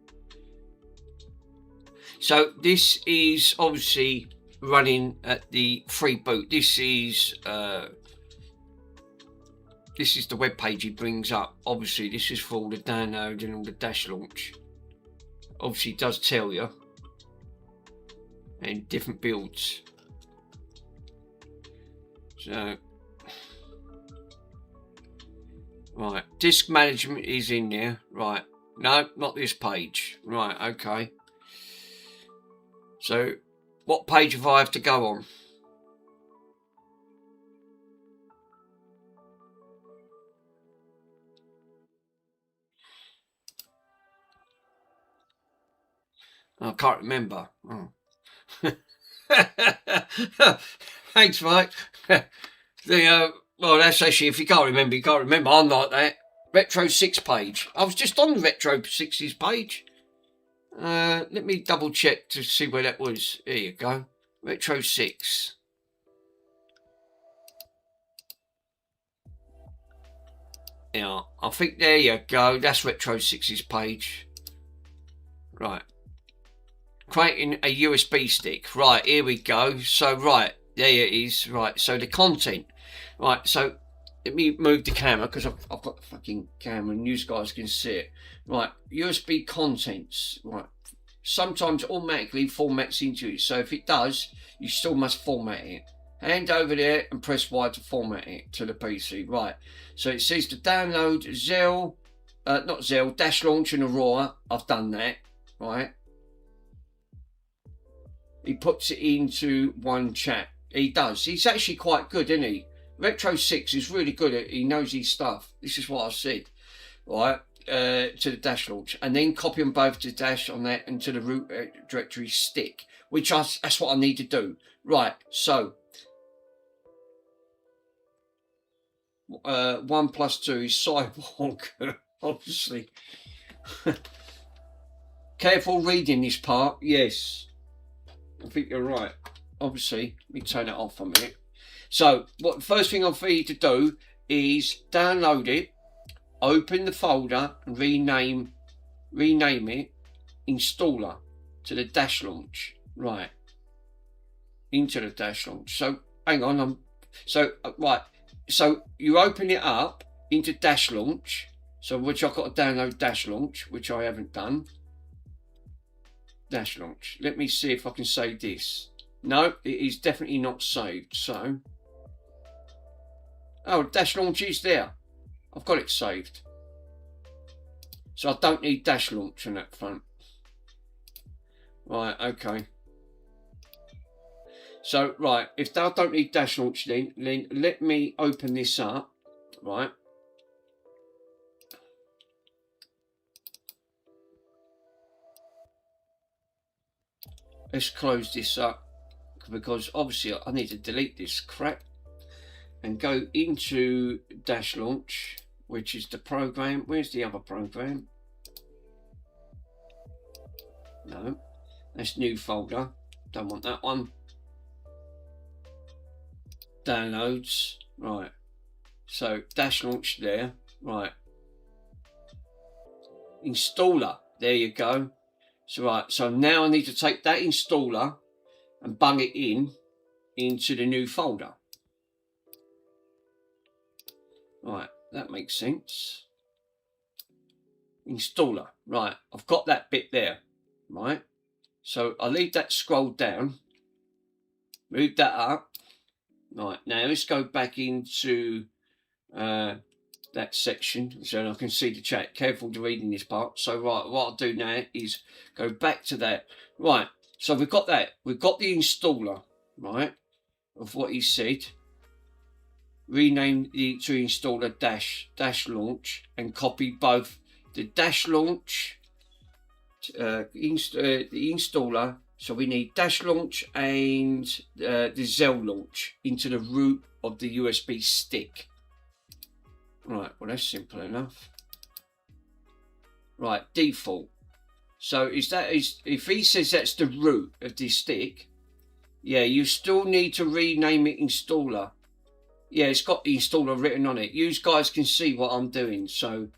So this is obviously running at the free boot. This is the web page he brings up. Obviously, this is for all the download and all the dash launch. Obviously, it does tell you. And different builds. So, right, disk management is in there. Right, no, not this page. Right, okay. So, what page have I have to go on? I can't remember. Oh. Thanks, Mike. Well, that's actually, if you can't remember, you can't remember. I'm like that. Retro 6 page. I was just on the Retro 6's page. Let me double check to see where that was. There you go. Retro 6. Yeah, I think there you go. That's Retro 6's page. Right. Creating a USB stick. Right, here we go. So, right, there it is. Right, so the content. Right, so let me move the camera because I've got the fucking camera and you guys can see it. Right, USB contents. Right, sometimes automatically formats into it. So if it does, you still must format it. Hand over there and press Y to format it to the PC. Right, so it says to download Dash Launch and Aurora. I've done that. Right. He puts it into one chat. He does. He's actually quite good, isn't he? Retro 6 is really good at. He knows his stuff. This is what I said, right? To the Dash launch, and then copy them both to Dash on that and to the root directory stick, which that's what I need to do. Right. So 1 + 2 is Cyborg, obviously. Careful reading this part. Yes. I think you're right. Obviously, let me turn it off a minute. So, what first thing I want you to do is download it, open the folder, and rename it installer to the Dash launch. Right. Into the Dash launch. So, hang on. Right. So, you open it up into Dash launch. So, which I've got to download Dash launch, which I haven't done. Dash launch. Let me see if I can save this. No, it is definitely not saved. So, oh, Dash launch is there. I've got it saved. So I don't need dash launch on that front. Right, okay. So, right, if I don't need dash launch, then let me open this up, right? Let's close this up, because obviously I need to delete this crap and go into dash launch, which is the program. Where's the other program? No, that's new folder. Don't want that one. Downloads, right. So dash launch there, right. Installer, there you go. So right, so now I need to take that installer and bung it into the new folder. Right, that makes sense. Installer, right, I've got that bit there, right? So I'll leave that scrolled down, move that up. Right, now let's go back into that section so I can see the chat. Careful to reading this part. So right, what I'll do now is go back to that. Right, so we've got that. We've got the installer, right, of what he said. Rename the to installer dash launch and copy both the dash launch, the installer. So we need dash launch and the Zell launch into the root of the USB stick. Right, well that's simple enough. Right, default. So if he says that's the root of the stick, yeah, you still need to rename it installer. Yeah, it's got the installer written on it. You guys can see what I'm doing. So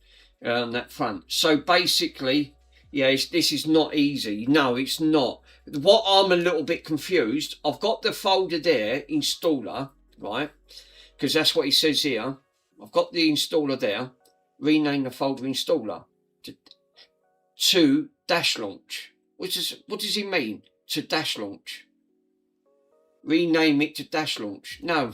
on that front. So basically, yeah, this is not easy. No, it's not. What I'm a little bit confused. I've got the folder there, installer, right? Because that's what he says here. I've got the installer there. Rename the folder installer to dash launch. What does he mean? To dash launch. Rename it to dash launch. No,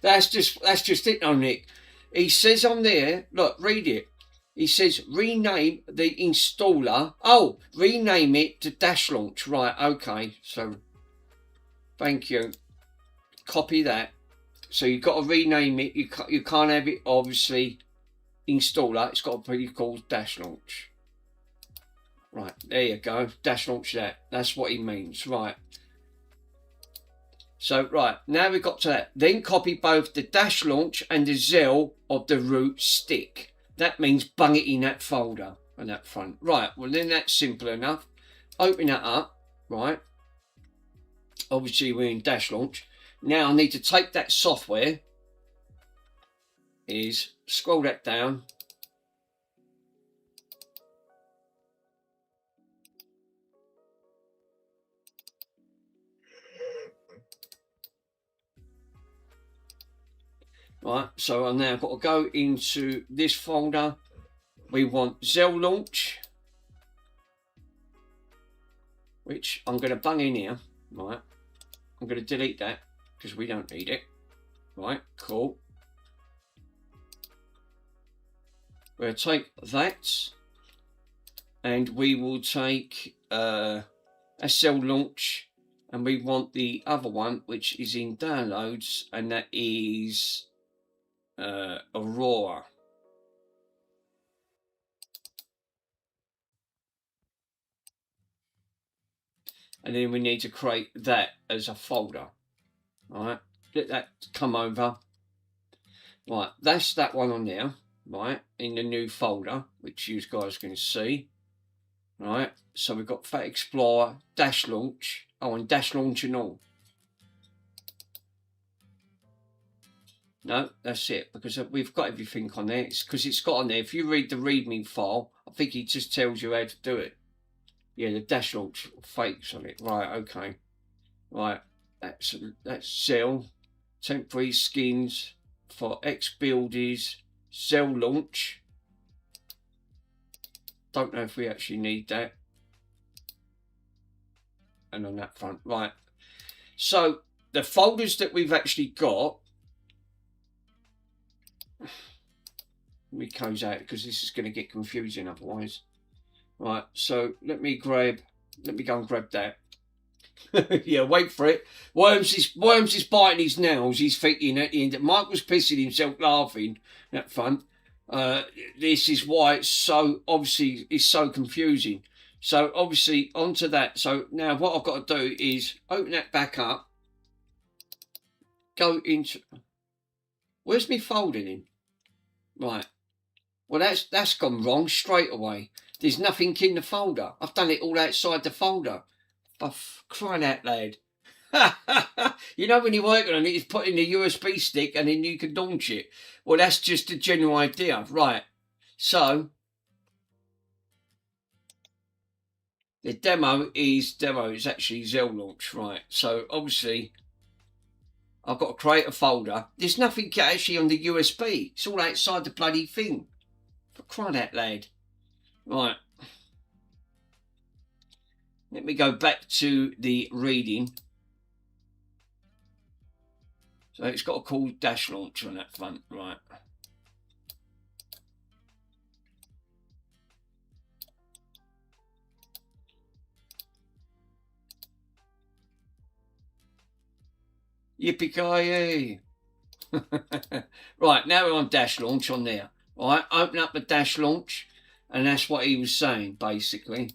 that's just it on Nick. He says on there, look, read it. He says rename the installer. Oh, rename it to dash launch. Right, okay. So thank you. Copy that. So you've got to rename it. You can't have it obviously installer. It's got to be called dash launch. Right, there you go. Dash launch that. That's what he means. Right. So, right, now we've got to that. Then copy both the dash launch and the Zell of the root stick. That means bung it in that folder on that front. Right, well then that's simple enough. Open that up, right. Obviously we're in dash launch. Now I need to take that software, scroll that down. Right, so I've now got to go into this folder. We want Zell launch, which I'm going to bung in here. Right, I'm going to delete that because we don't need it. Right, cool. We'll take that and we will take a Zell launch, and we want the other one which is in downloads, and that is Aurora. And then we need to create that as a folder. Right, let that come over. Right, that's that one on there, right, in the new folder, which you guys can see. Right, so we've got Fat Explorer, dash launch, and dash launch and all. No, that's it, because we've got everything on there. It's because it's got on there. If you read the README file, I think it just tells you how to do it. Yeah, the dash launch fakes on it. Right, okay. Right, that's Zell, temporary skins for X builders, Zell launch. Don't know if we actually need that. And on that front, right. So the folders that we've actually got, Let me close out because this is going to get confusing otherwise. Right, so let me go and grab that. Yeah, wait for it. Worms is biting his nails. He's thinking at the end that Mike was pissing himself laughing at front. This is why it's so obviously it's so confusing. So obviously onto that. So now what I've got to do is open that back up. Go into. Where's me folding in? Right. Well, that's gone wrong straight away. There's nothing in the folder. I've done it all outside the folder. Crying out loud. You know when you're working on it, it's put in the USB stick and then you can launch it. Well, that's just a general idea. Right. So, the demo is actually Zell launch. Right. So, obviously, I've got to create a folder. There's nothing actually on the USB. It's all outside the bloody thing. For crying out loud. Right. Let me go back to the reading. So it's got a cool dash launch on that front, right. Yippee-ki-yay. Right, now we're on dash launch on there. Right, open up the dash launch, and that's what he was saying, basically.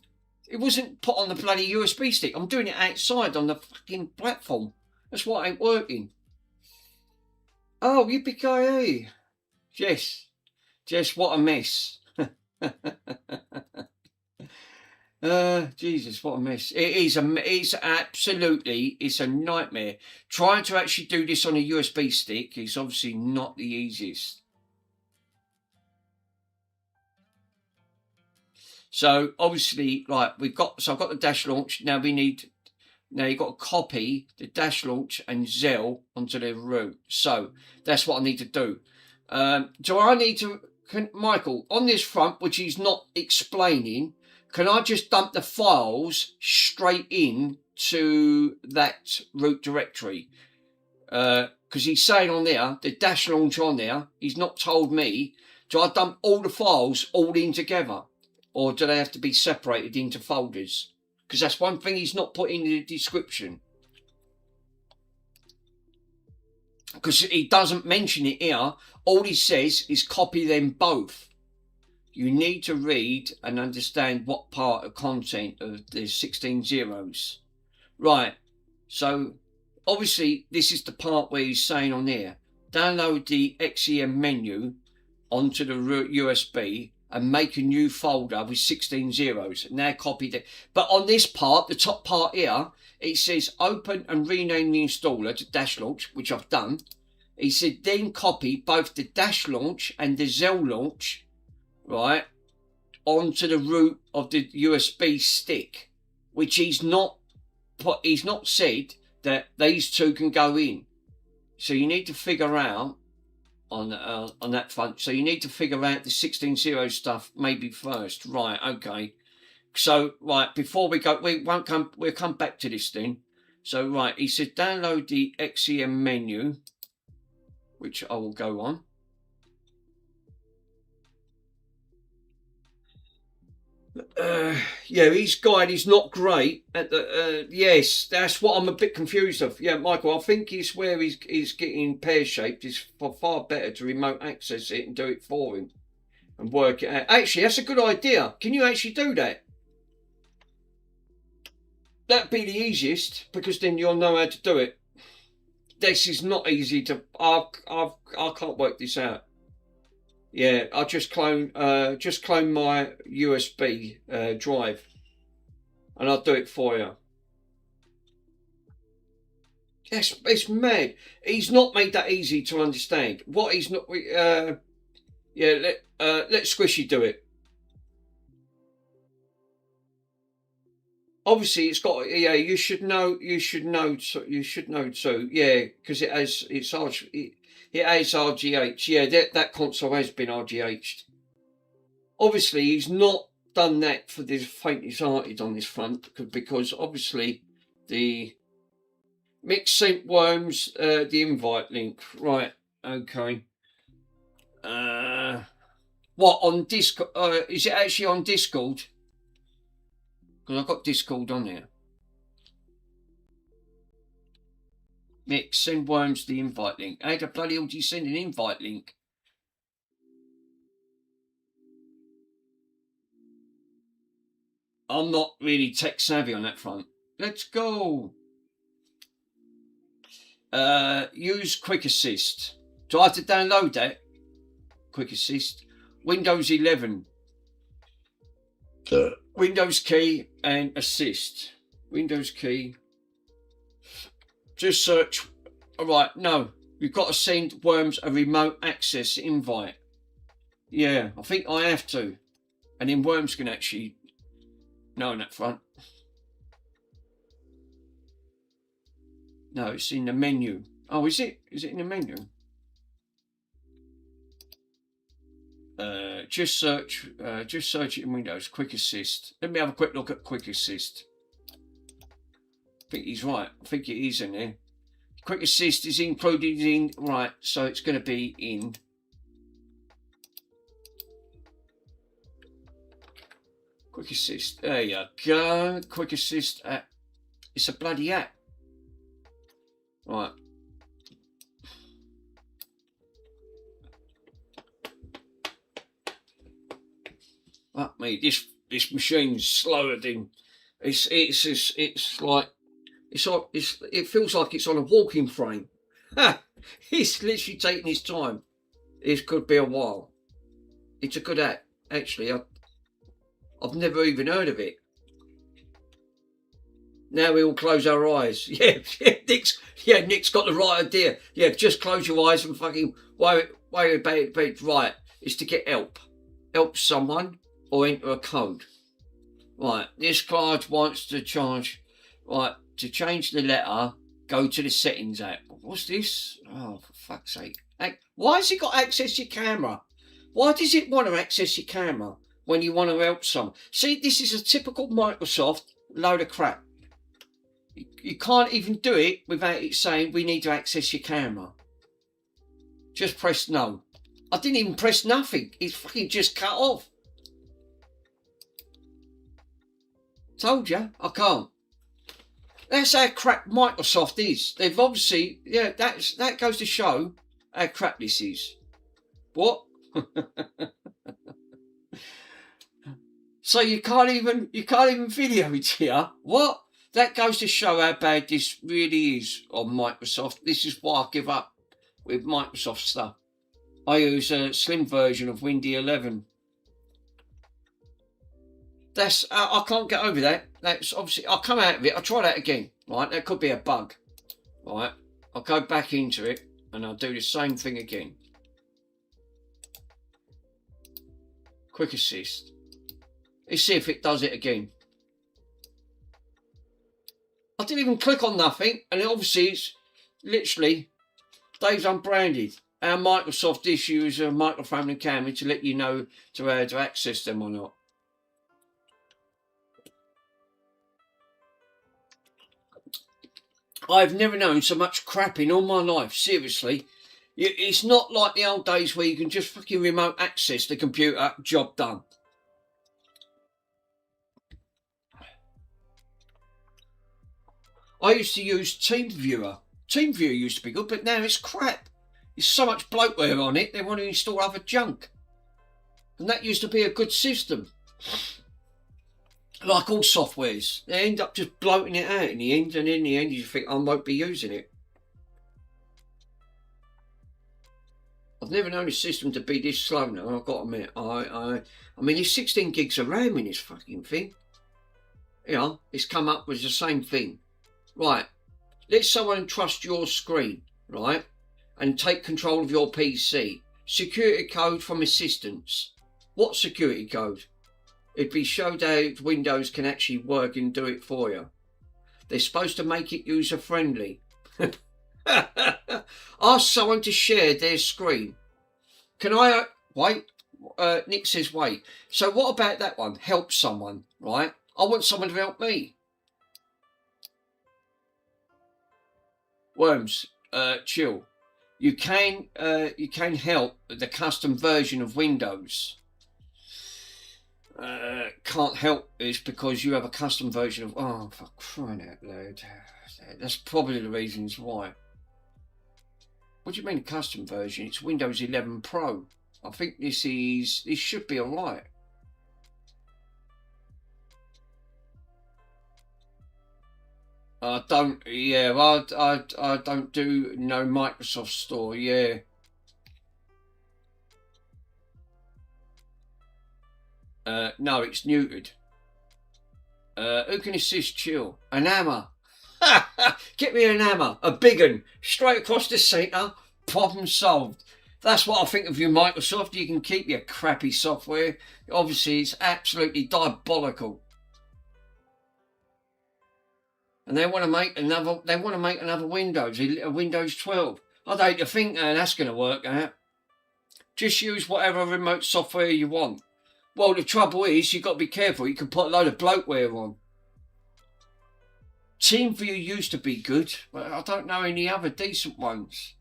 It wasn't put on the bloody USB stick. I'm doing it outside on the fucking platform. That's what ain't working. Oh, yippee-ki-yay. Yes. Just what a mess. Jesus, what a mess. It's absolutely, it's a nightmare. Trying to actually do this on a USB stick is obviously not the easiest. So obviously, like I've got the dash launch. Now you've got to copy the dash launch and Zell onto the root. So that's what I need to do. Do I need to, Michael, on this front, which he's not explaining, can I just dump the files straight in to that root directory? Because he's saying on there, the dash launch on there, he's not told me. Do I dump all the files all in together? Or do they have to be separated into folders? Because that's one thing he's not put in the description. Because he doesn't mention it here. All he says is copy them both. You need to read and understand what part of content of the 16 zeros. Right. So, obviously, this is the part where he's saying on there, download the XEM menu onto the USB and make a new folder with 16 zeros. Now copy that. But on this part, the top part here, it says open and rename the installer to dash launch, which I've done. He said then copy both the dash launch and the Zell launch, right, onto the root of the USB stick, which he's not said that these two can go in. So you need to figure out on that front. So you need to figure out the 16.0 stuff maybe first. Right, okay. So, right, before we go, we'll come back to this then. So, right, he said download the XEM menu, which I will go on. Yeah, his guide is not great at the. Yes, that's what I'm a bit confused of. Yeah, Michael, I think it's where he's getting pear-shaped. It's far better to remote access it and do it for him and work it out. Actually, that's a good idea. Can you actually do that? That'd be the easiest because then you'll know how to do it. This is not easy to. I can't work this out. Yeah, I'll just clone my USB drive, and I'll do it for you. Yes, it's mad. He's not made that easy to understand. What he's not. Yeah, let Squishy do it. Obviously, it's got. Yeah, you should know. You should know too. Yeah, because it has RGH. Yeah, that console has been RGH'd. Obviously, he's not done that for the faintest hearted on this front because obviously the mix sync worms, the invite link. Right, okay. What, on Discord? Is it actually on Discord? Because I've got Discord on here. Nick, send Worms the invite link. How the bloody hell do you send an invite link? I'm not really tech savvy on that front. Let's go. Use Quick Assist. Do I have to download that? Quick Assist. Windows 11. Windows key and assist. Windows key. Just search. Alright, no. You've got to send Worms a remote access invite. Yeah, I think I have to. And then Worms can actually know on that front. No, it's in the menu. Oh, is it? Is it in the menu? Just search it in Windows. Quick Assist. Let me have a quick look at Quick Assist. I think he's right. I think it is in there. Quick Assist is included in, right, so it's going to be in. Quick Assist. There you go. Quick Assist app. It's a bloody app. Right. Fuck me, this machine's slower than it feels like it's on a walking frame. He's literally taking his time. This could be a while. It's a good app, actually. I've never even heard of it. Now we all close our eyes. Yeah, Nick's got the right idea. Yeah, just close your eyes and fucking worry about it. Right, it's to get help. Help someone or enter a code. Right, this card wants to charge. Right, to change the letter, go to the settings app. What's this? Oh, for fuck's sake. Why has it got access to your camera? Why does it want to access your camera when you want to help someone? See, this is a typical Microsoft load of crap. You can't even do it without it saying we need to access your camera. Just press no. I didn't even press nothing. It's fucking just cut off. Told you, I can't. That's how crap Microsoft is. They've obviously, yeah, that goes to show how crap this is. What? So you can't even video it here. What? That goes to show how bad this really is on Microsoft. This is why I give up with Microsoft stuff. I use a slim version of Windows 11. That's I can't get over that. That's obviously I'll come out of it. I'll try that again. Right, that could be a bug. Right, I'll go back into it and I'll do the same thing again. Quick Assist. Let's see if it does it again. I didn't even click on nothing, and obviously it's literally Dave's unbranded. Our Microsoft issues a microphone and camera to let you know to access them or not. I've never known so much crap in all my life, seriously. It's not like the old days where you can just fucking remote access the computer, job done. I used to use TeamViewer. TeamViewer used to be good, but now it's crap. There's so much bloatware on it, they want to install other junk. And that used to be a good system. Like all softwares, they end up just bloating it out in the end, and in the end you think I won't be using it. I've never known a system to be this slow now, I've got to admit. I mean, there's 16 gigs of RAM in this fucking thing. You know, it's come up with the same thing. Right, let someone trust your screen, right, and take control of your PC. Security code from assistants. What security code? It'd be showed how Windows can actually work and do it for you. They're supposed to make it user-friendly. Ask someone to share their screen. Can I... wait. Nick says wait. So what about that one? Help someone, right? I want someone to help me. Worms, chill. You can help the custom version of Windows. can't help is because you have a custom version of. Oh, for crying out loud! That's probably the reasons why. What do you mean custom version? It's Windows 11 Pro. I think this should be alright. I don't. Yeah, I don't do no Microsoft Store. Yeah. No, it's neutered. Who can assist chill? An hammer. Get me an hammer. A big one. Straight across the centre. Problem solved. That's what I think of you, Microsoft. You can keep your crappy software. Obviously, it's absolutely diabolical. And they want to make another. They want to make another Windows, a Windows 12. I don't think that's going to work out. Just use whatever remote software you want. Well, the trouble is, you've got to be careful. You can put a load of bloatware on. TeamViewer used to be good, but I don't know any other decent ones.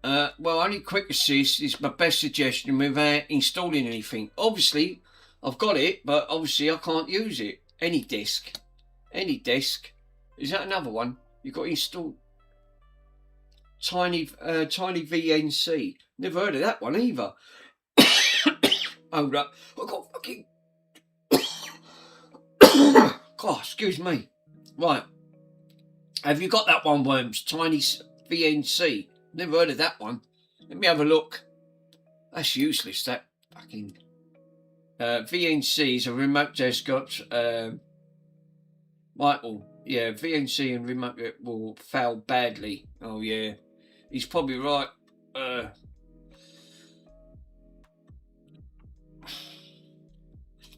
Well, only Quick Assist is my best suggestion without installing anything. Obviously, I've got it, but obviously I can't use it. Any disk. Is that another one? You've got to install Tiny VNC. Never heard of that one either. Hold up. I've got fucking... God, excuse me. Right. Have you got that one, Worms? Tiny VNC. Never heard of that one. Let me have a look. That's useless, that fucking... VNC is a remote desktop. Michael, yeah, VNC and remote will fail badly. Oh yeah, he's probably right.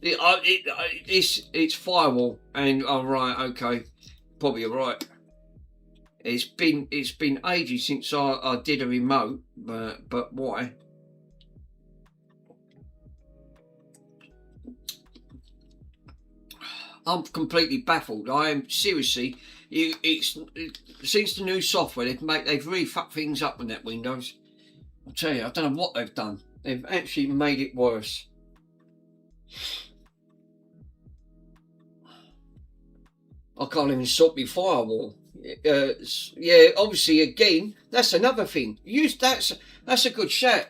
It's firewall, and oh right, okay, probably right. It's been ages since I did a remote, but why? I'm completely baffled. I am seriously. Since the new software they've really fucked things up on that Windows. I'll tell you, I don't know what they've done. They've actually made it worse. I can't even sort my firewall. Yeah, obviously again, that's another thing. That's a good shout.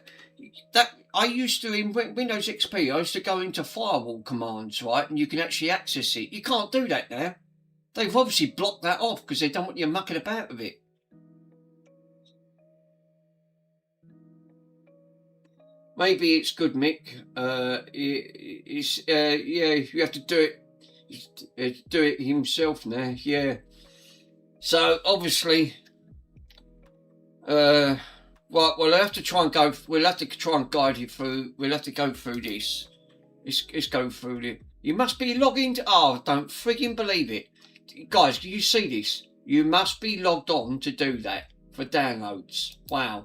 That I used to in Windows XP. I used to go into firewall commands, right, and you can actually access it. You can't do that now. They've obviously blocked that off because they don't want you mucking about with it. Maybe it's good, Mick. Yeah, you have to do it himself now. Yeah. So obviously, right. Well, we'll have to try and guide you through. We'll have to go through this. Let's go through it. You must be logged into. Oh, don't frigging believe it, guys. Can you see this? You must be logged on to do that for downloads. Wow.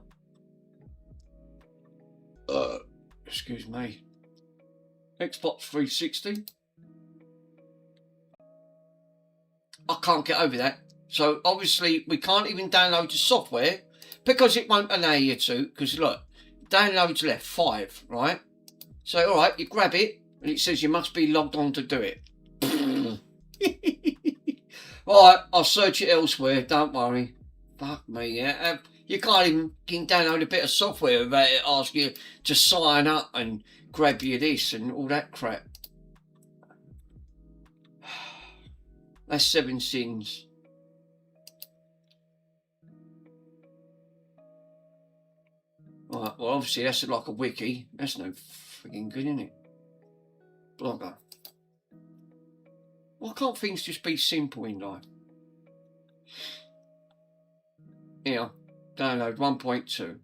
Excuse me. Xbox 360. I can't get over that. So obviously we can't even download the software because it won't allow you to. Because look, downloads left 5, right? So all right, you grab it and it says you must be logged on to do it. Right, I'll search it elsewhere. Don't worry. Fuck me. Yeah. You can't even download a bit of software without it asking you to sign up and grab you this and all that crap. That's 7 sins. Right, well obviously that's like a wiki. That's no frigging good, isn't it? Blogger. Why can't things just be simple in life? Here, download 1.2.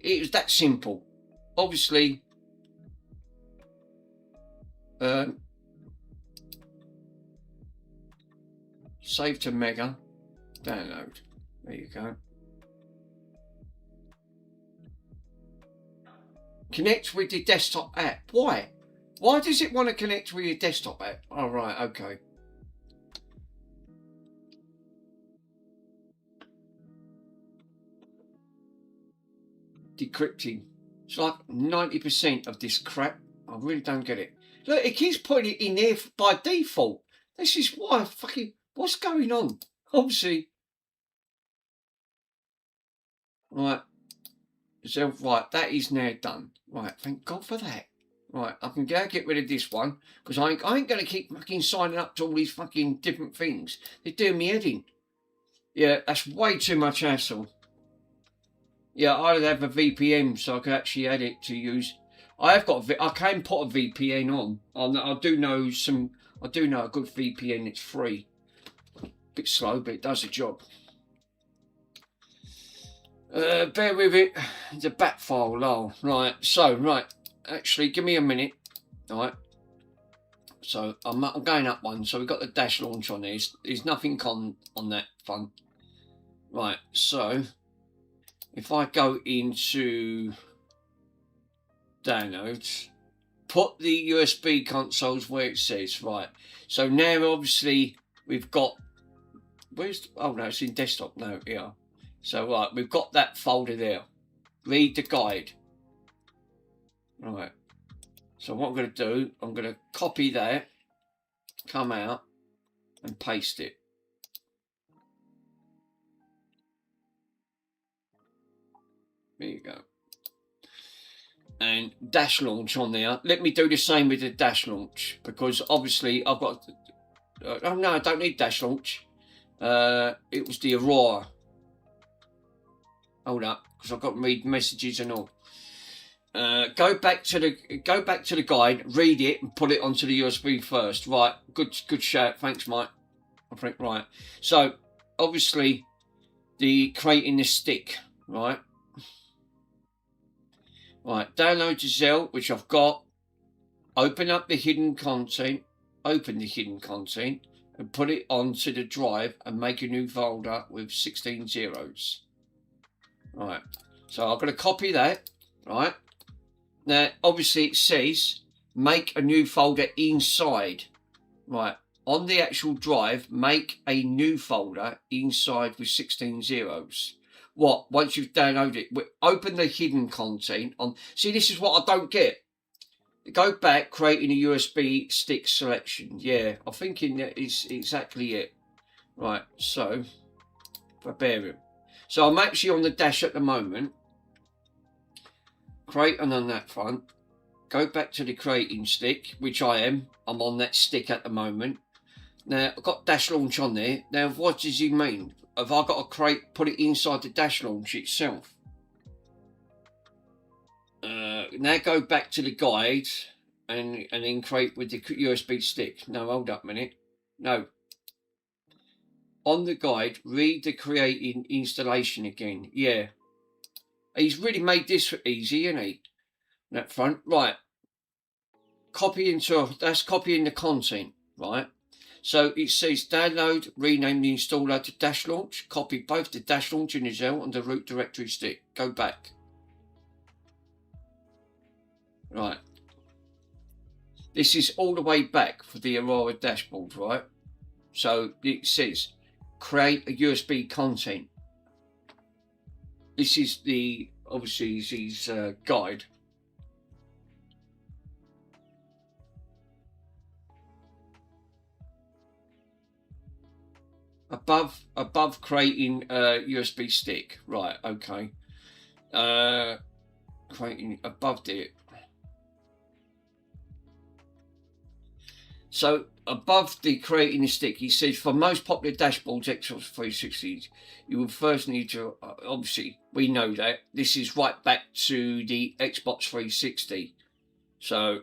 It was that simple. Obviously, save to Mega, download. There you go. Connect with the desktop app. Why? Why does it want to connect with your desktop app? Oh, right, okay. decrypting. It's like 90% of this crap. I really don't get it. Look, it keeps putting it in there by default. This is why fucking, what's going on? Obviously. Right. So, right, that is now done. Right, thank God for that. Right, I can go get rid of this one, because I ain't going to keep fucking signing up to all these fucking different things. They're doing me head in. Yeah, that's way too much hassle. Yeah, I'd have a VPN so I could actually add it to use. I can put a VPN on. I do know a good VPN. It's free. Bit slow, but it does the job. Bear with it. It's a bat file, lol. Right. So, right. Actually, give me a minute. All right. So I'm going up one. So we've got the dash launch on there. There's nothing on that front. Right. So if I go into downloads, put the USB consoles where it says, right. So now obviously we've got, oh no, it's in desktop now, here. So right, we've got that folder there. Read the guide. Right. So what I'm going to do, I'm going to copy that, come out and paste it. There you go. And dash launch on there. Let me do the same with the dash launch, because obviously I've got oh no, I don't need dash launch. It was the Aurora. Hold up, because I've got to read messages and all. Go back to the guide, read it and put it onto the USB first. Right, good shout. Thanks, Mike. I think right. So obviously creating the stick, right? Right, download to Zell, which I've got. Open up the hidden content, and put it onto the drive and make a new folder with 16 zeros. Right, so I'm going to copy that, right? Now, obviously it says make a new folder inside, right? On the actual drive, make a new folder inside with 16 zeros. What? Once you've downloaded it, open the hidden content on. See, this is what I don't get. Go back, creating a USB stick selection. Yeah, I'm thinking that is exactly it. Right, so barbarian. So I'm actually on the dash at the moment. Create and on that front. Go back to the creating stick, which I am. I'm on that stick at the moment. Now I've got dash launch on there. Now what does he mean? Have I got to put it inside the dash launch itself? Now go back to the guide and then create with the USB stick. No, hold up a minute. No. On the guide, read the creating installation again. Yeah. He's really made this easy, isn't he? That front. Right. That's copying the content, right? So it says download, rename the installer to dash launch. Copy both the dash launch and the Zell and the root directory stick. Go back. Right. This is all the way back for the Aurora dashboard, right? So it says create a USB content. This is obviously his guide. Above creating a USB stick. Right, okay. Creating above it. So above the creating a stick, he says for most popular dashboards, Xbox 360, you will first need to, obviously, we know that. This is right back to the Xbox 360. So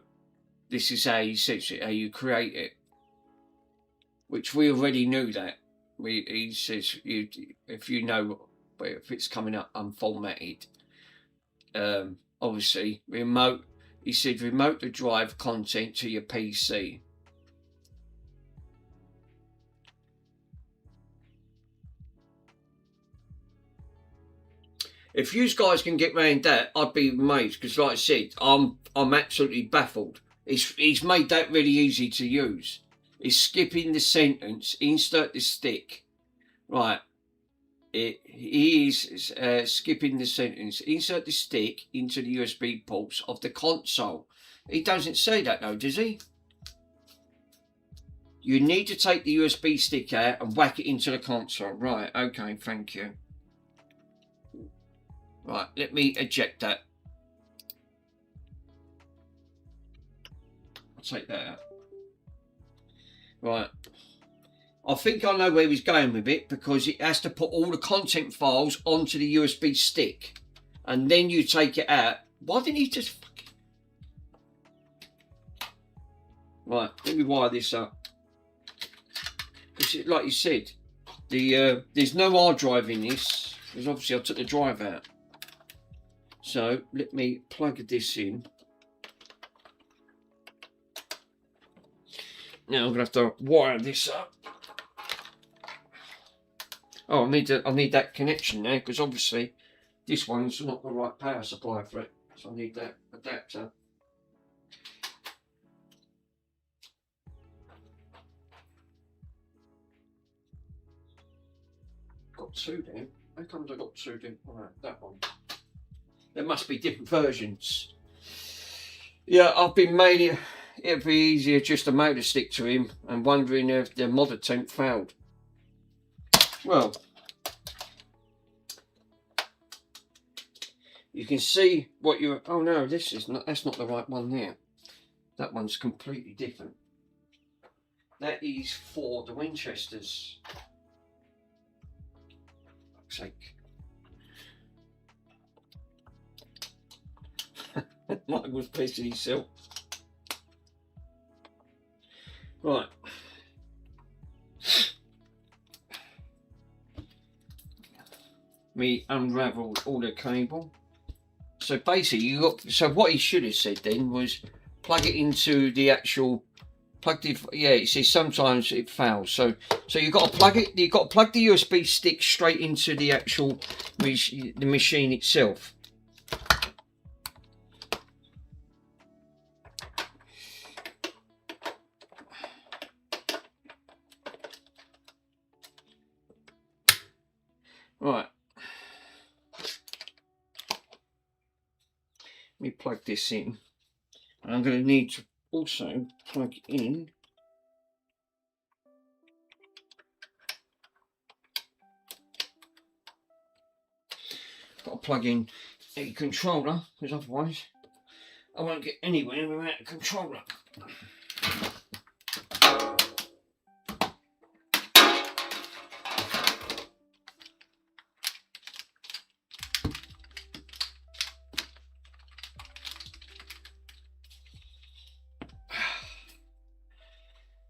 this is how he says it, how you create it. Which we already knew that. He says, if you know, if it's coming up unformatted. Obviously, remote, he said remote the drive content to your PC. If you guys can get round that, I'd be amazed, because like I said, I'm absolutely baffled. He's made that really easy to use. He's skipping the sentence, insert the stick. Right. he is skipping the sentence. Insert the stick into the USB ports of the console. He doesn't say that though, does he? You need to take the USB stick out and whack it into the console. Right, okay, thank you. Right, let me eject that. I'll take that out. Right. I think I know where he's going with it, because it has to put all the content files onto the USB stick. And then you take it out. Why didn't he just fucking... Right, let me wire this up. Because like you said, there's no hard drive in this, because obviously I took the drive out. So let me plug this in. Now I'm gonna have to wire this up. Oh, I need that connection there, because obviously this one's not the right power supply for it. So I need that adapter. Got two there. How comes I got two there? Alright, that one. There must be different versions. Yeah, I've been made it. It'd be easier just to motor stick to him, and wondering if the mod attempt failed. Well, you can see what you're... Oh no, this is not... That's not the right one there. That one's completely different. That is for the Winchesters. Fuck's sake. Mike was pissing himself. Right. Me unravelled all the cable. So basically, you got. So what he should have said then was plug it into the actual. Plug the. Yeah, it says sometimes it fails. So you got to plug it. You got to plug the USB stick straight into the actual the machine itself. Right. Let me plug this in. And I'm going to need to also plug in got to plug in a controller, because otherwise I won't get anywhere without a controller.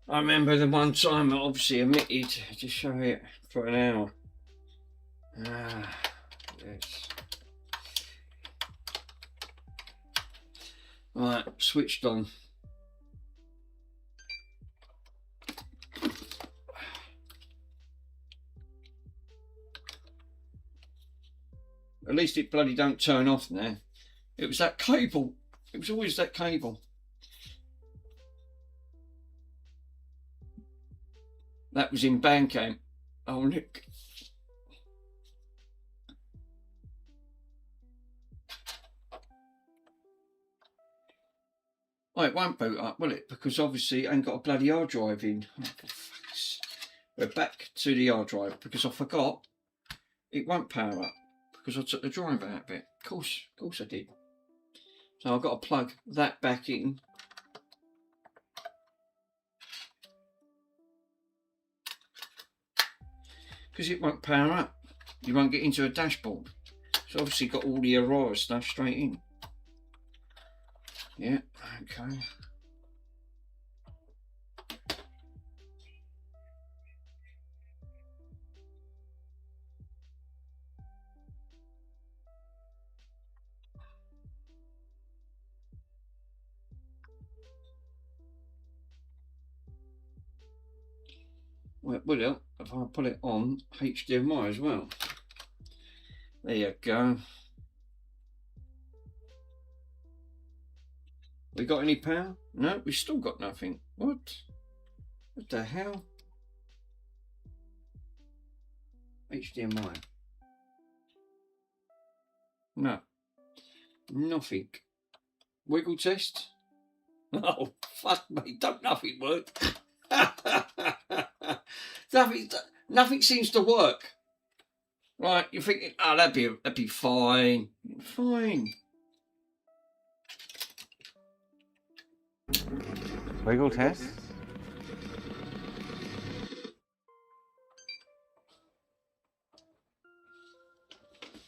I remember the one time I obviously omitted to show it for an hour. Ah, yes. Right, switched on. At least it bloody don't turn off now. It was that cable. It was always that cable. That was in Bandcamp. Oh, look. Oh, it won't boot up, will it? Because obviously it ain't got a bloody hard drive in. Oh, for fuck's sake. We're back to the hard drive, because I forgot it won't power up because I took the drive out of it. Of course I did. So I've got to plug that back in. Because it won't power up. You won't get into a dashboard. So obviously got all the Aurora stuff straight in. Yeah, okay. Well, it will help if I put it on HDMI as well. There you go. We got any power? No, we still got nothing. What? What the hell? HDMI. No. Nothing. Wiggle test? Oh, fuck me, don't nothing work. nothing seems to work. Right, you're thinking, oh, that'd be fine. Fine. Wiggle test.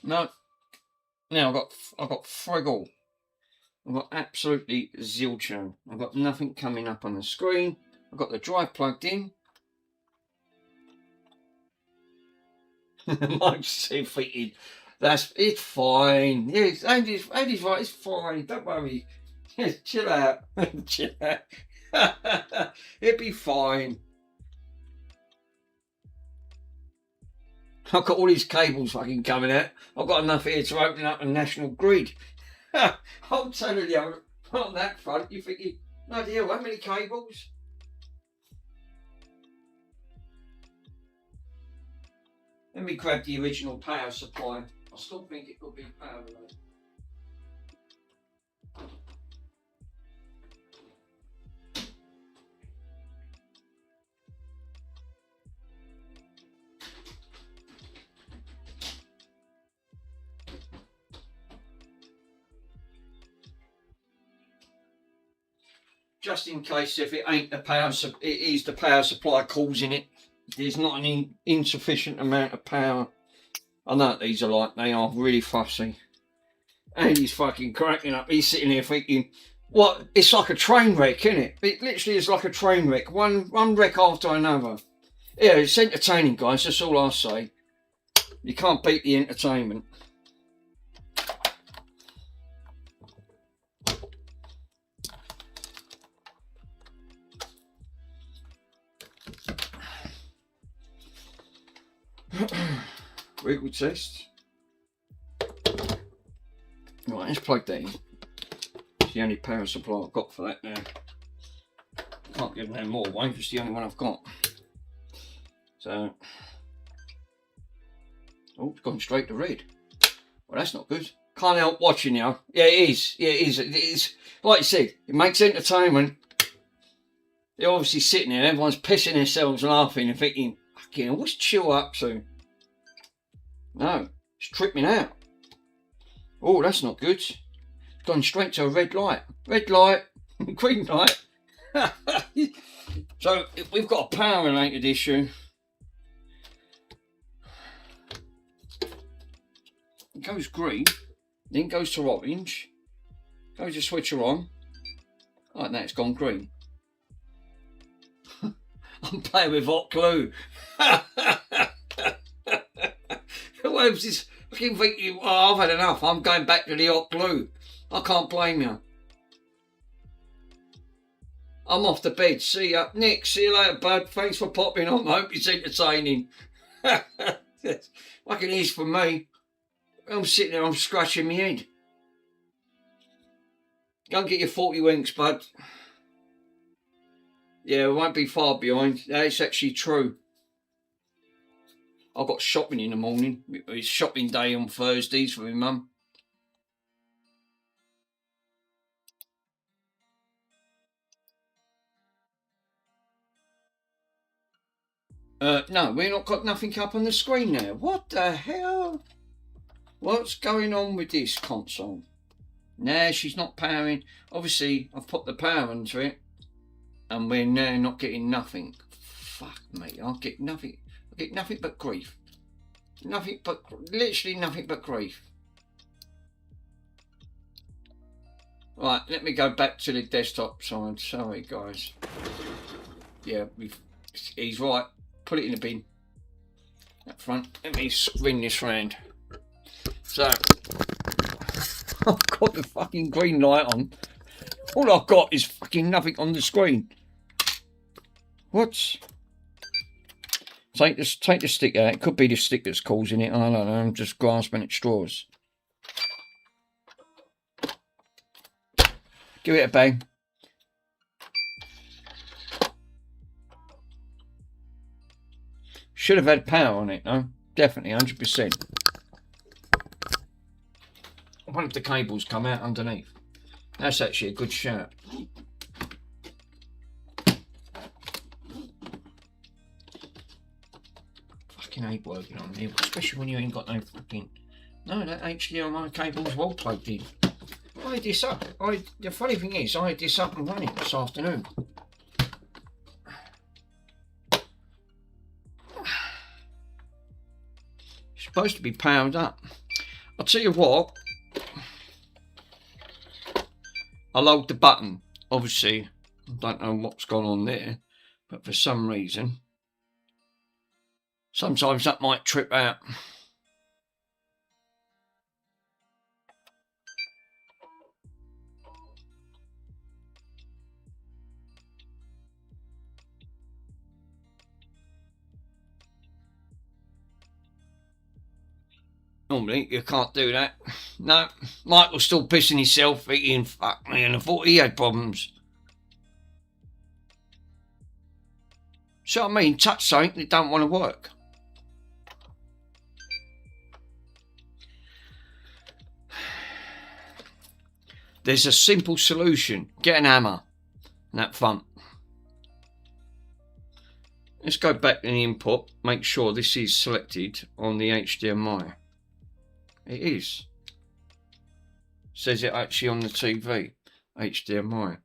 No. Now I've got friggle. I've got absolutely zilch. I've got nothing coming up on the screen. I've got the drive plugged in. Mike's thinking, it's fine. Yes, Andy's right, it's fine. Don't worry. Just chill out. Chill out. It'll be fine. I've got all these cables fucking coming out. I've got enough here to open up a national grid. I'm telling you, on that front, you're thinking, bloody hell, how many cables? Let me grab the original power supply. I still think it could be power related. Just in case if it ain't the power, it is the power supply causing it. There's not an insufficient amount of power. I know what these are like, they are really fussy. And he's fucking cracking up. He's sitting here thinking, what? It's like a train wreck, isn't it? It literally is like a train wreck. One wreck after another. Yeah, it's entertaining, guys. That's all I say. You can't beat the entertainment. Wiggle test. Right, let's plug that in. It's the only power supply I've got for that now. Can't give no more away, it's the only one I've got. So, oh, it's gone straight to red. Well, that's not good. Can't help watching you. Yeah, it is. Yeah, it is. It is. Like you said, it makes entertainment. They're obviously sitting there, everyone's pissing themselves laughing and thinking, fucking, what's Chill up to? No, it's tripping out. Oh, that's not good. It's gone straight to a red light. Red light, green light. So we've got a power related issue. It goes green, then goes to orange, goes to switcher on. Like that, it's gone green. I'm playing with hot glue. Whoever's this fucking thinking, oh, I've had enough, I'm going back to the hot glue. I can't blame you. I'm off to bed. See ya. Nick, see you later, bud. Thanks for popping on. I hope it's entertaining. Like it is for me. I'm sitting there, I'm scratching my head. Go and get your 40 winks, bud. Yeah, it won't be far behind. That's actually true. I've got shopping in the morning. It's shopping day on Thursdays for my mum. No, we're not got nothing up on the screen now. What the hell? What's going on with this console? Nah, she's not powering. Obviously, I've put the power into it, and we're now not getting nothing. Fuck me, I'll get nothing. I get nothing but grief. Nothing but, literally nothing but grief. Right, let me go back to the desktop side. Sorry, guys. Yeah, he's right. Put it in the bin. Up front. Let me spin this round. So, I've got the fucking green light on. All I've got is fucking nothing on the screen. What? Take the stick out. It could be the stick that's causing it. I don't know. I'm just grasping at straws. Give it a bang. Should have had power on it, though. Definitely, 100%. one of the cables come out underneath. That's actually a good shout. Fucking hate working on here, especially when you ain't got no fucking... No, that HDMI cable's well plugged in. I had this up. The funny thing is, I had this up and running this afternoon. It's supposed to be powered up. I'll tell you what. I'll hold the button. Obviously, I don't know what's gone on there, but for some reason, sometimes that might trip out. Normally, you can't do that. No, Michael's still pissing himself, eating, fuck me, and I thought he had problems. So I mean, touch something that don't want to work. There's a simple solution. Get an hammer and that front. Let's go back to the input. Make sure this is selected on the HDMI. It is. Says it actually on the TV. HDMI.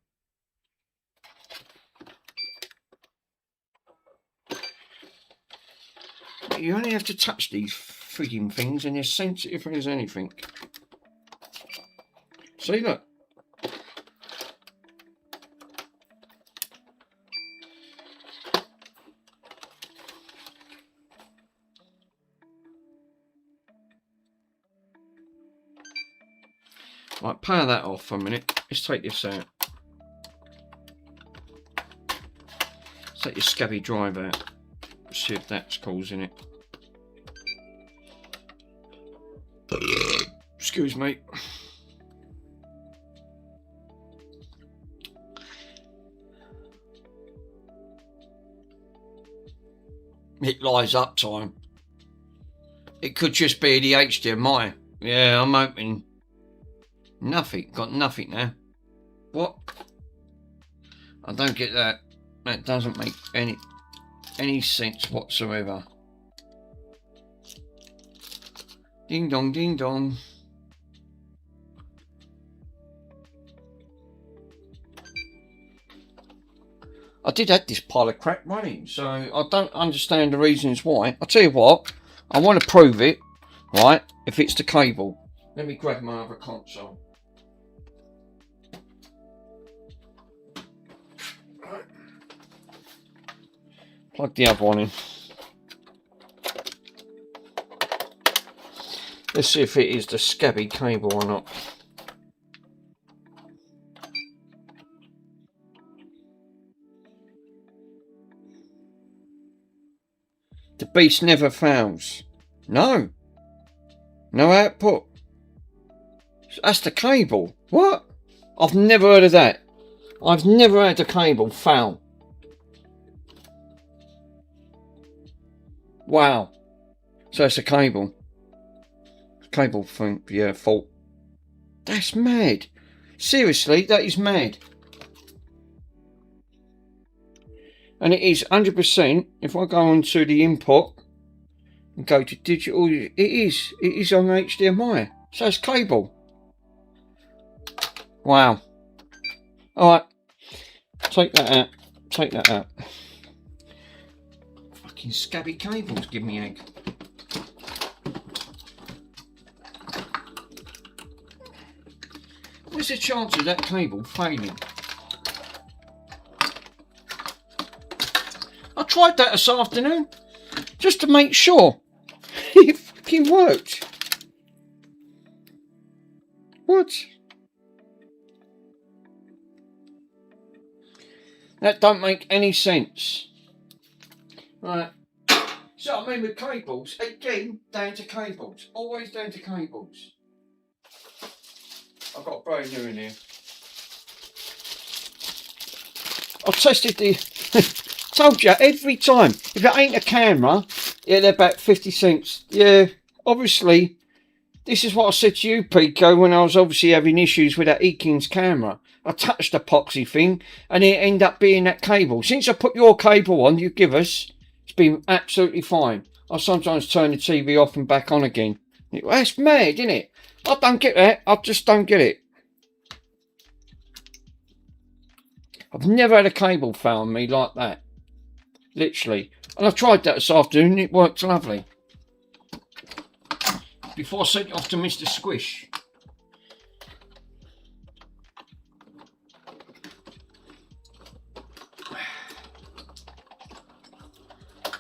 You only have to touch these frigging things and they're sensitive as anything. See, look. Right, power that off for a minute. Let's take this out. Let's take your scabby drive out. See if that's causing it. Excuse me. It lies up time. It could just be the HDMI. Yeah, I'm hoping. Nothing. Got nothing now. What? I don't get that. That doesn't make any sense whatsoever. Ding dong, ding dong. I did have this pile of crap running, so I don't understand the reasons why. I'll tell you what, I want to prove it, right, if it's the cable. Let me grab my other console. Plug the other one in. Let's see if it is the scabby cable or not. The beast never fails. No. No output. That's the cable. What? I've never heard of that. I've never had a cable fail. Wow. So it's a cable. Cable thing, yeah, fault. That's mad. Seriously, that is mad. And it is 100%. If I go on to the input and go to digital, it is on HDMI. So it's cable. Wow. Alright. Take that out. Take that out. Fucking scabby cables give me egg. What's the chance of that cable failing? I tried that this afternoon just to make sure it fucking worked. What? That don't make any sense. Right. So I mean with cables, again, down to cables. Always down to cables. I've got a brand new in here. I've tested the... Told you, every time. If it ain't a camera, yeah, they're about 50 cents. Yeah, obviously, This is what I said to you, Pico, when I was obviously having issues with that Eakins camera. I touched the epoxy thing and it ended up being that cable. Since I put your cable on, you give us, it's been absolutely fine. I sometimes turn the TV off and back on again. That's mad, isn't it? I don't get that. I just don't get it. I've never had a cable fail on me like that. Literally. And I tried that this afternoon. It worked lovely. Before I sent it off to Mr. Squish.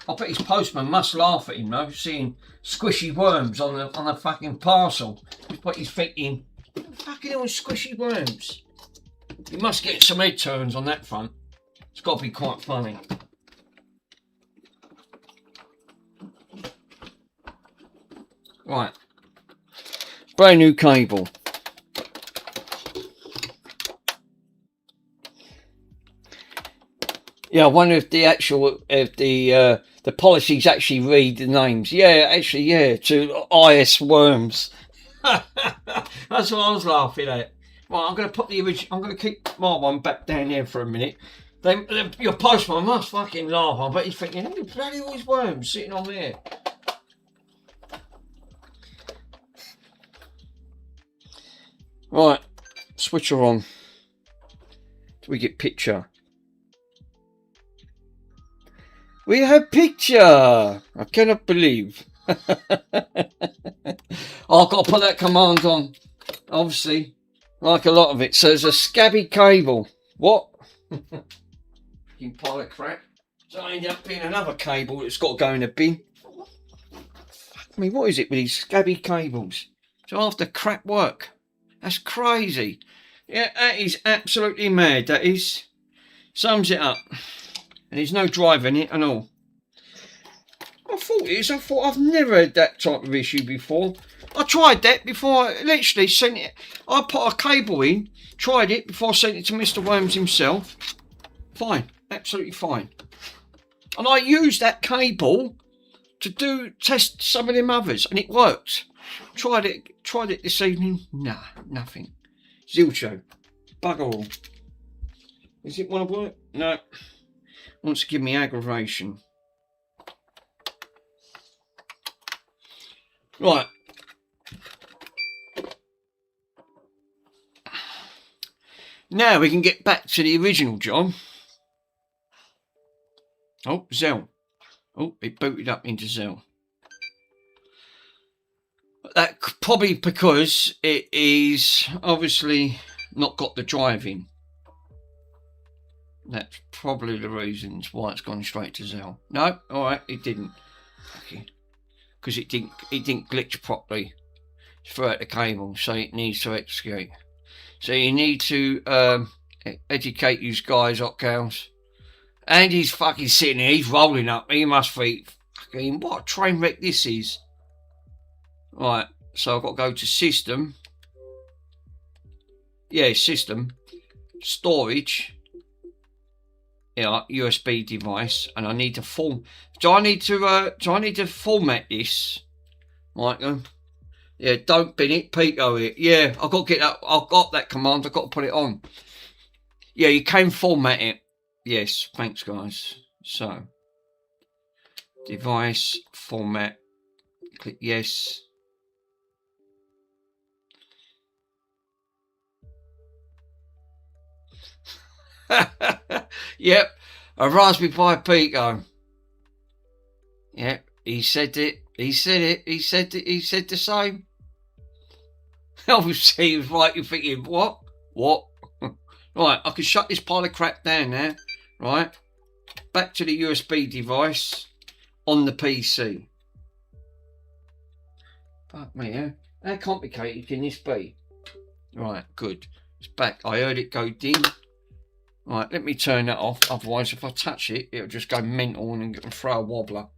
I bet his postman must laugh at him though, seeing squishy worms on a fucking parcel. But he's thinking, what the fucking hell is squishy worms? You must get some head turns on that front. It's got to be quite funny. Right. Brand new cable. Yeah, I wonder if the actual, if the policies actually read the names. Yeah, actually, yeah, to IS Worms. That's what I was laughing at. Right, I'm going to put the original, I'm going to keep my one back down there for a minute. Your postman must fucking laugh. I bet he's thinking, how many bloody always worms sitting on there? Right, switch her on. Do we get picture? We have picture! I cannot believe. Oh, I've got to put that command on. Obviously, like a lot of it. So there's a scabby cable. What? Fucking pile of crap. So I ended up being another cable that's got to go in a bin. Fuck me, what is it with these scabby cables? So after crap work. That's crazy. Yeah, that is absolutely mad. That is. Sums it up. And there's no drive in it at all. I thought it is. I thought I've never had that type of issue before. I tried that before I literally sent it. I put a cable in, tried it before I sent it to Mr. Worms himself. Fine. Absolutely fine. And I used that cable to test some of them others and it worked. Tried it this evening. Nah, nothing. Zilcho. Bugger all. Is it want to work? No. Wants to give me aggravation. Right. Now we can get back to the original job. Oh, Zell. Oh, it booted up into Zell. That probably because it is obviously not got the drive in. That's probably the reasons why it's gone straight to Zell. No, all right, it didn't. Okay. Because it didn't glitch properly throughout the cable, so it needs to execute. So you need to educate these guys, hot cows. And he's fucking sitting there, he's rolling up. He must think, fucking, what a train wreck this is. Right, so I've got to go to system. Yeah, system. Storage. Yeah, USB device, and I need to do I need to format this, Michael? Yeah, don't bin it, Pico it. Yeah, I've got to get that. I've got that command. I've got to put it on. Yeah, you can format it. Yes, thanks, guys. So, device format. Click yes. Yep, a Raspberry Pi Pico. Yep, he said it. He said it. He said it. He said the same. Obviously, he was right. You're thinking, what? What? Right, I can shut this pile of crap down now. Right, back to the USB device on the PC. Fuck me, huh? How complicated can this be? Right, good. It's back. I heard it go ding. Right, let me turn that off. Otherwise, if I touch it, it'll just go mental and throw a wobbler.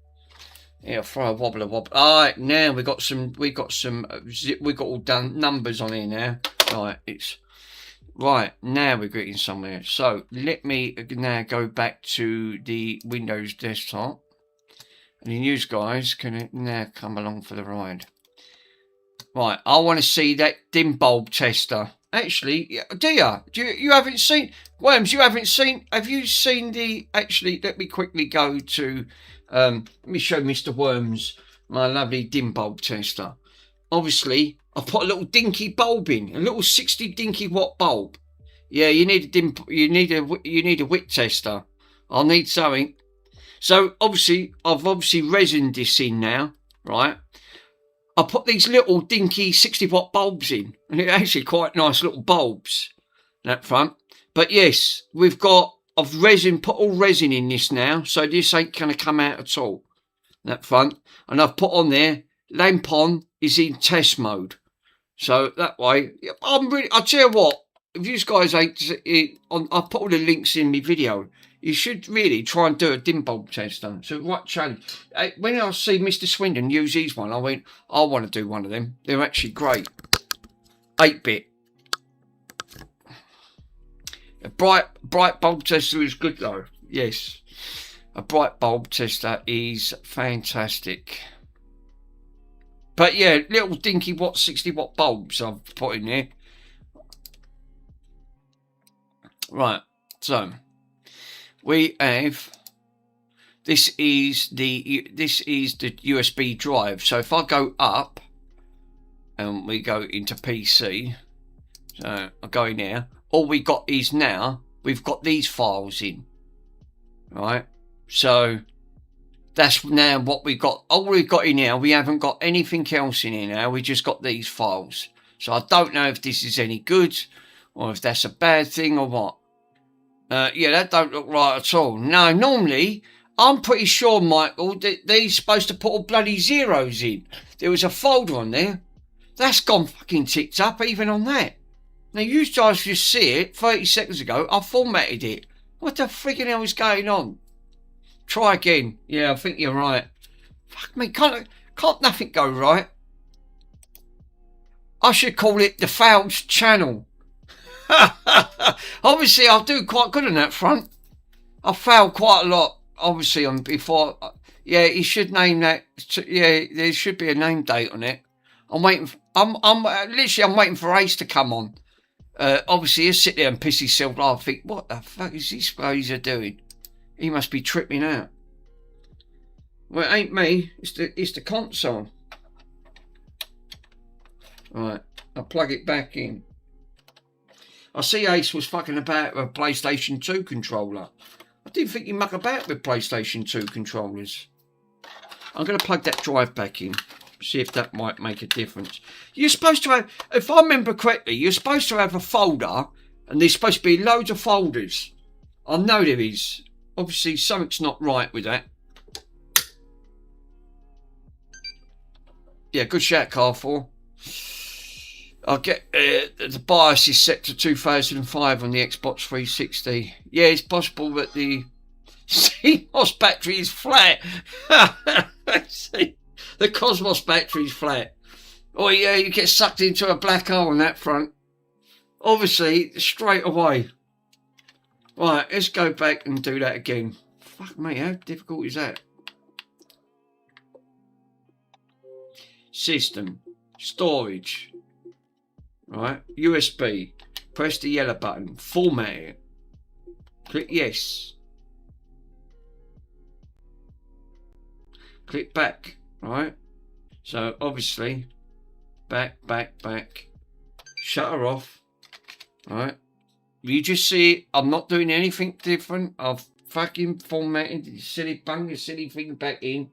Yeah, throw a wobbler. All right, now we got all done numbers on here now. Right, it's right now we're getting somewhere. So let me now go back to the Windows desktop, and then you guys can now come along for the ride. Right, I want to see that dim bulb tester. Actually, do you haven't seen Worms? You haven't seen? Have you seen the? Actually, let me quickly go to. Let me show Mr. Worms my lovely dim bulb tester. Obviously, I've put a little dinky bulb in, a little 60 dinky watt bulb. Yeah, you need a dim. You need a wick tester. I'll need something. So obviously, I've resined this in now, right? I put these little dinky 60 watt bulbs in, and they're actually quite nice little bulbs, that front. But yes, I've put all resin in this now, so this ain't going to come out at all, that front. And I've put on there, lamp on is in test mode. So that way, I'll tell you what, if you guys I've put all the links in my video. You should really try and do a dim bulb tester. It's a right challenge. When I see Mr. Swindon use these one, I went, I want to do one of them. They're actually great. 8-bit. A bright bulb tester is good though. Yes. A bright bulb tester is fantastic. But yeah, little dinky 60 watt bulbs I've put in there. Right, so we have this is the USB drive. So if I go up and we go into PC, so I go in there, all we got is now we've got these files in, right? So that's now what we got. All we've got in here, we haven't got anything else in here now. We just got these files. So I don't know if this is any good or if that's a bad thing or what. Yeah, that don't look right at all. No, normally, I'm pretty sure, Michael, that they're supposed to put all bloody zeros in. There was a folder on there. That's gone fucking ticked up even on that. Now, you guys just see it 30 seconds ago. I formatted it. What the freaking hell is going on? Try again. Yeah, I think you're right. Fuck me, can't nothing go right? I should call it the failed channel. Obviously, I'll do quite good on that front. I failed quite a lot, obviously, on before. Yeah, you should name that. Yeah, there should be a name date on it. I'm waiting. I'm waiting for Ace to come on. Obviously, he'll sit there and piss himself off. I think, what the fuck is this geezer doing? He must be tripping out. Well, it ain't me. It's the console. Right, I'll plug it back in. I see Ace was fucking about with a PlayStation 2 controller. I didn't think you muck about with PlayStation 2 controllers. I'm going to plug that drive back in. See if that might make a difference. You're supposed to have, if I remember correctly, you're supposed to have a folder, and there's supposed to be loads of folders. I know there is. Obviously, something's not right with that. Yeah, good shout, Carrefour. I'll get the BIOS is set to 2005 on the Xbox 360. Yeah, it's possible that the CMOS battery is flat. See, the Cosmos battery is flat. Oh yeah, you get sucked into a black hole on that front. Obviously, straight away. Right, let's go back and do that again. Fuck me, how difficult is that? System, storage. Right, USB, press the yellow button, format it, click yes, click back, right, so obviously, back, shut her off, right, you just see it, I'm not doing anything different, I've fucking formatted the silly thing back in.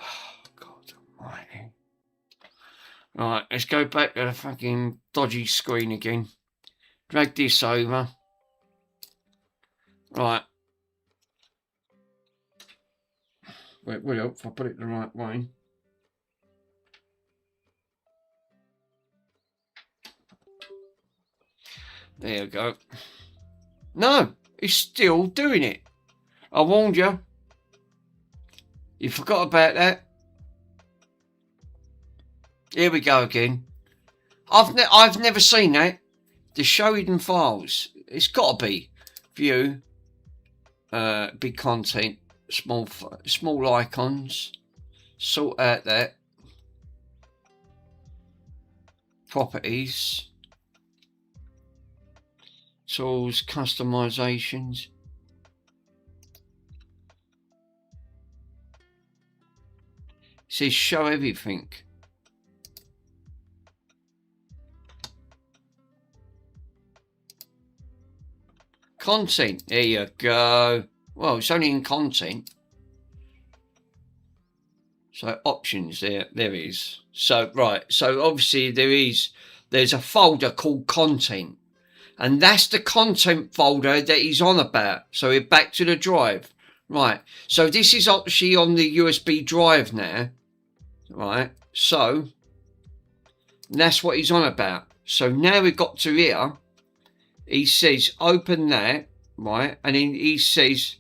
Oh, God almighty. Right, let's go back to the fucking dodgy screen again. Drag this over. Right. Wait, will help if I put it the right way. There you go. No, it's still doing it. I warned you. You forgot about that. Here we go again. I've never seen that. The show hidden files. It's got to be view. Big content. Small icons. Sort out that. Properties. Tools, customizations. It says show everything. Content, there you go. Well, it's only in content. So options, there it is. So right, so obviously there's a folder called content. And that's the content folder that he's on about. So we're back to the drive. Right. So this is actually on the USB drive now. Right. So that's what he's on about. So now we've got to here. He says open that. Right. And then he says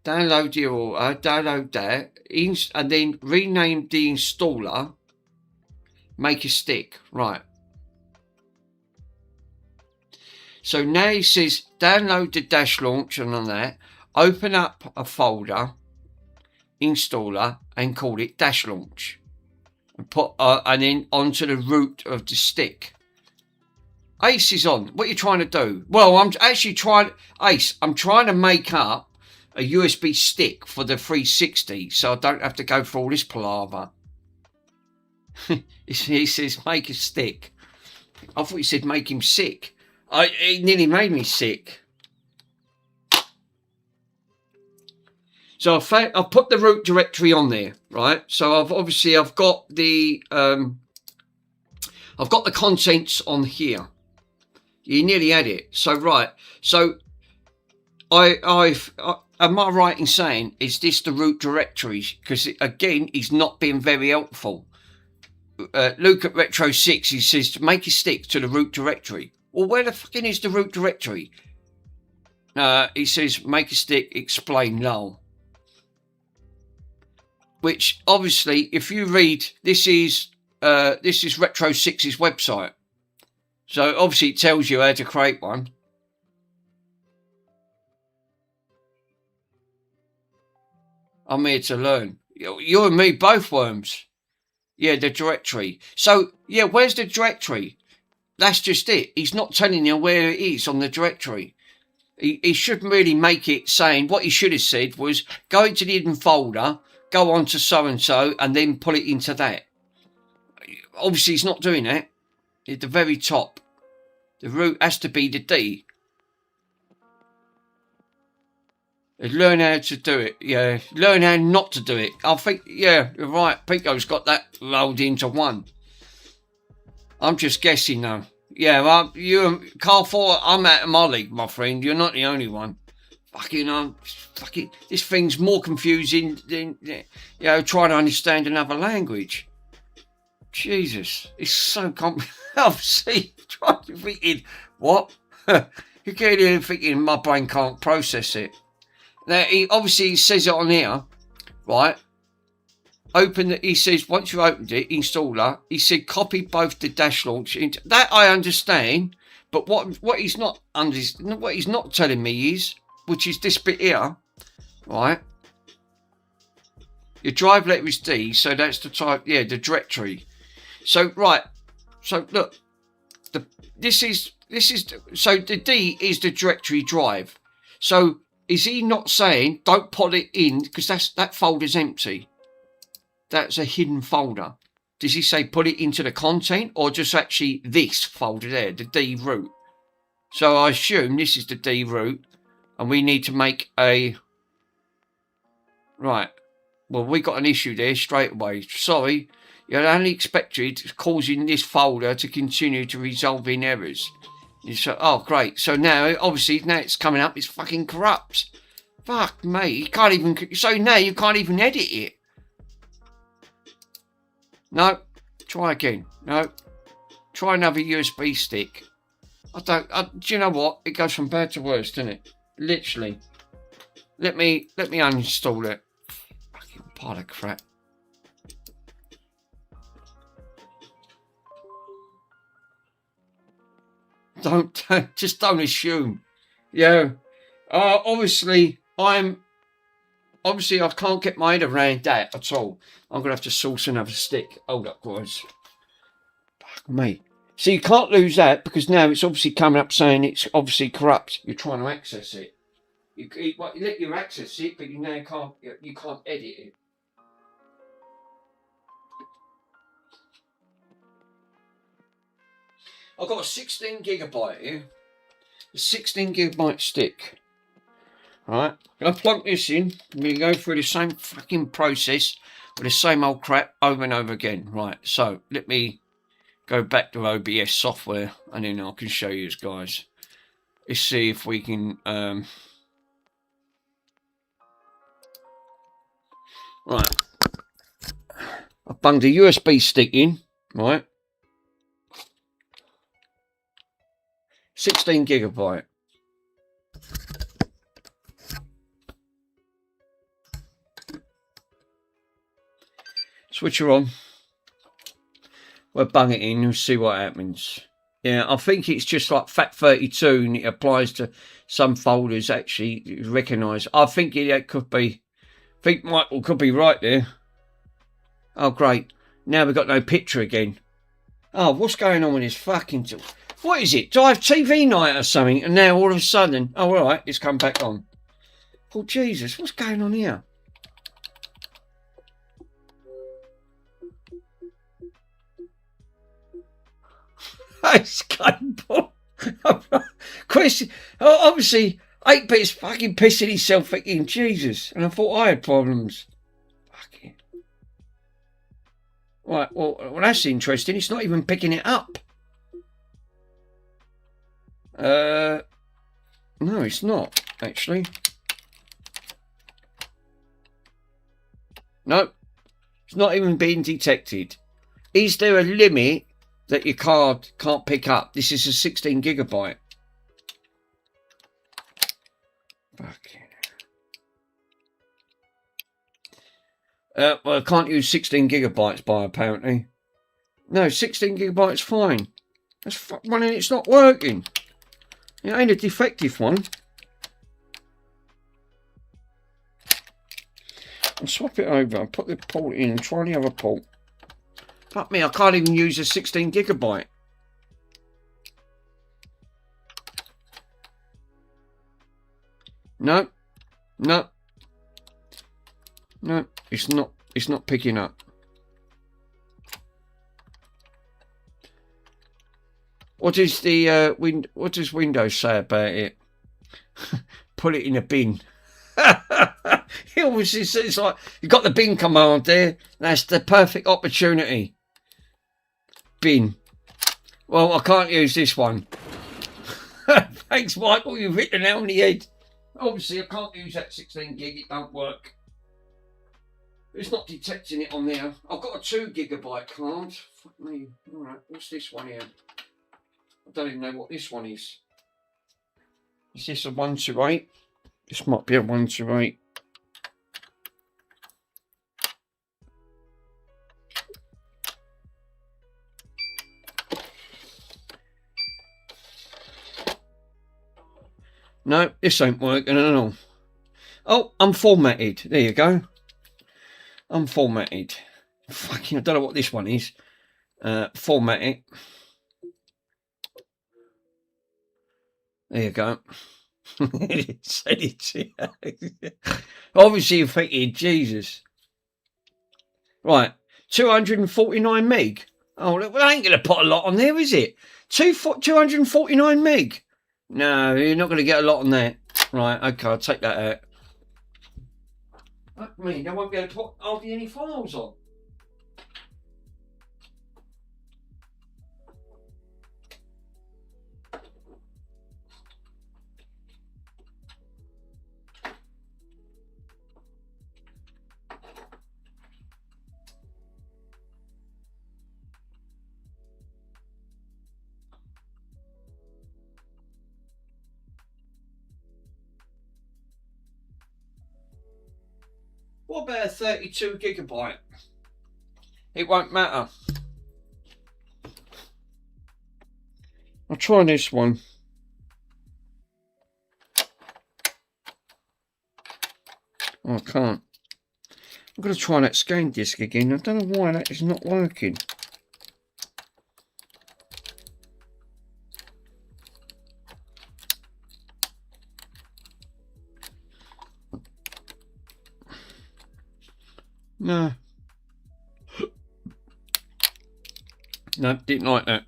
download your order, download that. And then rename the installer. Make a stick. Right. So now he says download the dash launch and on that, open up a folder, installer, and call it dash launch, and put and then onto the root of the stick. Ace is on. What are you trying to do? Well, I'm actually trying, Ace. I'm trying to make up a USB stick for the 360, so I don't have to go through all this palaver. He says make a stick. I thought he said make him sick. It nearly made me sick. So I've put the root directory on there, right? So I've got the contents on here. You nearly had it. So right. So am I right in saying is this the root directory? Because again, he's not being very helpful. Luke at Retro 6, he says to make a stick to the root directory. Well, where the fucking is the root directory? He says, make a stick, explain null. Which, obviously, if you read, this is Retro 6's website. So, obviously, it tells you how to create one. I'm here to learn. You and me both, Worms. Yeah, the directory. So, yeah, where's the directory? That's just it. He's not telling you where it is on the directory. He shouldn't really make it saying, what he should have said was, go into the hidden folder, go on to so-and-so, and then pull it into that. Obviously, he's not doing that. At the very top. The root has to be the D. Learn how to do it. Yeah, learn how not to do it. I think, yeah, you're right. Pico's got that rolled into one. I'm just guessing though. Yeah, well, you, Carl 4, I'm out of my league, my friend. You're not the only one. Fucking, this thing's more confusing than, trying to understand another language. Jesus, it's so complicated. See, trying to thinking, what? You get in thinking my brain can't process it. Now, he obviously says it on here, right? He says, once you opened it, installer, he said, copy both the dash launch into that. I understand, but what he's not telling me is, which is this bit here, right? Your drive letter is D, so that's the type, yeah, the directory. So, right, so look, so the D is the directory drive. So, is he not saying, don't put it in, because that folder's empty? That's a hidden folder. Does he say put it into the content or just actually this folder there, the D root? So I assume this is the D root and we need to make a... Right. Well, we got an issue there straight away. Sorry. You had only expected causing this folder to continue to resolving errors. You say, oh, great. So now, obviously, now it's coming up, it's fucking corrupt. Fuck me. You can't even... So now you can't even edit it. No, try again. No, try another USB stick. Do you know what? It goes from bad to worse, doesn't it? Literally. Let me uninstall it. Fucking pile of crap. Just don't assume. Yeah. Obviously, I'm obviously I can't get my head around that at all. I'm going to have to source another stick. Hold up, guys. Fuck me. So you can't lose that because now it's obviously coming up saying it's obviously corrupt. You're trying to access it. You let you access it, but you now can't edit it. I've got a 16 gigabyte here. A 16 gigabyte stick. Right, I'm going to plug this in. I'm going to go through the same fucking process with the same old crap over and over again. Right, so let me go back to OBS software and then I can show you guys. Let's see if we can... Right, I've bunged a USB stick in, right? 16 gigabyte. Switch her on. We'll bung it in and see what happens. Yeah, I think it's just like FAT32 and it applies to some folders actually recognised. I think it could be. I think Michael could be right there. Oh, great. Now we've got no picture again. Oh, what's going on with this fucking... What is it? Do I have TV night or something? And now all of a sudden... Oh, all right, it's come back on. Oh, Jesus, what's going on here? It's capable. Chris, obviously, 8-bit's fucking pissing himself thinking, Jesus. And I thought I had problems. Fucking. Right, well, that's interesting. It's not even picking it up. No, it's not, actually. No, it's not even being detected. Is there a limit that your card can't pick up? This is a 16 gigabyte. Fucking. Well, I can't use 16 gigabytes by apparently. No, 16 gigabytes fine. That's one and it's not working. It ain't a defective one. I'll swap it over. I'll put the port in and try the other port. Fuck me, I can't even use a 16 gigabyte. No. No. No, it's not picking up. What is the what does Windows say about it? Put it in a bin. It obviously says like you've got the bin command there. That's the perfect opportunity. Bin. Well, I can't use this one. Thanks, Michael. You've hit the nail on the head. Obviously, I can't use that 16 gig. It don't work. It's not detecting it on there. I've got a 2 gigabyte card. Fuck me. All right. What's this one here? I don't even know what this one is. Is this a 128? This might be a 128. No, this ain't working at all. Oh, I'm formatted. There you go. I'm formatted. Fucking, I don't know what this one is. Format it. There you go. Said it. Obviously you're thinking, Jesus. Right, 249 meg. Oh, well, I ain't going to put a lot on there, is it? 249 meg. No, you're not going to get a lot on that. Right, okay, I'll take that out. Fuck me, I won't be able to put hardly any files on. What about a 32 gigabyte? It won't matter. I'll try this one. Oh, I can't. I'm going to try that scan disk again. I don't know why that is not working. No. No, didn't like that.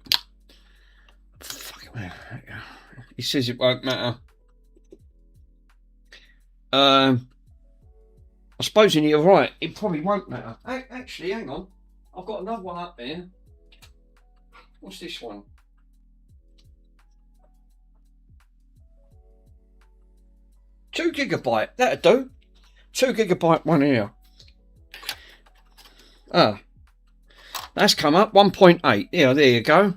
Fucking man. He says it won't matter. I suppose you're right. It probably won't matter. Actually, hang on. I've got another one up there. What's this one? Two gigabyte. That'll do. 2 gigabyte one here. Ah. That's come up. 1.8. Yeah, there you go.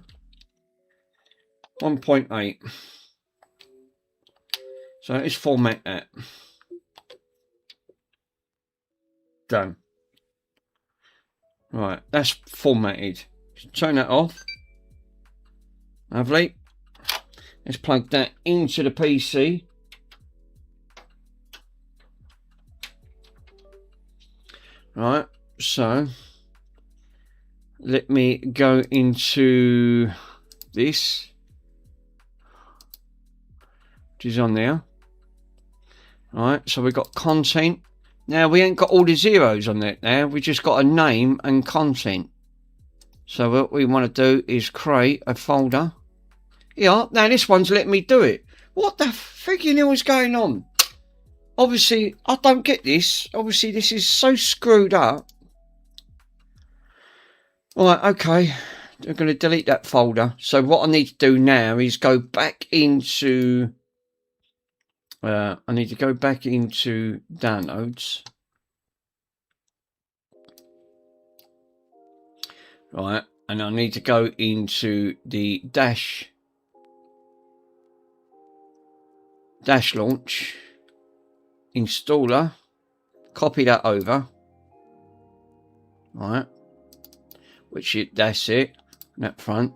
1.8. So let's format that. Done. Right, that's formatted. Turn that off. Lovely. Let's plug that into the PC. Right, so let me go into this, which is on there. Right, so we've got content. Now we ain't got all the zeros on that now, we just got a name and content. So what we want to do is create a folder. Yeah, now this one's letting me do it. What the freaking hell is going on? Obviously, I don't get this. Obviously, this is so screwed up. Right, okay. I'm going to delete that folder. So what I need to do now is go back into... I need to go back into downloads. Right, and I need to go into the dash launch installer, copy that over, right, which is, that's it, that front,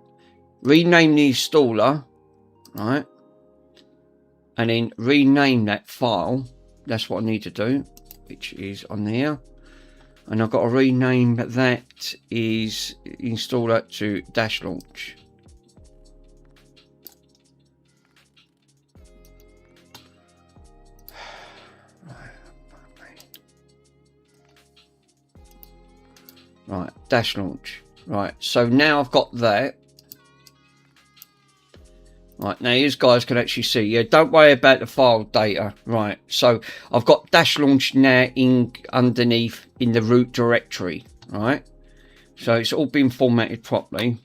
rename the installer, right, and then rename that file. That's what I need to do, which is on there. And I've got to rename that is installer to dash launch. Right, dash launch. Right, so now I've got that. Right, now you guys can actually see. Yeah, don't worry about the file data. Right, so I've got dash launch now in underneath in the root directory. Right, so it's all been formatted properly.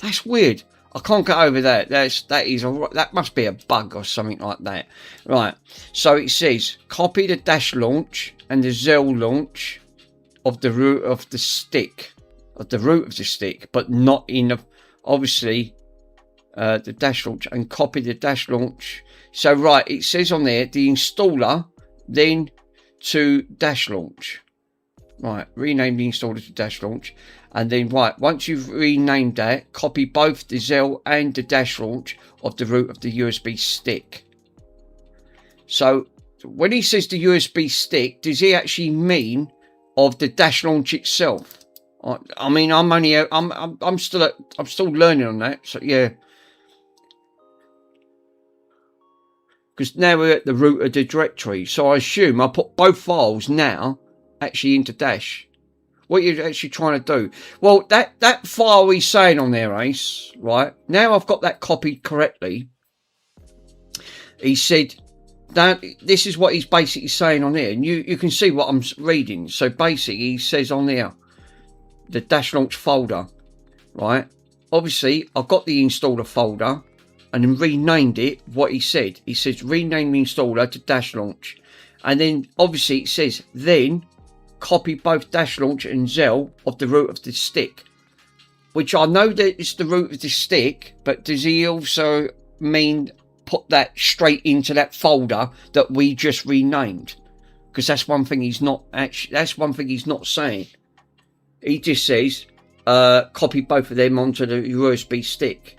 That's weird. I can't get over that. That must be a bug or something like that. Right, so it says copy the dash launch and the Zell launch of the root of the stick, but not in the, obviously. The dash launch, and copy the dash launch. So right, it says on there the installer, then to dash launch. Right, rename the installer to dash launch, and then right, once you've renamed that, copy both the Zell and the dash launch of the root of the USB stick. So when he says the USB stick, does he actually mean of the dash launch itself? I mean, I'm still learning on that. So yeah. Because now we're at the root of the directory, so I assume I put both files now actually into dash. What are you actually trying to do? Well, that file he's saying on there, Ace, right? Now I've got that copied correctly. He said that this is what he's basically saying on there, and you can see what I'm reading. So basically, he says on there the dash launch folder, right? Obviously, I've got the installer folder. And then renamed it what he said. He says rename the installer to dash launch. And then obviously it says then copy both dash launch and Zell of the root of the stick. Which I know that it's the root of the stick, but does he also mean put that straight into that folder that we just renamed? Because that's one thing he's not saying. He just says copy both of them onto the USB stick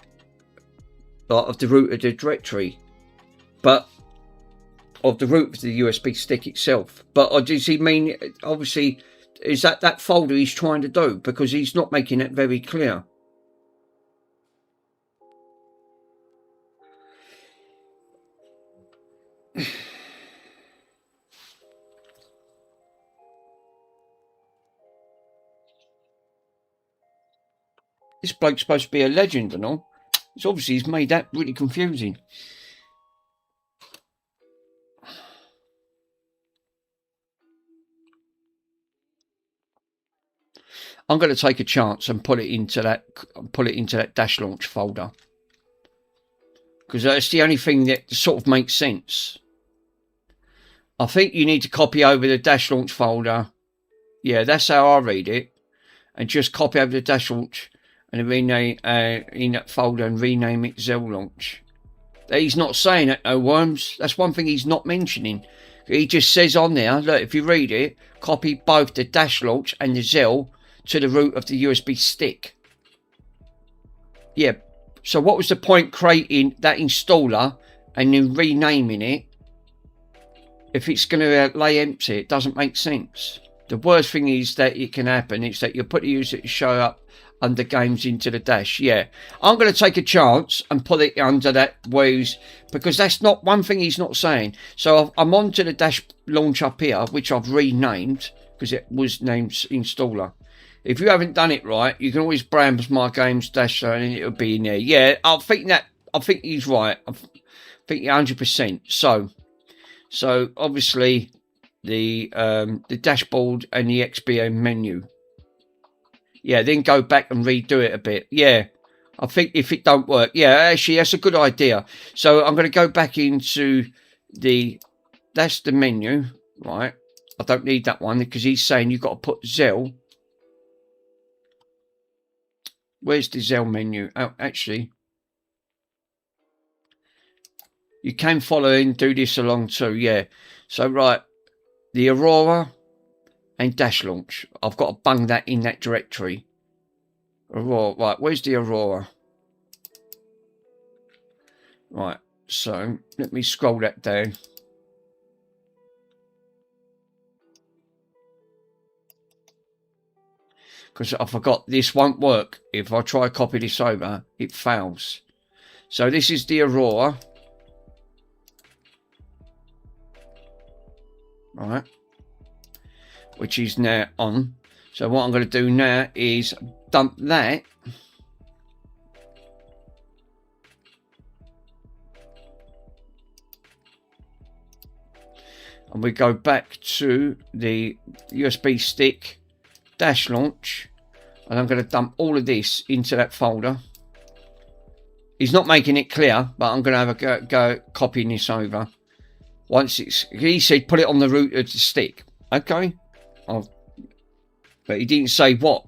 of the root of the directory. But of the root of the USB stick itself. But does he mean, obviously, is that folder he's trying to do? Because he's not making it very clear. This bloke's supposed to be a legend and all. It's obviously he's made that really confusing. I'm going to take a chance and put it into that dash launch folder, because that's the only thing that sort of makes sense. I think you need to copy over the dash launch folder. Yeah, that's how I read it. And just copy over the dash launch and rename in that folder and rename it Zell launch. He's not saying it, no, Worms. That's one thing he's not mentioning. He just says on there, look, if you read it, copy both the dash launch and the Zell to the root of the USB stick. Yeah, so what was the point creating that installer and then renaming it if it's going to lay empty? It doesn't make sense. The worst thing is that it can happen is that you put the user to show up under games into the dash. Yeah, I'm going to take a chance and put it under that ways, because that's not one thing he's not saying. So I'm onto the dash launch up here, which I've renamed because it was named installer. If you haven't done it right, you can always browse my games dash and it'll be in there. Yeah, I think he's right. I think 100%. So obviously the dashboard and the XBM menu. Yeah, then go back and redo it a bit. Yeah, I think if it don't work, yeah, actually that's a good idea. So I'm going to go back into that's the menu, right? I don't need that one because he's saying you've got to put Zell. Where's the Zell menu? Oh, actually, you can follow and do this along too. Yeah. So right, the Aurora and dash launch. I've got to bung that in that directory. Aurora. Right. Where's the Aurora? Right. So let me scroll that down. Because I forgot, this won't work. If I try to copy this over, it fails. So this is the Aurora. Right. Which is now on. So what I'm going to do now is dump that. And we go back to the USB stick dash launch, and I'm going to dump all of this into that folder. He's not making it clear, but I'm going to have a go copying this over. Once he said put it on the root of the stick. Okay, but he didn't say what.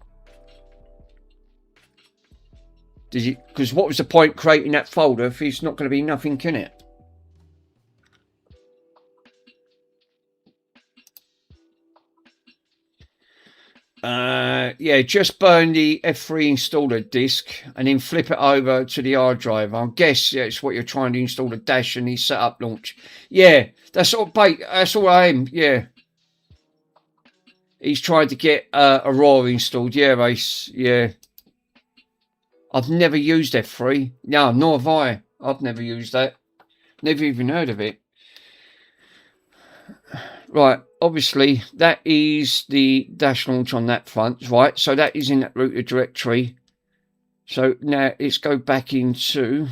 Did you? Because what was the point creating that folder if it's not going to be nothing in it? Yeah, just burn the F3 installer disk and then flip it over to the hard drive. I guess that's what you're trying to install the dash and the setup launch. Yeah, that's all, bait. That's all I am. Yeah, he's trying to get Aurora installed. Yeah, Ace. Yeah, I've never used F3. No, nor have I. I've never used that. Never even heard of it. Right, obviously that is the dash launch on that front, right? So that is in that root directory. So now let's go back into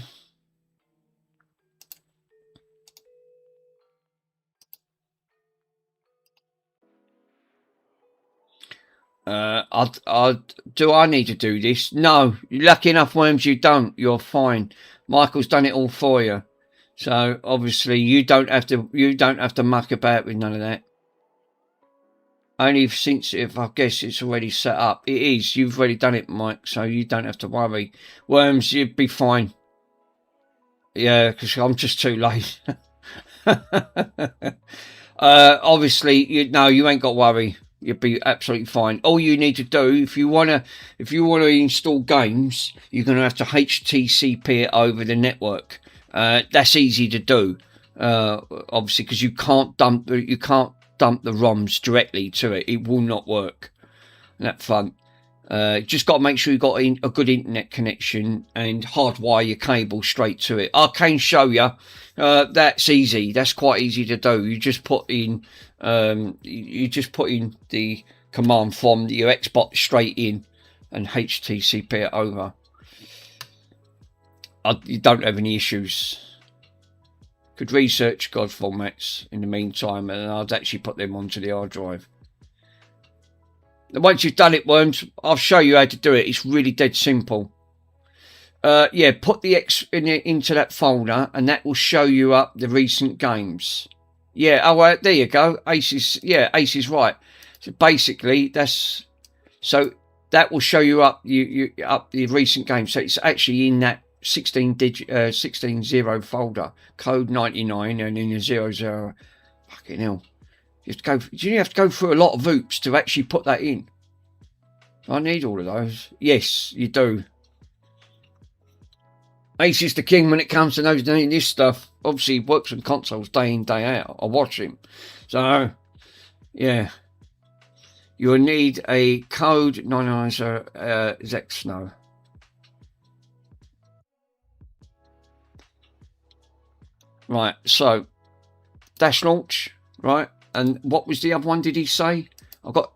do I need to do this? No, you're lucky enough, Worms, you don't. You're fine. Michael's done it all for you. So obviously you don't have to muck about with none of that. Only since, if I guess it's already set up. It is. You've already done it, Mike, so you don't have to worry. Worms, you'd be fine. Yeah, because I'm just too late. Obviously, you ain't got to worry. You'll be absolutely fine. All you need to do, if you wanna install games, you're gonna have to HTTP it over the network. That's easy to do. obviously, because you can't dump the ROMs directly to it. It will not work on that front. Just got to make sure you've got a good internet connection and hardwire your cable straight to it. I can show you. That's easy. That's quite easy to do. You just put in the command from your Xbox straight in and HTTP it over. You don't have any issues. Could research God formats in the meantime, and I'd actually put them onto the hard drive. And once you've done it, Worms, I'll show you how to do it. It's really dead simple. Yeah, put the X into that folder, and that will show you up the recent games. Yeah, oh, there you go. Ace is right. So basically, that will show you up up the recent games. So it's actually in that 16-0 folder, code 99, and in the 00. Fucking hell. You have to go through a lot of hoops to actually put that in. I need all of those. Yes, you do. Ace is the king when it comes to doing this stuff. Obviously, he works on consoles day in, day out. I watch him. So, yeah. You'll need a code 990 Zexno. Right, so dash launch, right? And what was the other one? Did he say? I've got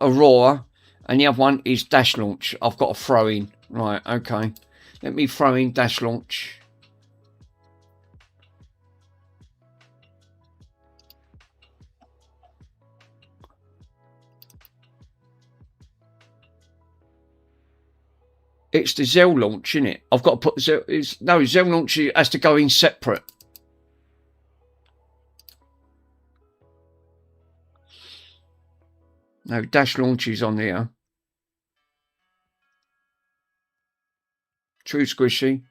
Aurora, and the other one is dash launch. I've got to throw in. Right, okay. Let me throw in dash launch. It's the Zell launch, isn't it? I've got to put Zell. No, Zell launch has to go in separate. No, dash launch is on here. True Squishy.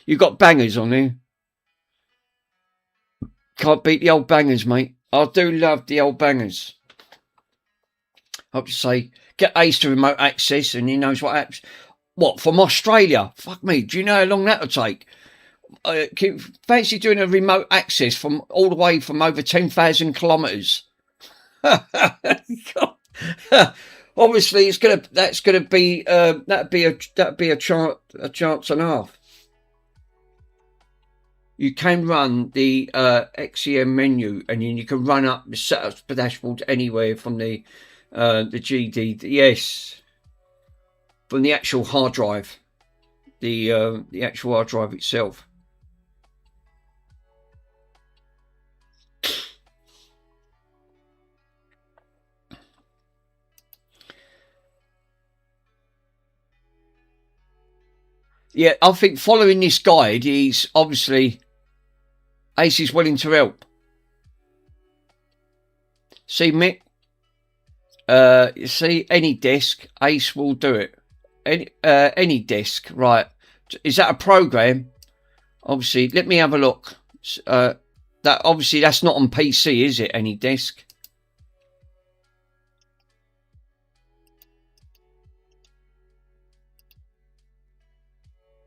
You got bangers on here. Can't beat the old bangers, mate. I do love the old bangers. I have to say, get Ace to remote access and he knows what happens. What, from Australia? Fuck me, do you know how long that'll take? Fancy doing a remote access from all the way from over 10,000 kilometres. Obviously, that'd be a chance and a half. You can run the XEM menu, and then you can run up the setup dashboard anywhere from the GD. Yes, from the actual hard drive, the actual hard drive itself. Yeah, I think following this guide, he's obviously Ace is willing to help. See, Mick, you see, any disk, Ace will do it. Any disk, right? Is that a program? Obviously, let me have a look. That obviously that's not on PC, is it? Any disk?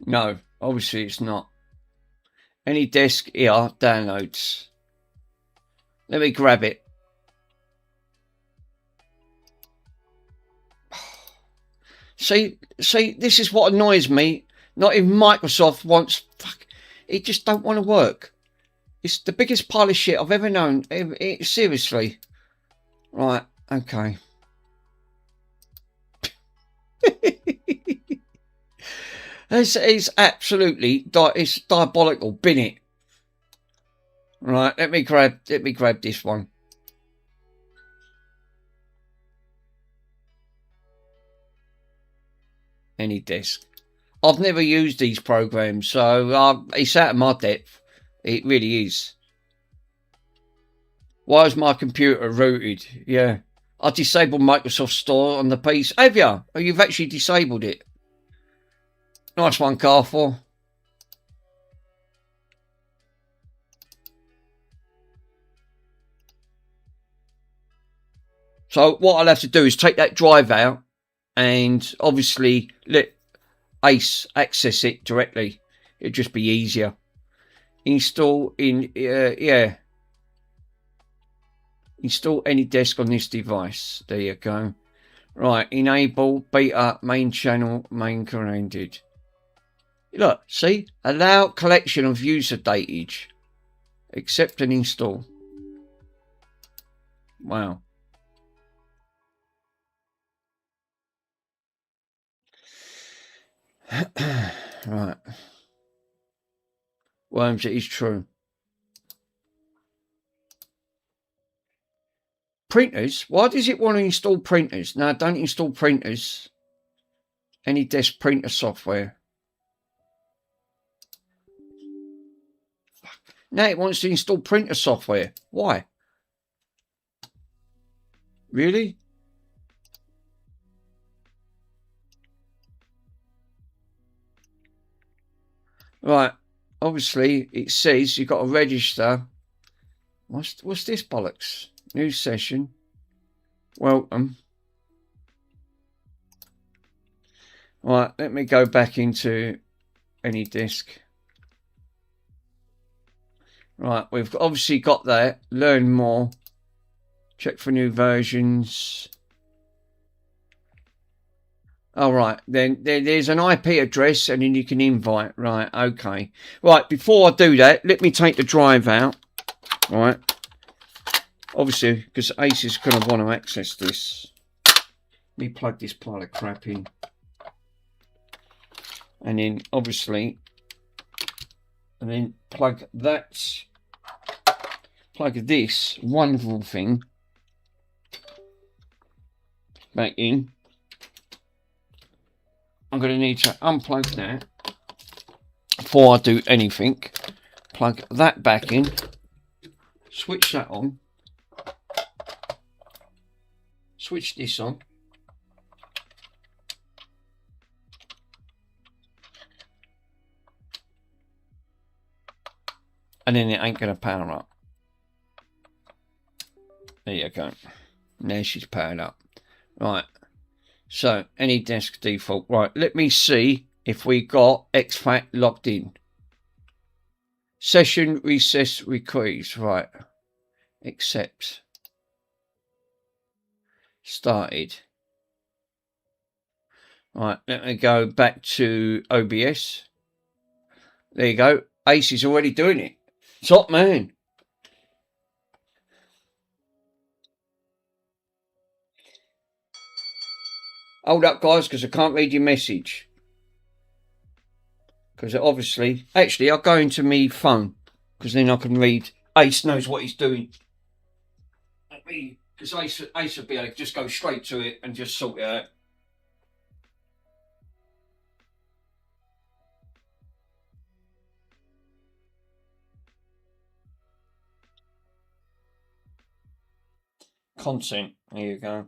No, obviously it's not. Any disk here, downloads. Let me grab it. See, this is what annoys me. Not even Microsoft wants. Fuck, it just don't want to work. It's the biggest pile of shit I've ever known. Seriously. Right, okay. It's absolutely it's diabolical, bin it. Right, let me grab this one. Any disk. I've never used these programs, so it's out of my depth. It really is. Why is my computer rooted? Yeah. I disabled Microsoft Store on the PC. Have you? Oh, you've actually disabled it. Nice one, Carfor. So what I'll have to do is take that drive out and obviously let Ace access it directly. It'd just be easier. Install in, yeah. Install any desk on this device. There you go. Right, enable beta main channel main commanded. Look, see? Allow collection of user data. Accept and install. Wow. Right. Worms, it is true. Printers? Why does it want to install printers? No, don't install printers. Any desk printer software. Now it wants to install printer software. Why? Really? Right. Obviously, it says you've got to register. What's this bollocks? New session. Welcome. Right, let me go back into any disk. Right, we've obviously got that. Learn more. Check for new versions. All right, then there's an IP address and then you can invite. Right, okay. Right, before I do that, let me take the drive out. Right. Obviously, because Ace is going to want to access this. Let me plug this pile of crap in. And then, obviously, and then plug that, plug this wonderful thing back in. I'm going to need to unplug that before I do anything. Plug that back in. Switch that on. Switch this on. And then it ain't going to power up. There you go. Now she's powered up. Right. So, any desk default. Right, let me see if we got exFAT logged in. Session recess requests. Right. Accept. Started. Right, let me go back to OBS. There you go. Ace is already doing it. Top man. Hold up, guys, because I can't read your message. Because obviously, actually, I'll go into me phone because then I can read. Ace knows what he's doing. Because Ace will be able to just go straight to it and just sort it out. Content. There you go.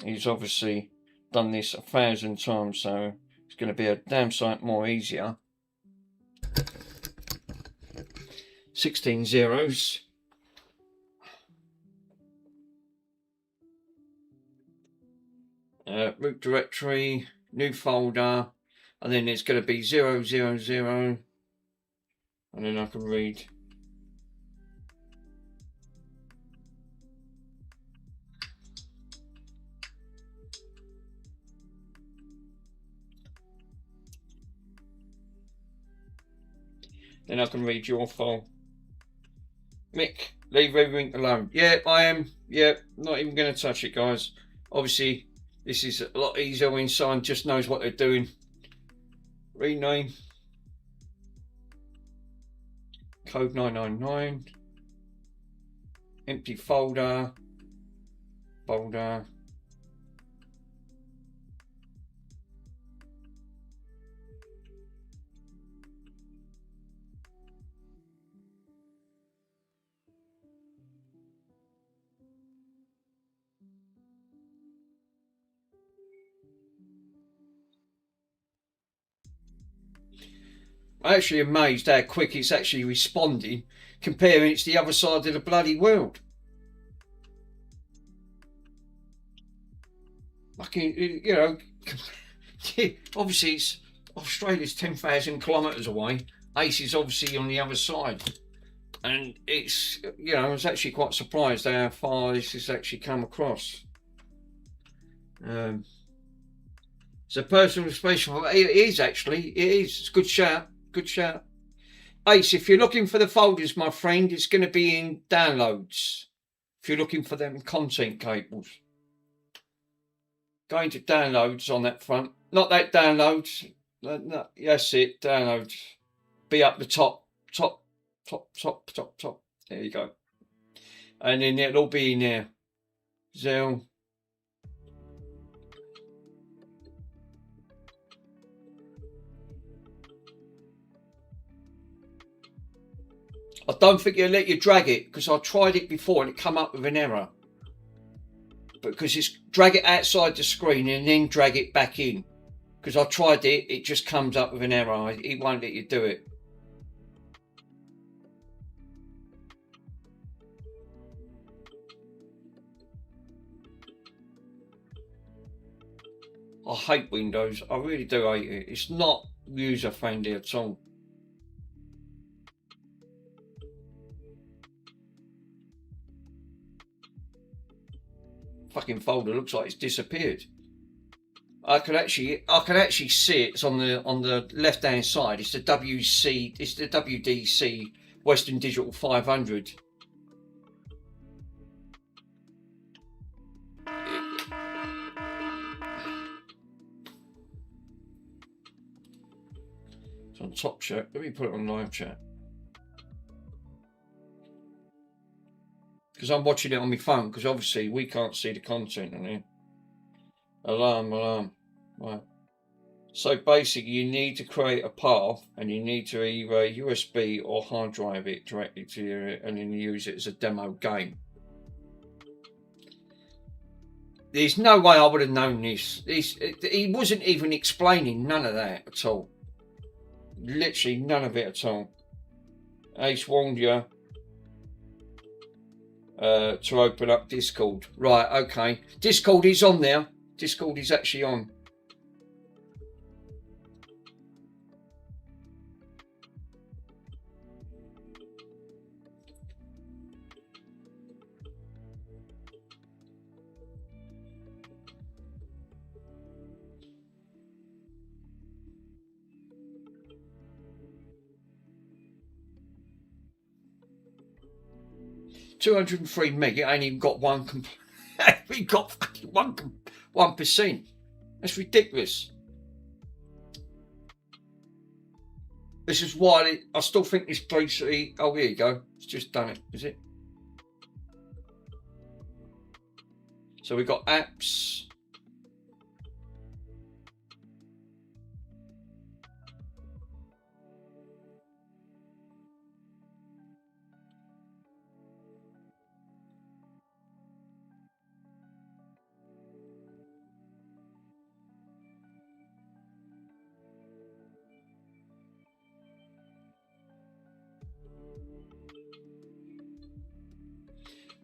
He's obviously done this 1,000 times, so it's going to be a damn sight more easier. 16 zeros. Root directory, new folder, and then it's going to be 000, and then I can read. Then I can read your file. Mick, leave everything alone. Yeah, I am. Yeah, not even going to touch it, guys. Obviously, this is a lot easier when someone just knows what they're doing. Rename. Code 999. Empty folder. Folder. I'm actually amazed how quick it's actually responding, comparing it's the other side of the bloody world. Fucking, you know, obviously it's Australia's 10,000 kilometres away, Ace is obviously on the other side. And it's, you know, I was actually quite surprised how far this has actually come across. It's a personal special. It is actually. It is. It's a good shout. Good shout. Ace, if you're looking for the folders, my friend, it's going to be in downloads. If you're looking for them content cables. Going to downloads on that front. Not that downloads. No, that's it. Downloads. Be up the top. Top. There you go. And then it'll all be in there. Zell. I don't think it'll let you drag it because I tried it before and it come up with an error. Because it's drag it outside the screen and then drag it back in. Because I tried it, it just comes up with an error. It won't let you do it. I hate Windows. I really do hate it. It's not user friendly at all. Fucking folder looks like it's disappeared. I can actually see it's on the left hand side. It's the WDC Western Digital 500. It's on top chat. Let me put it on live chat. Because I'm watching it on my phone, because obviously we can't see the content on here. Alarm. Right. So basically you need to create a path and you need to either USB or hard drive it directly to your, and then use it as a demo game. There's no way I would have known this. He wasn't even explaining none of that at all. Literally none of it at all. Ace warned you to open up Discord. Right, okay. Discord is on there. Discord is actually on. $203 meg. It ain't even got one. We got fucking 1%. That's ridiculous. This is why I still think this 3C. Oh, here you go. It's just done it. Is it? So we got apps.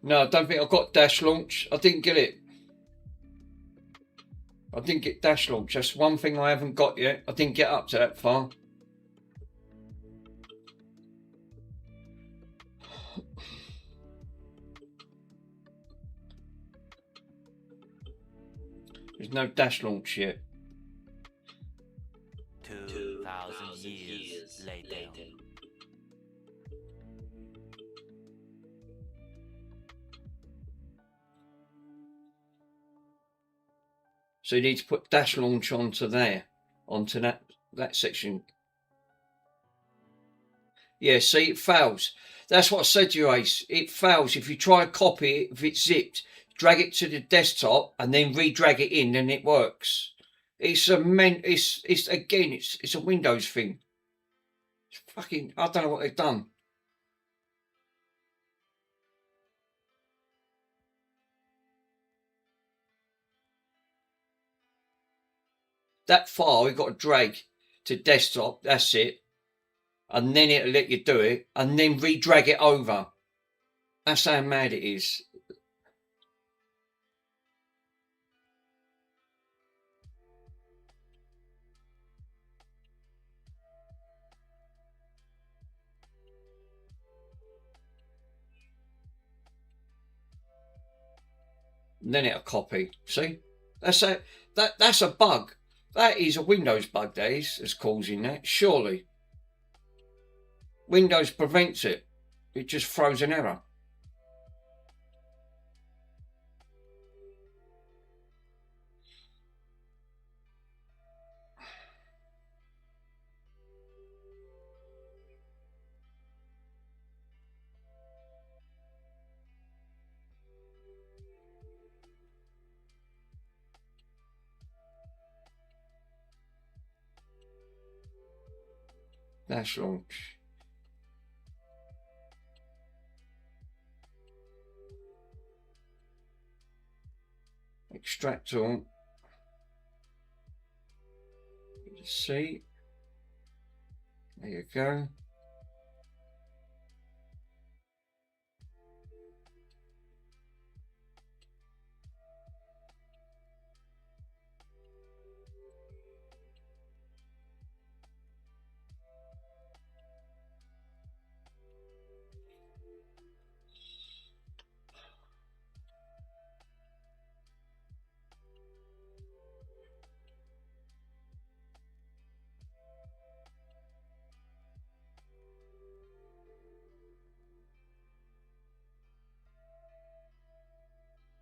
No, I don't think I've got dash launch. I didn't get it. I didn't get dash launch. That's one thing I haven't got yet. I didn't get up to that far. There's no dash launch yet. 2,000 years later. So you need to put dash launch onto there, onto that section. Yeah, see, it fails. That's what I said to you, Ace. It fails. If you try to copy it, if it's zipped, drag it to the desktop and then re-drag it in, then it works. It's a Windows thing. It's fucking, I don't know what they've done. That file you've got to drag to desktop, that's it. And then it'll let you do it, and then re-drag it over. That's how mad it is. and then it'll copy. See, that's a bug. That is a Windows bug. That is that's causing that. Surely, Windows prevents it. It just throws an error. Dash launch. Extract all. See. There you go.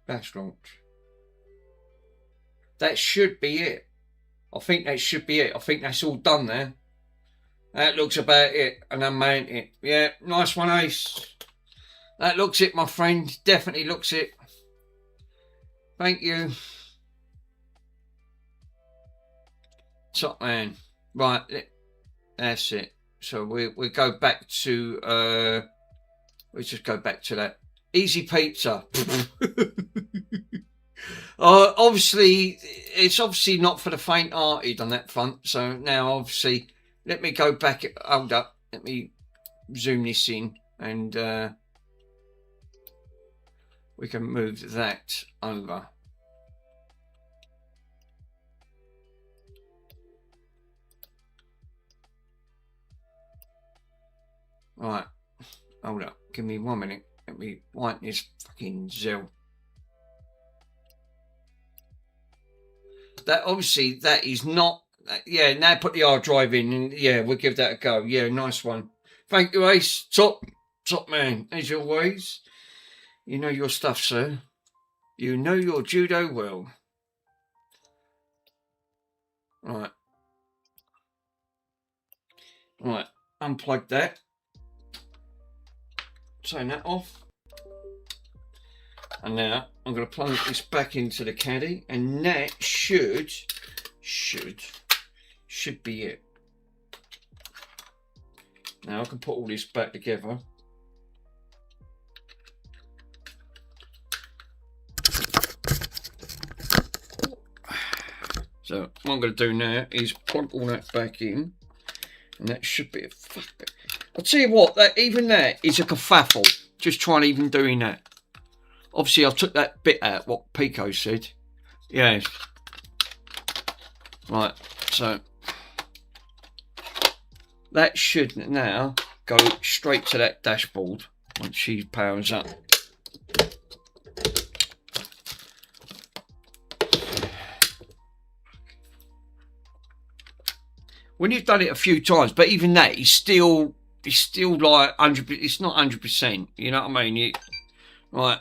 Dash launch. That should be it. I think that should be it. I think that's all done there. That looks about it. And unmount it. Yeah, nice one, Ace. That looks it, my friend. Definitely looks it. Thank you. Top man. Right, that's it. So we go back to let's just go back to that. Easy pizza. Obviously, it's obviously not for the faint-hearted on that front. So now, obviously, let me go back. Hold up. Let me zoom this in, and we can move that over. Right. Hold up. Give me 1 minute. Let me wipe this fucking Zell. That obviously that is not. Yeah, now put the hard drive in, and yeah, we'll give that a go. Yeah, nice one. Thank you, Ace. Top man, as always. You know your stuff, sir. You know your judo well. Right. Right. Unplug that. Turn that off. And now I'm going to plug this back into the caddy, and that should be it. Now I can put all this back together. So what I'm going to do now is plug all that back in, and that should be a fuck. I'll tell you what, that even that is a kerfuffle. Just trying even doing that. Obviously, I took that bit out, what Pico said. Yes. Right, so that should now go straight to that dashboard once she powers up. When you've done it a few times, but even that is still like 100%. It's not 100%. You know what I mean? Right.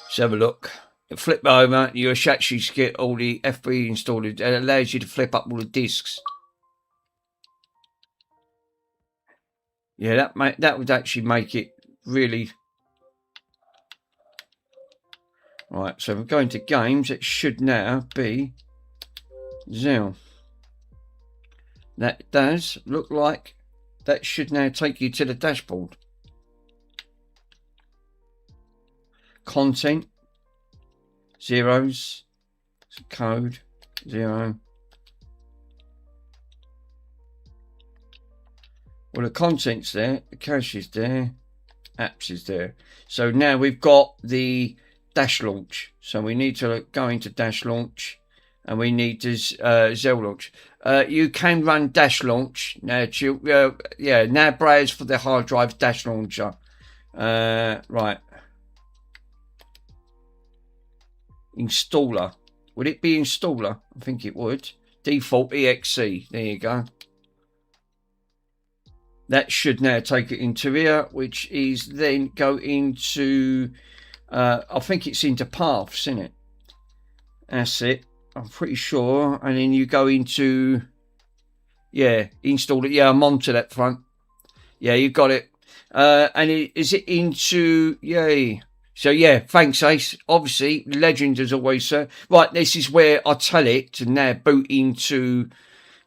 Let's have a look. Flip over. You actually get all the FB installed. It allows you to flip up all the discs. Yeah, that would actually make it really. Right, so we're going to games. It should now be Zell. That does look like that should now take you to the dashboard. Content, zeros, code, 0. Well, the content's there, the cache is there, apps is there. So now we've got the dash launch. So we need to go into dash launch, and we need this Zell launch. You can run dash launch now. Yeah, now browse for the hard drive dash launcher. Right. Installer. Would it be installer? I think it would. Default exe. There you go. That should now take it into here, which is then go into, I think it's into paths, isn't it? That's it. I'm pretty sure. And then you go into, yeah, install it. Yeah, I'm onto that front. Yeah, you got it. And is it into, yay. So yeah, thanks Ace. Obviously, legend as always, sir. Right, this is where I tell it to now boot into,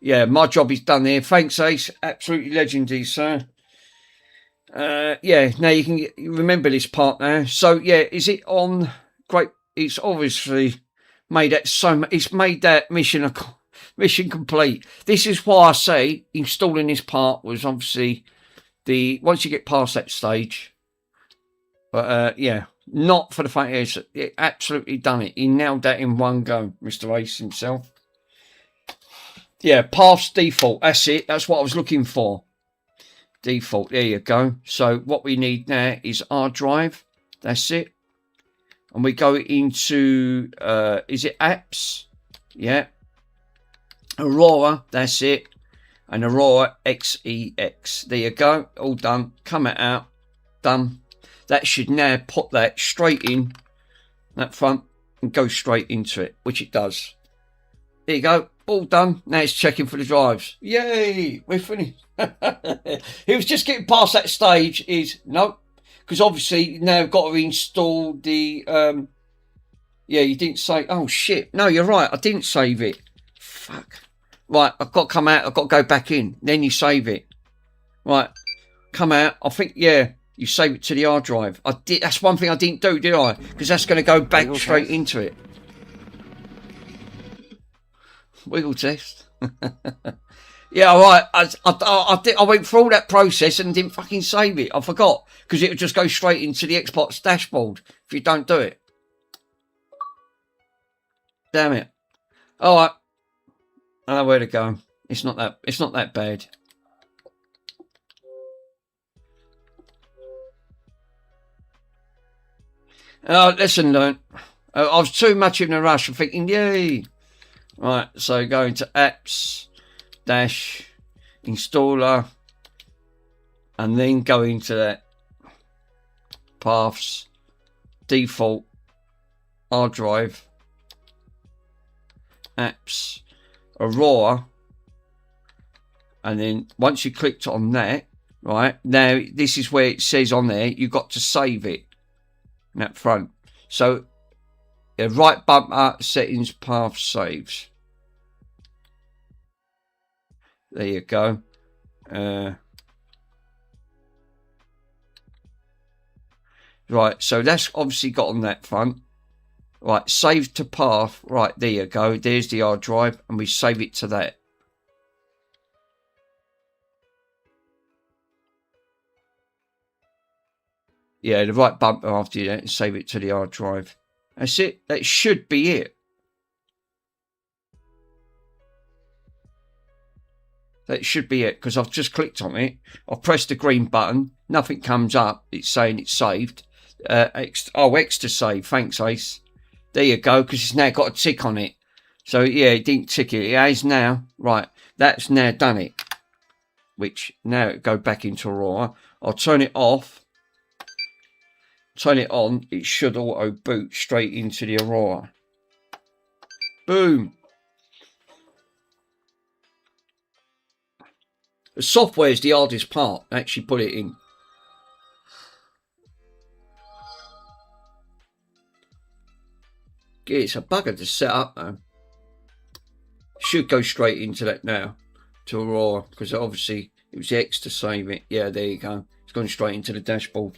yeah, my job is done there. Thanks Ace. Absolutely legendary, sir. Yeah, now you can remember this part now. So yeah, is it on? Great. It's obviously made that so much. It's made that mission complete. This is why I say installing this part was obviously once you get past that stage. But yeah, not for the fact it absolutely done it. He nailed that in one go, Mr. Ace himself. Yeah, paths default. That's it. That's what I was looking for. Default. There you go. So what we need now is our drive. That's it. And we go into, is it apps? Yeah. Aurora. That's it. And Aurora XEX. There you go. All done. Come it out. Done. That should now put that straight in that front and go straight into it, which it does. There you go. All done. Now it's checking for the drives. Yay! We're finished. It was just getting past that stage. No, because obviously now I've got to install the. Yeah, you didn't say. Oh shit! No, you're right. I didn't save it. Fuck. Right, I've got to come out. I've got to go back in. Then you save it. Right, come out. I think yeah. You save it to the hard drive. I did. That's one thing I didn't do, did I? Because that's going to go back Wiggle straight test. into it. Wiggle test. Yeah, all right. I went through all that process and didn't fucking save it. I forgot because it would just go straight into the Xbox dashboard if you don't do it. Damn it. All right. I know where to go. It's not that bad. Lesson learned. I was too much in a rush. I'm thinking, yay. Right, so go into apps, dash, installer, and then go into that paths, default, hard drive, apps, Aurora, and then once you clicked on that, right, now this is where it says on there, you've got to save it. That front. So right bumper, settings, path, saves. There you go. Right, so that's obviously got on that front. Right, save to path. Right, there you go. There's the hard drive, and we save it to that. Yeah, the right bumper after that and save it to the hard drive. That's it. That should be it. That should be it because I've just clicked on it. I've pressed the green button. Nothing comes up. It's saying it's saved. X to save. Thanks, Ace. There you go because it's now got a tick on it. So, yeah, it didn't tick it. It has now. Right, that's now done it. Which now it go back into Aurora. I'll turn it off. Turn it on, it should auto boot straight into the Aurora. Boom. The software is the hardest part. Actually put it in. Yeah, it's a bugger to set up though. Should go straight into that now. To Aurora. Because obviously it was the X to save it. Yeah, there you go. It's gone straight into the dashboard.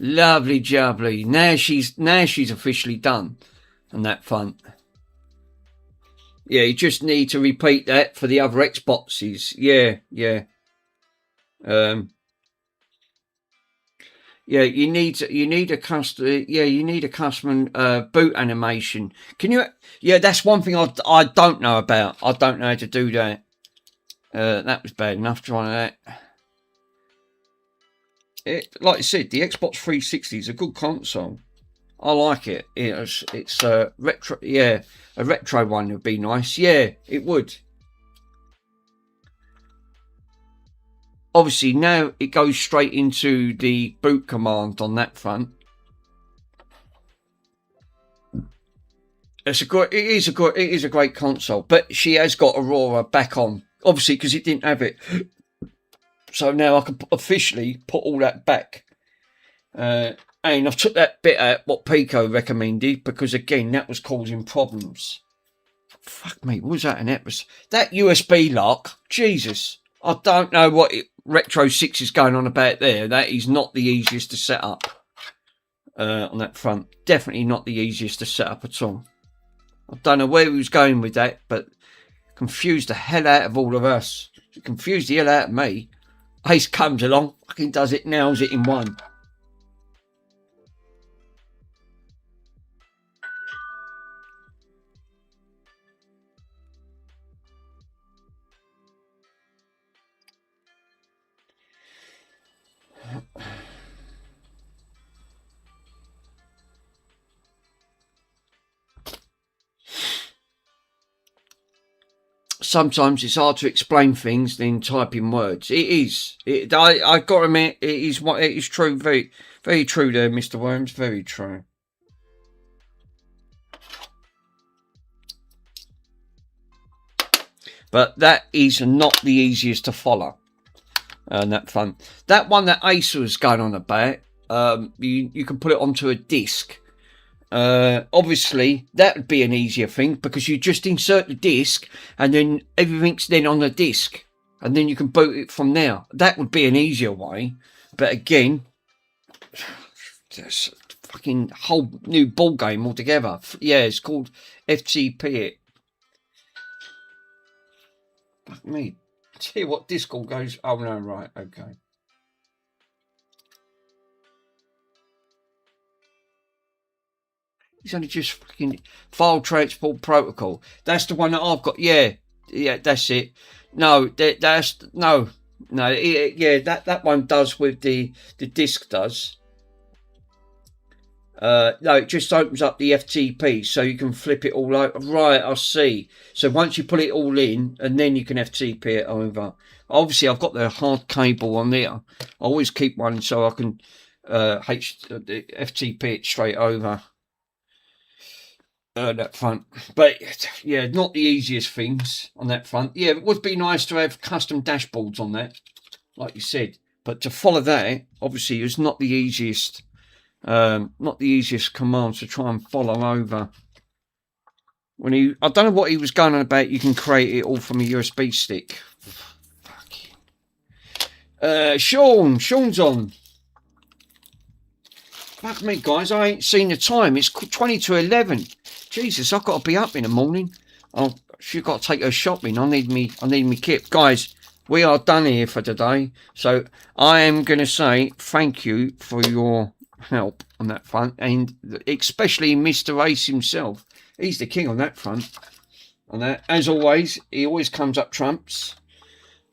Lovely jubbly. Now she's officially done on that front. Yeah, you just need to repeat that for the other Xboxes. Yeah. Yeah, you need a custom. Yeah, you need a custom boot animation. Can you? Yeah, that's one thing I don't know about. I don't know how to do that. That was bad enough trying that. Like I said, the Xbox 360 is a good console. I like it. It's a retro. Yeah, a retro one would be nice. Yeah, it would. Obviously, now it goes straight into the boot command on that front. It is a great console, but she has got Aurora back on, obviously, because it didn't have it. So now I can officially put all that back. And I've took that bit out what Pico recommended, because again that was causing problems. Fuck me, what was that an episode? That USB lock, Jesus. I don't know what Retro 6 is going on about there. That is not the easiest to set up on that front. Definitely not the easiest to set up at all. I don't know where he was going with that, but confused the hell out of all of us. It confused the hell out of me. Ace comes along, fucking does it, nails it in one. Sometimes it's hard to explain things than type in words. It is. I got to admit, it is true. Very, very true there, Mr. Worms. Very true. But that is not the easiest to follow. That front. That one that Ace was going on about, you can put it onto a disc. Obviously that would be an easier thing, because you just insert the disc and then everything's then on the disc and then you can boot it from there. That would be an easier way, but again, it's a fucking whole new ball game altogether. Yeah, it's called FTP it. Fuck me. Tell you what, Discord goes. Oh no, right, okay. It's only just fucking file transport protocol. That's the one that I've got. Yeah, that's it. No, that's no. Yeah, that one does with the disc does. No, it just opens up the FTP, so you can flip it all over. Right, I see. So once you put it all in, and then you can FTP it over. Obviously, I've got the hard cable on there. I always keep one so I can FTP it straight over. That front, but yeah, not the easiest things on that front. Yeah, it would be nice to have custom dashboards on that, like you said, but to follow that obviously is not the easiest command to try and follow over. When I don't know what he was going on about. You can create it all from a USB stick. Sean's on. Fuck me, guys, I ain't seen the time. It's 20 to 11. Jesus, I've got to be up in the morning. She's got to take her shopping. I need me kit. Guys, we are done here for today. So I am going to say thank you for your help on that front. And especially Mr. Ace himself. He's the king on that front. On that, as always, he always comes up trumps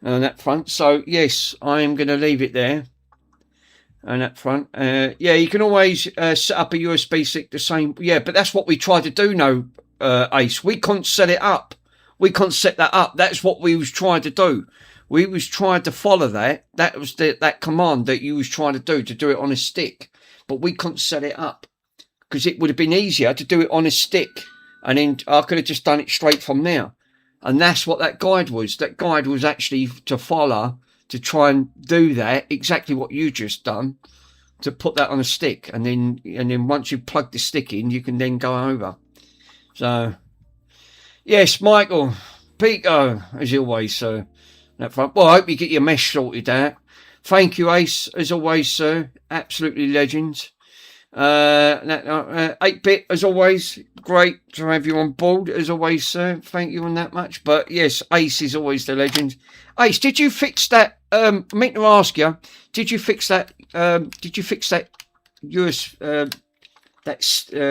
on that front. So yes, I am going to leave it there. And that front, yeah, you can always set up a USB stick the same. Yeah, but that's what we tried to do now, Ace. We couldn't set it up. We couldn't set that up. That's what we was trying to do. We was trying to follow that. That was that command that you was trying to do it on a stick. But we couldn't set it up because it would have been easier to do it on a stick. And then I could have just done it straight from there. And that's what that guide was. That guide was actually to follow, to try and do that, exactly what you just done, to put that on a stick, and then once you plug the stick in, you can then go over. So yes, Michael, Pico, as always, sir. That front. Well, I hope you get your mesh sorted out. Thank you, Ace, as always, sir. Absolutely legend. 8-bit, as always, great to have you on board, as always, sir. Thank you on that much. But yes, Ace is always the legend. Ace, did you fix that I meant to ask you, did you fix that? Did you fix that US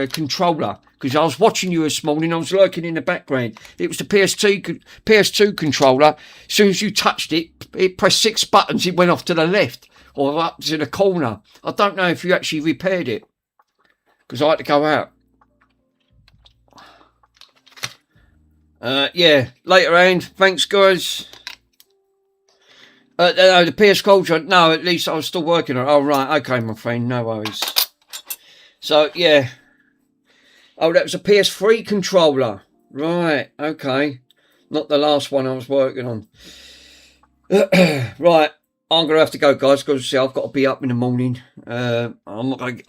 controller? Because I was watching you this morning. I was lurking in the background. It was the PS2 controller. As soon as you touched it, it pressed 6 buttons. It went off to the left or up to the corner. I don't know if you actually repaired it because I had to go out. Yeah, later on. Thanks, guys. No, the PS controller. No, at least I was still working on it. Oh, right. Okay, my friend. No worries. So, yeah. Oh, that was a PS3 controller. Right. Okay. Not the last one I was working on. Right. I'm going to have to go, guys, because I've got to be up in the morning. I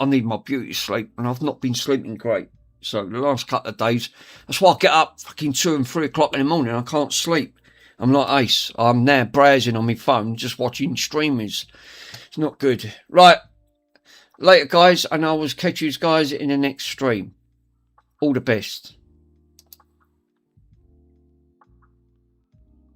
need my beauty sleep, and I've not been sleeping great. So the last couple of days, that's why I get up fucking 2 and 3 o'clock in the morning. I can't sleep. I'm like Ace. I'm now browsing on my phone, just watching streamers. It's not good. Right. Later, guys, and I will catch you guys in the next stream. All the best.